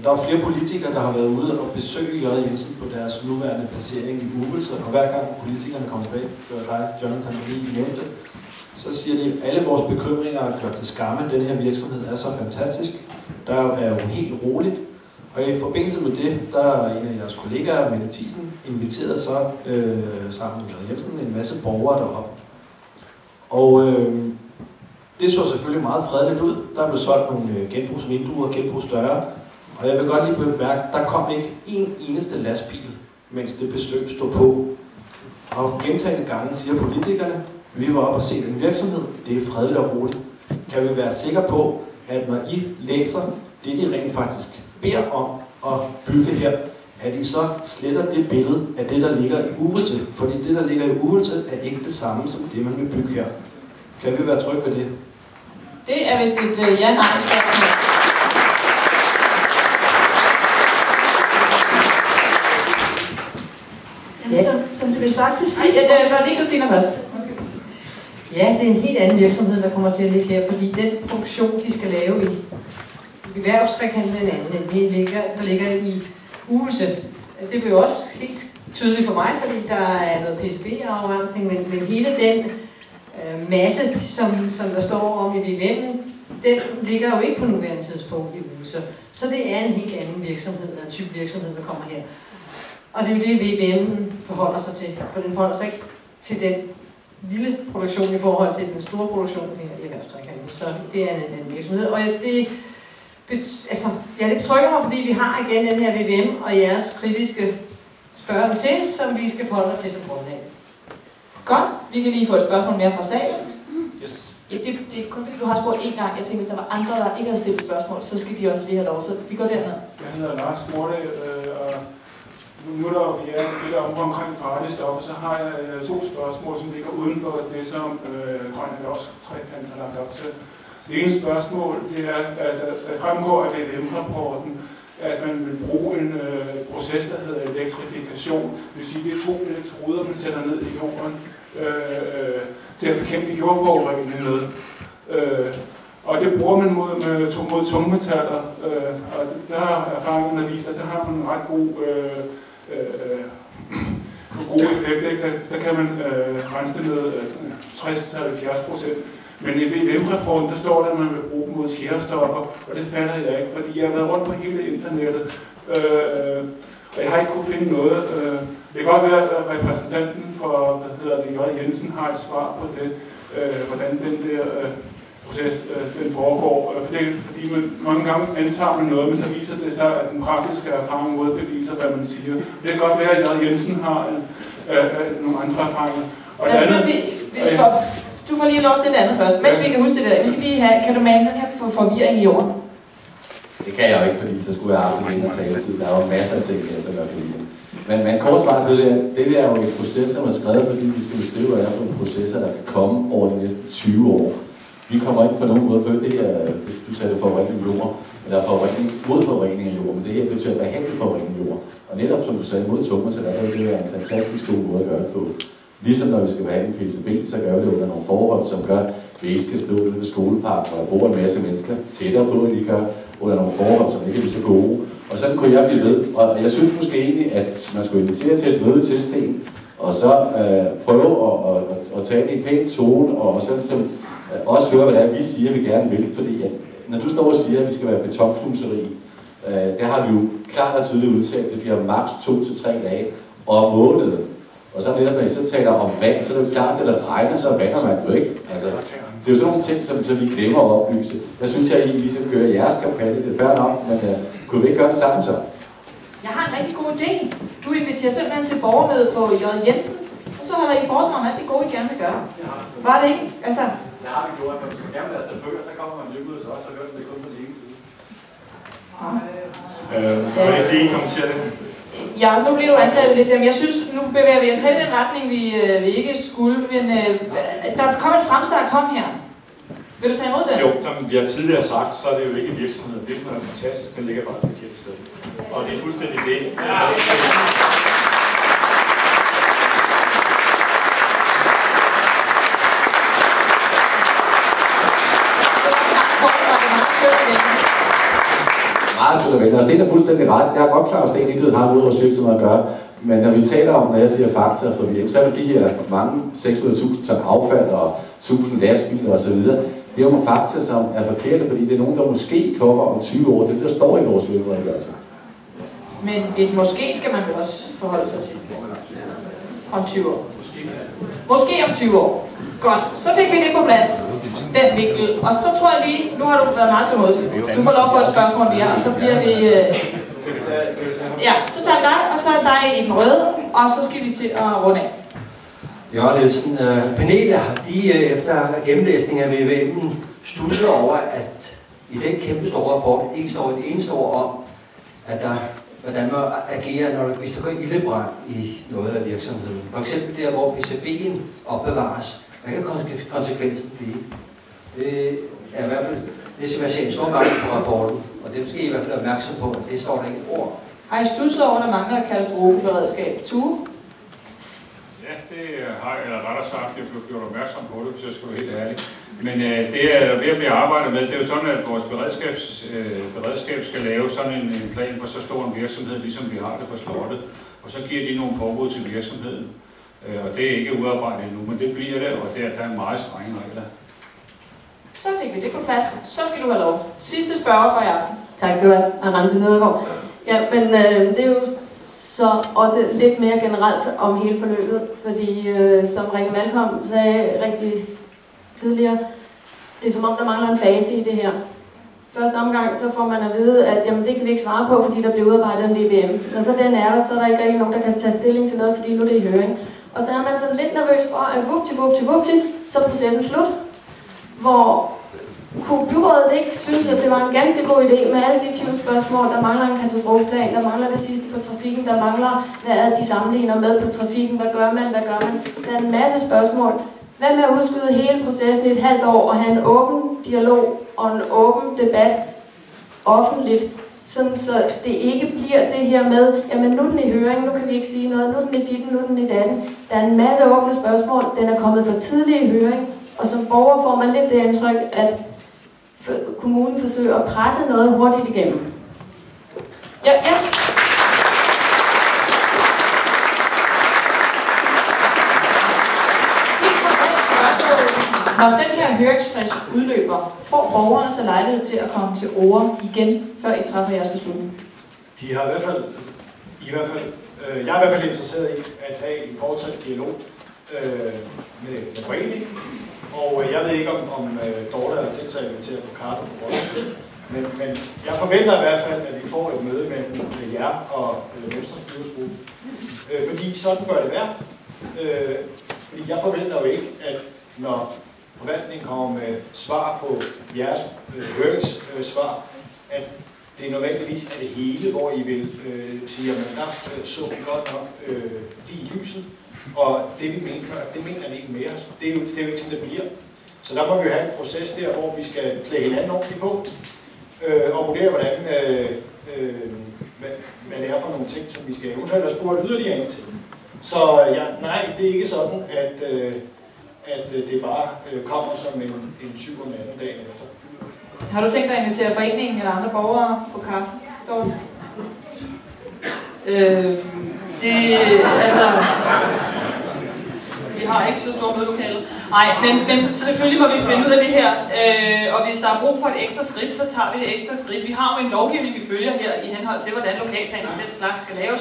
[SPEAKER 19] Der er flere politikere, der har været ude og besøge J. Jensen på deres nuværende placering i Uvelse, og hver gang politikerne kommer tilbage, før dig, Jonathan, lige nævnte, så siger de, at alle vores bekymringer er gjort til skamme. Den her virksomhed er så fantastisk. Der er jo helt roligt. Og i forbindelse med det, der er en af jeres kollegaer, Mette Thiesen, inviteret så sammen med J. Jensen en masse borgere derop. Og det så selvfølgelig meget fredeligt ud. Der blev solgt nogle genbrugsvinduer, genbrugsdøre. Og jeg vil godt lige bemærke, der kom ikke en eneste lastbil, mens det besøg stod på. Og gentagne gange siger politikerne, vi var oppe og se den virksomhed, det er fredeligt og roligt. Kan vi være sikre på, at når I læser det, de rent faktisk beder om at bygge her, at I så sletter det billede af det, der ligger i Uvelse? Fordi det, der ligger i Uvelse, er ikke det samme som det, man vil bygge her. Kan vi være trygge ved det?
[SPEAKER 2] Det er vist et ja-nej-spørgsmål.
[SPEAKER 11] Som det blev sagt til sidst.
[SPEAKER 2] Det var lige Christina først.
[SPEAKER 11] Ja, det er en helt anden virksomhed, der kommer til at ligge her, fordi den produktion, de skal lave i erhvervstrekanten er en anden, der ligger i Uvelse. Det blev også helt tydeligt for mig, fordi der er noget PCB-afrensning, men hele den masse, som der står om i VVM'en, den ligger jo ikke på nuværende tidspunkt i Uvelse. Så det er en helt anden virksomhed, eller en type virksomhed, der kommer her. Og det er jo det, VVM'en forholder sig til, for den forholder sig ikke til den lille produktion i forhold til den store produktion her i erhvervstrekanten. Så det er en virksomhed. Og det betrykker mig, fordi vi har igen den her VVM og jeres kritiske spørgsmål til, som vi skal forholde os til som grundlag.
[SPEAKER 2] Godt. Vi kan lige få et spørgsmål mere fra salen.
[SPEAKER 19] Yes.
[SPEAKER 13] Ja, det er kun fordi, du har spurgt én gang. Jeg tænker, hvis der var andre, der ikke havde stillet spørgsmål, så skal de også lige have lov. Så vi går derned.
[SPEAKER 20] Jeg hedder Lars Morte, og nu er der jo det der omkring farlige stoffer, så har jeg 2 spørgsmål, som ligger uden for det, som Grøn Erhvervstrekant har lagt op til. Det ene spørgsmål, det er, altså, det fremgår af DLM-rapporten, at man vil bruge en proces, der hedder elektrifikation. Det vil sige, det er 2 elektroder, man sætter ned i jorden til at bekæmpe jordforurening med. Og det bruger man mod tungmetaller, og der har erfaringerne vist, at der har man en ret god effekt. Ikke? Der kan man rense det med 60-70%. Men i VVM-rapporten, der står der, at man vil bruge dem mod tjærestoffer, og det fatter jeg ikke, fordi jeg har været rundt på hele internettet, og jeg har ikke kunne finde noget. Det kan godt være, at repræsentanten for J. Jensen har et svar på det, hvordan den der proces den foregår. Fordi man mange gange antager man noget, men så viser det sig, at den praktiske erfaring modbeviser, hvad man siger. Det kan godt være, at J. Jensen har nogle andre erfaringer. Og
[SPEAKER 2] du får lige lov til det andet først, mens vi kan huske det der. Vi skal lige have, kan du male den her forvirring i jorden?
[SPEAKER 18] Det kan jeg jo ikke, fordi så skulle jeg have haft en længere taletid. Der er jo masser af ting, jeg så gør for det. Men kort svar til det der er jo et proces, som er skrevet, fordi vi skal beskrive, hvad det er for nogle processer, der kan komme over de næste 20 år. Vi kommer ikke på nogen måde før det her, du sagde det forurening jord, eller forurening mod forurening af jord, men det her betyder behandling forurening af jord. Og netop som du sagde, mod tungmetaller, der vil det være en fantastisk god måde at gøre det på. Ligesom når vi skal behandle PCB, så gør vi det under nogle forhold, som gør, at vi ikke skal stå ude ved skoleparken, hvor der bor en masse mennesker tættere på, end de gør, under nogle forhold, som ikke er lige så gode. Og sådan kunne jeg blive ved. Og jeg synes måske egentlig, at man skulle invitere til et møde til Sten, og så prøve at tale i en pæn tone, og så ligesom, også høre, hvad det er, vi siger, vi gerne vil. Fordi at, når du står og siger, at vi skal være betonknuseri, der har vi jo klart og tydeligt udtalt, at det bliver maks 2 til 3 dage om måneden. Og så netop, når I så taler om vand, så er det jo klart, at når det regner, så vander man jo ikke. Altså, det er jo sådan nogle ting, som vi glemmer at oplyse. Jeg synes, at I lige skal køre jeres kampagne. Det er fair nok, men kunne vi ikke gøre det sammen så?
[SPEAKER 2] Jeg har en rigtig god idé. Du inviterer simpelthen til borgermøde på J. Jensen, og så holder I foredrag om alt det gode, I gerne vil gøre. Var det ikke? Altså...
[SPEAKER 21] Det har vi gjort, men hvis man gerne vil lade sig bøger, så kommer man løbet hos os, og hører det kun på den ene side.
[SPEAKER 1] Må jeg lige kommentere det?
[SPEAKER 2] Ja, nu bliver du angrebet lidt. Jeg synes, nu bevæger vi os hen i den retning, vi ikke skulle, men der kom et fremstærk kom her. Vil du tage imod det?
[SPEAKER 1] Jo, som vi har tidligere sagt, så er det jo ikke en virksomhed. Virksomheden er fantastisk, den ligger bare et forkert sted. Og det er fuldstændig det.
[SPEAKER 18] meget sødt at vælge. Og Sten er fuldstændig ret. Jeg er godt klar, at Sten ikke har noget vores virksomhed at gøre. Men når vi taler om, når jeg siger fakta og forvirring, så er de her mange 600.000 ton affald og 1000 lastbiler osv. Det er jo fakta, som er forkerte, fordi det er nogen, der måske kommer om 20 år. Det er det, der står i vores lønredegørelse.
[SPEAKER 2] Men et måske skal man jo også forholde sig til. Om 20 år. Måske om 20 år. Godt, så fik vi det på plads. Den vinkel. Og så tror jeg lige, nu har du været meget til måde. Du får lov at få et spørgsmål mere, og så bliver det... Ja, så tager vi dig, og så er dig i den røde, og så skal vi til at runde af.
[SPEAKER 3] Jørgen Nielsen, panelet har lige efter gennemlæsning af VVM'en studset over, at i den kæmpe store rapport ikke står et eneste ord om, at hvordan man agerer, hvis der går ildebrand i noget af virksomheden. For eksempel der, hvor PCB'en opbevares. Hvad kan konsekvensen blive? Det er i hvert fald det, som jeg ser en stor mangel på rapporten, og det skal I hvert fald opmærksom på, at det står der ikke ord.
[SPEAKER 2] Har I studset over, at der mangler katastrofeberedskab? Tue?
[SPEAKER 7] Ja, det har jeg, eller rettere sagt, jeg blev gjort opmærksom på det, hvis jeg skal være helt ærlig. Men det er ved at blive arbejdet med. Det er jo sådan, at vores beredskab skal lave sådan en plan for så stor en virksomhed, ligesom vi har det for slottet. Og så giver de nogle påbud til virksomheden. Og det er ikke udarbejdet endnu, men det bliver det, og der er meget strenge regler.
[SPEAKER 2] Så fik vi det på plads. Så skal du have lov. Sidste spørger for i aften.
[SPEAKER 12] Tak skal du have, Arance Nedergaard. Ja, men det er jo så også lidt mere generelt om hele forløbet, fordi som Rikke Malcolm sagde rigtig tidligere, det er som om, der mangler en fase i det her. Første omgang, så får man at vide, at jamen, det kan vi ikke svare på, fordi der bliver udarbejdet en VVM. Når så den er der, så er der ikke rigtig nogen, der kan tage stilling til noget, fordi nu er det i høring. Og så er man sådan lidt nervøs for, at vupti, så er processen slut. Hvor kunne byrådet ikke synes, at det var en ganske god idé med alle de 20 spørgsmål, der mangler en katastrofeplan, der mangler det sidste på trafikken, der mangler, hvad er de sammenligner med på trafikken, hvad gør man? Der er en masse spørgsmål. Hvad med at udskyde hele processen i et halvt år og have en åben dialog og en åben debat offentligt, sådan så det ikke bliver det her med, jamen nu er den i høring, nu kan vi ikke sige noget, nu er den i ditten, nu er den i datten. Der er en masse åbne spørgsmål, den er kommet for tidligt i høring, og som borger får man lidt det indtryk, at kommunen forsøger at presse noget hurtigt igennem.
[SPEAKER 2] Ja. Når den her høringsfrist udløber, får borgerne så lejlighed til at komme til orde igen, før I træffer jeres beslutning?
[SPEAKER 6] De har jeg er i hvert fald interesseret i at have en fortsat dialog med foreningen. Og jeg ved ikke, om Dorte har tænkt sig at invitere på kaffe på Rådhuset. Men jeg forventer i hvert fald, at vi får et møde mellem jer og Venstres byrådsgruppe. Fordi sådan bør det være. Fordi jeg forventer jo ikke, at når forvaltningen kommer med svar på jeres høringssvar, at det nødvendigvis er det hele, hvor I vil sige, at der så vi godt nok lige i lyset. Og det vi mener før, det mener vi ikke mere. Det er jo ikke sådan, det bliver. Så der må vi have en proces der, hvor vi skal klæde hinanden ordentligt på, og vurdere, hvordan, hvad det er for nogle ting, som vi skal eventuelt have spurgt yderligere ind til. Så ja, nej, det er ikke sådan, at det bare kommer som en 20 om natten dagen efter.
[SPEAKER 2] Har du tænkt dig at invitere foreningen eller andre borgere på kaffe, Dorte?
[SPEAKER 8] Vi har ikke så stort mødelokale. Nej, men selvfølgelig må vi finde ud af det her. Og hvis der er brug for et ekstra skridt, så tager vi det ekstra skridt. Vi har jo en lovgivning, vi følger her i henhold til, hvordan lokalplaner og den slags skal laves.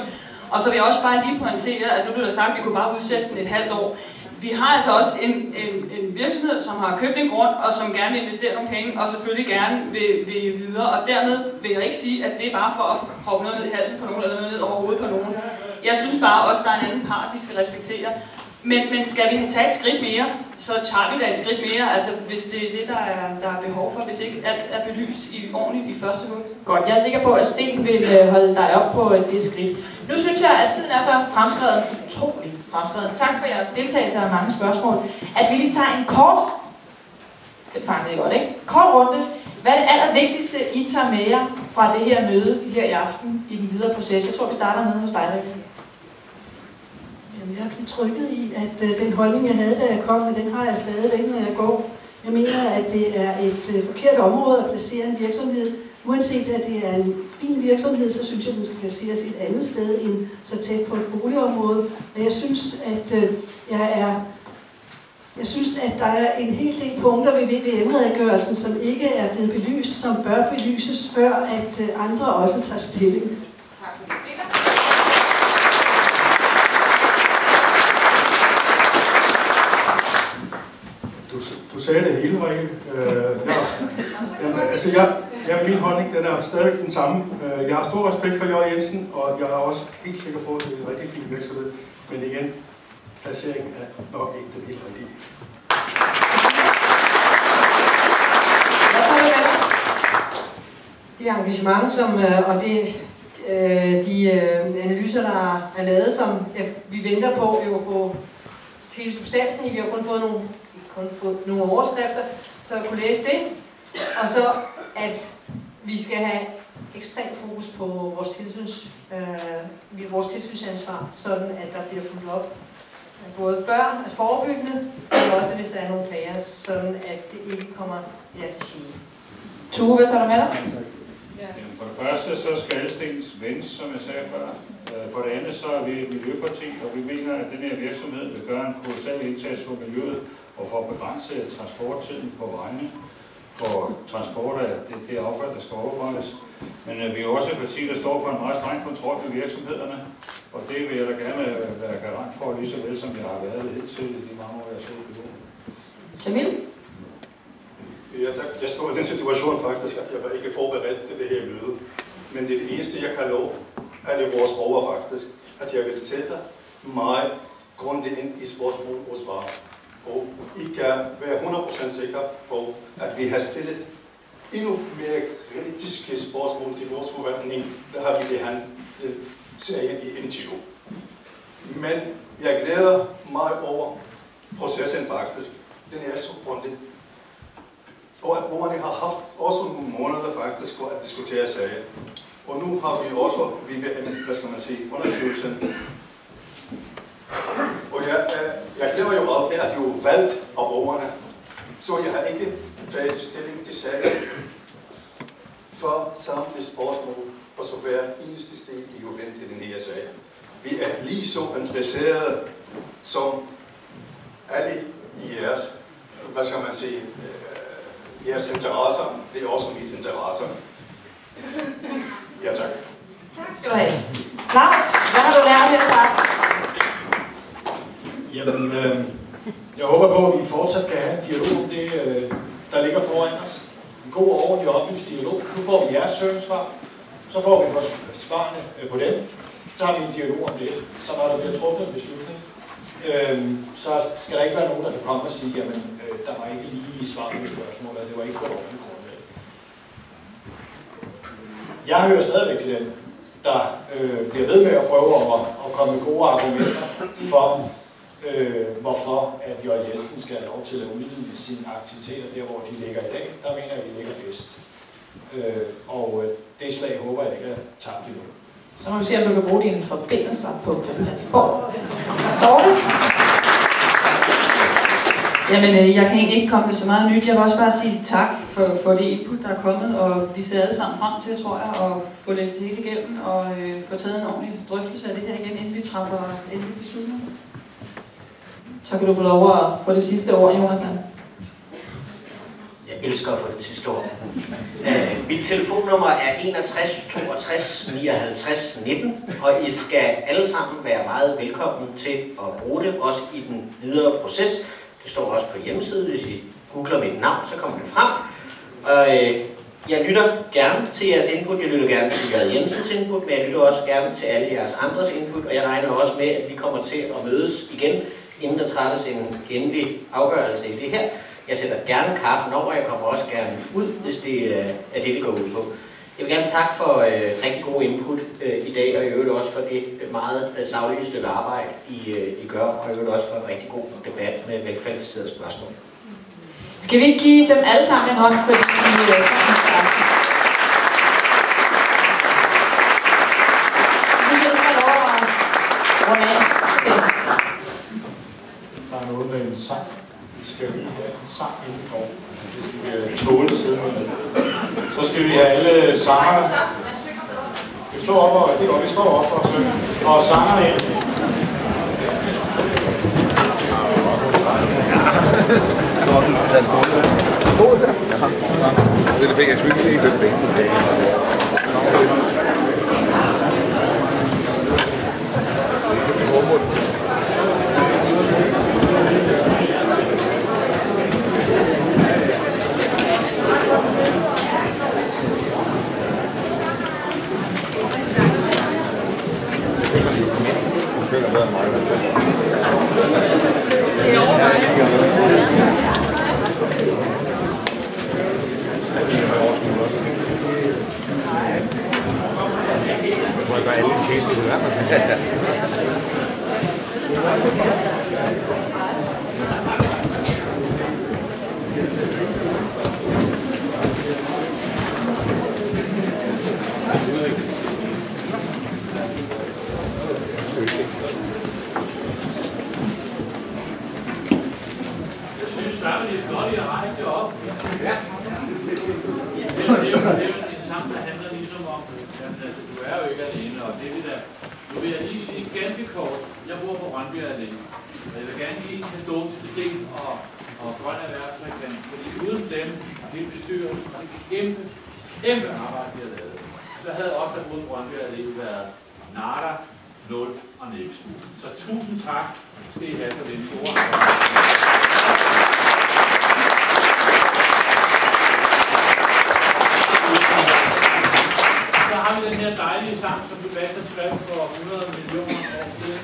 [SPEAKER 8] Og så vil jeg også bare lige pointere, at nu blev der sagt, at vi kunne bare udsætte den et halvt år. Vi har altså også en virksomhed, som har købt en grund, og som gerne vil investere nogle penge, og selvfølgelig gerne vil videre. Og dermed vil jeg ikke sige, at det er bare for at proppe noget ned i halsen på nogen, eller noget ned over hovedet på nogen. Jeg synes bare også, at der er en anden part, vi skal respektere. Men skal vi tage et skridt mere, så tager vi da et skridt mere, altså hvis det er det, der er behov for, hvis ikke alt er belyst ordentligt i første hug.
[SPEAKER 2] Godt, jeg er sikker på, at Sten vil holde dig op på det skridt. Nu synes jeg, at tiden er så fremskredet, utrolig fremskredet. Tak for jeres deltagelse og mange spørgsmål. At vi lige tager en kort, det fangede jeg godt, ikke? Kort runde. Hvad er det allervigtigste, I tager med jer fra det her møde her i aften i den videre proces? Jeg tror, vi starter nede hos dig, Rikke.
[SPEAKER 4] Jeg er blevet trykket i, at den holdning, jeg havde, da jeg kom, den har jeg stadigvæk, når jeg går. Jeg mener, at det er et forkert område at placere en virksomhed, Uanset at det er en fin virksomhed, så synes jeg, at den skal placeres et andet sted end så tæt på et boligområde. Og jeg synes, at der er en hel del punkter ved VVM-redegørelsen, som ikke er blevet belyst, som bør belyses, før at andre også tager stilling.
[SPEAKER 2] Tak for det.
[SPEAKER 9] Du sagde det hele, Rikke. Min holdning den er stadig den samme. Jeg har stor respekt for Jørgen Jensen, og jeg er også helt sikker på, at det er en rigtig fin virksomhed. Men igen, placeringen er nok ikke den helt rigtige.
[SPEAKER 11] Det engagement, og de analyser, der er lavet, som vi venter på jo at få hele substansen i. Vi har kun fået nogle overskrifter, så jeg kunne læse det. Og så, at vi skal have ekstremt fokus på vores tilsynsansvar, sådan at der bliver fulgt op både før, altså forebyggende, men også hvis der er nogle klager, sådan at det ikke kommer til sige.
[SPEAKER 2] Tue, hvad tager du med dig?
[SPEAKER 7] For det første så skal alle sten vendes, som jeg sagde før. For det andet så er vi et miljøparti, og vi mener, at den her virksomhed vil gøre en kolossal indsats for miljøet og for at begrænse transporttiden på vejene for transport af det affald, der skal overholdes. Men vi er også et parti, der står for en meget streng kontrol med virksomhederne, og det vil jeg da gerne være garant for, lige så vel som jeg har været hidtil i de mange år, jeg har siddet i byrådet.
[SPEAKER 2] Jamil?
[SPEAKER 9] Jeg står i den situation faktisk, at jeg var ikke forberedt til det her møde. Men det er det eneste, jeg kan love alle vores borgere faktisk, at jeg vil sætte mig grundigt ind i spørgsmål og svar. Og I kan være 100% sikker på, at vi har stillet endnu mere kritiske spørgsmål til vores forvaltning, der har vi behandlet serien i MTO. Men jeg glæder mig over processen faktisk. Den er så grundig. Og hvor man har haft også nogle måneder faktisk for at diskutere sagen. Og nu har vi også undersøgelsen. Og jeg glæder jo af det, at de er valgt af borgerne. Så jeg har ikke taget stilling til sagen for samtlige spørgsmål, og så hver eneste sted i jo vente til den her sag. Vi er lige så interesserede som alle i jeres, jeres interesser. Det er også mit interesser. Ja, tak.
[SPEAKER 2] Tak skal du have. Claus, hvad har du lært her til aften?
[SPEAKER 6] Jamen, jeg håber på, at vi fortsat kan have en dialog om det, der ligger foran os. En god og ordentlig oplyst dialog. Nu får vi jeres høringssvar, så får vi svarene på dem. Så tager vi en dialog om det. Så når der bliver truffet en beslutning, så skal der ikke være nogen, der kan komme og sige, jamen, der var ikke lige svar på spørgsmålet, og det var ikke på ordentligt grundlag. Jeg hører stadigvæk til den, der bliver ved med at prøve at komme med gode argumenter for, hvorfor at Jørgen Jensen skal have lov til at udvide sine aktiviteter der, hvor de ligger i dag. Der mener jeg, at vi ligger bedst. Og det slag håber jeg ikke er tabt endnu.
[SPEAKER 2] Så må vi se, om du kan bruge dine forbindelser på Christiansborg. Dorte?
[SPEAKER 8] Jamen, jeg kan egentlig ikke komme med så meget nyt. Jeg vil også bare sige tak for det input, der er kommet, og vi ser alle sammen frem til, tror jeg, at få læst det hele igennem og få taget en ordentlig drøftelse af det her igen, inden vi træffer endelig beslutninger.
[SPEAKER 2] Så kan du få lov at få det sidste ord, Jonathan.
[SPEAKER 5] Jeg elsker at få det sidste ord. Mit telefonnummer er 61 62 59 19, og I skal alle sammen være meget velkommen til at bruge det, også i den videre proces. Det står også på hjemmesiden, hvis I googler mit navn, så kommer det frem. Og jeg lytter gerne til jeres input, jeg lytter gerne til Jørgen Jensens input, men jeg lytter også gerne til alle jeres andres input, og jeg regner også med, at vi kommer til at mødes igen, inden der træffes en endelig afgørelse i det her. Jeg sætter gerne kaffen over, jeg kommer også gerne ud, hvis det er det går ud på. Jeg vil gerne takke for rigtig god input i dag, og i øvrigt også for det meget saglige stykke arbejde, I gør, og i øvrigt også for en rigtig god debat med velkvalificerede spørgsmål.
[SPEAKER 2] Skal vi ikke give dem alle sammen en hånd, fordi de
[SPEAKER 1] Der er noget med en sang. Vi skal lige have en sang inden for, hvis vi vil tåle siddende. Så skal vi have alle sangerne. Vi står op og, det går, vi står op og synger. Og sangerne ind.
[SPEAKER 14] Det fik jeg sgu ikke lige lidt penge.
[SPEAKER 22] Kæmpe arbejde, vi har lavet. Så havde også der boet Brøndby Allé været nada, nul og niks. Så tusind tak skal I have for den store arbejde. Så har vi den her dejlige sang, som Sebastian skrev for 100 millioner år siden.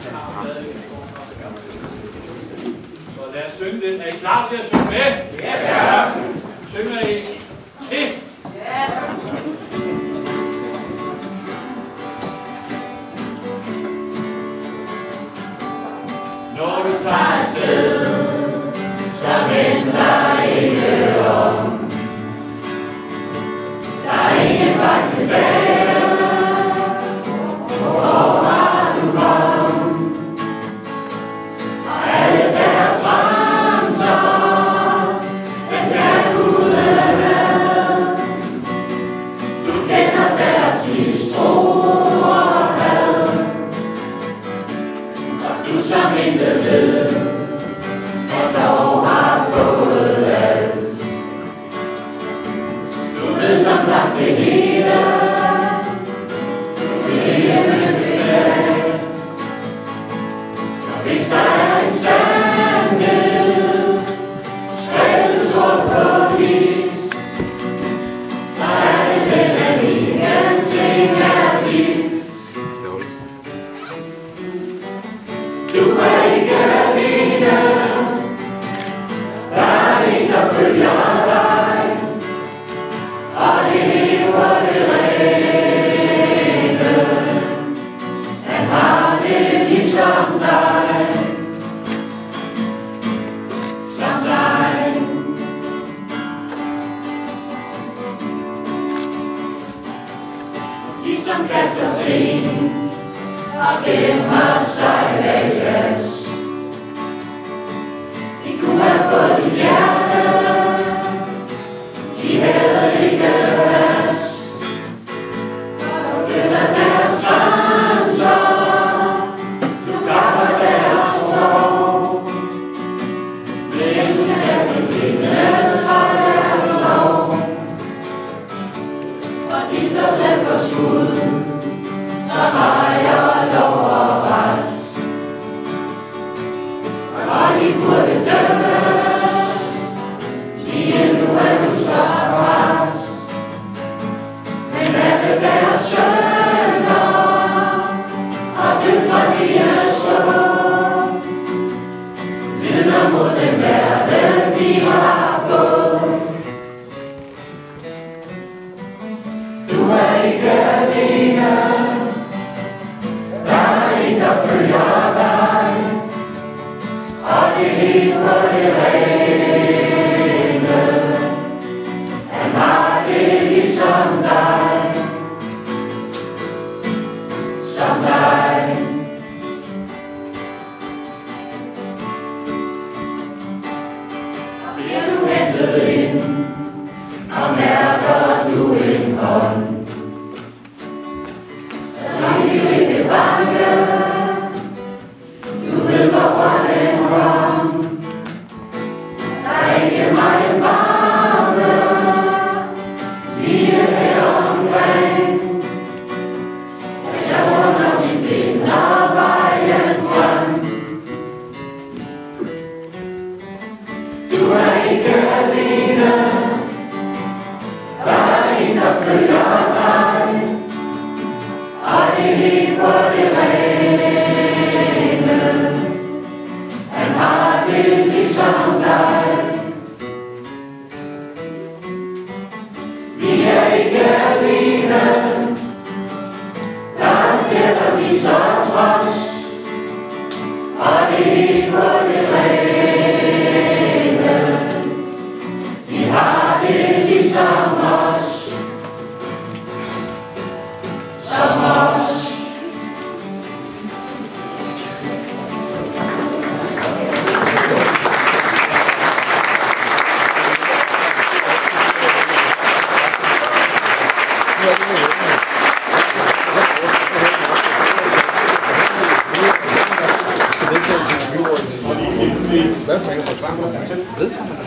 [SPEAKER 22] Den har vi lavet i Så lad os synge den. Er I klar til at synge med? Ja! Synger I til? Ja! Når du tager afsted, så venter ikke om. Der er ingen vej tilbage, hvorfra du kom. Og alle deres grænser, den er udenad. Du kender deres mistro og had, og du som intet ved, men dog har fået alt. Du ved som langt det hele, det er betalt. Og hvis der er en sandhed, skrevet sort på hvidt, så er det den, at ingenting er dit. Du er ikke alene, der er en, der følger dig, og det lever det rene. Han har det ligesom dig, som dig. De som kaster sten og gemmer sig bag glas, de kunne have fået dit hjerte, de havde ikke plads. Du flytter deres grænser, du gammer deres sorg, men du skal forfindes fra deres lov. Og de så selv for skud, som ejer lov og ret.
[SPEAKER 10] Vi er ikke alene, der fætter vi så trods, og det hele på det rene. De har det ligesom os, som os.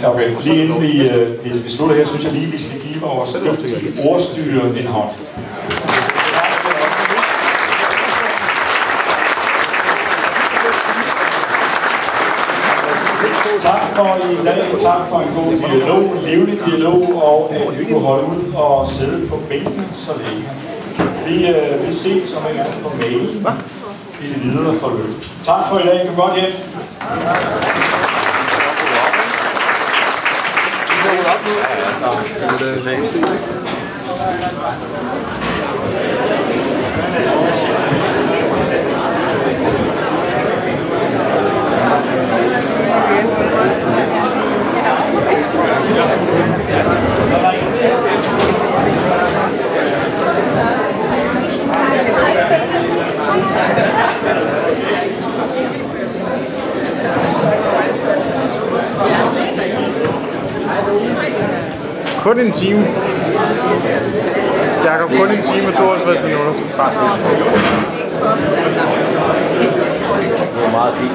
[SPEAKER 1] Okay, lige inden vi slutter her, synes jeg lige, vi skal give vores dygtige ordstyre en hånd. Tak for i dag, tak for en god dialog, livlig dialog, og at vi kunne holde ud og sidde på bænkene så længe. Vi ses om en gang på mailen i det videre forløb. Tak for i dag, kom godt hjem.
[SPEAKER 15] Kun en time. Jakob, kun en time og 52 minutter. Bare det var meget fint.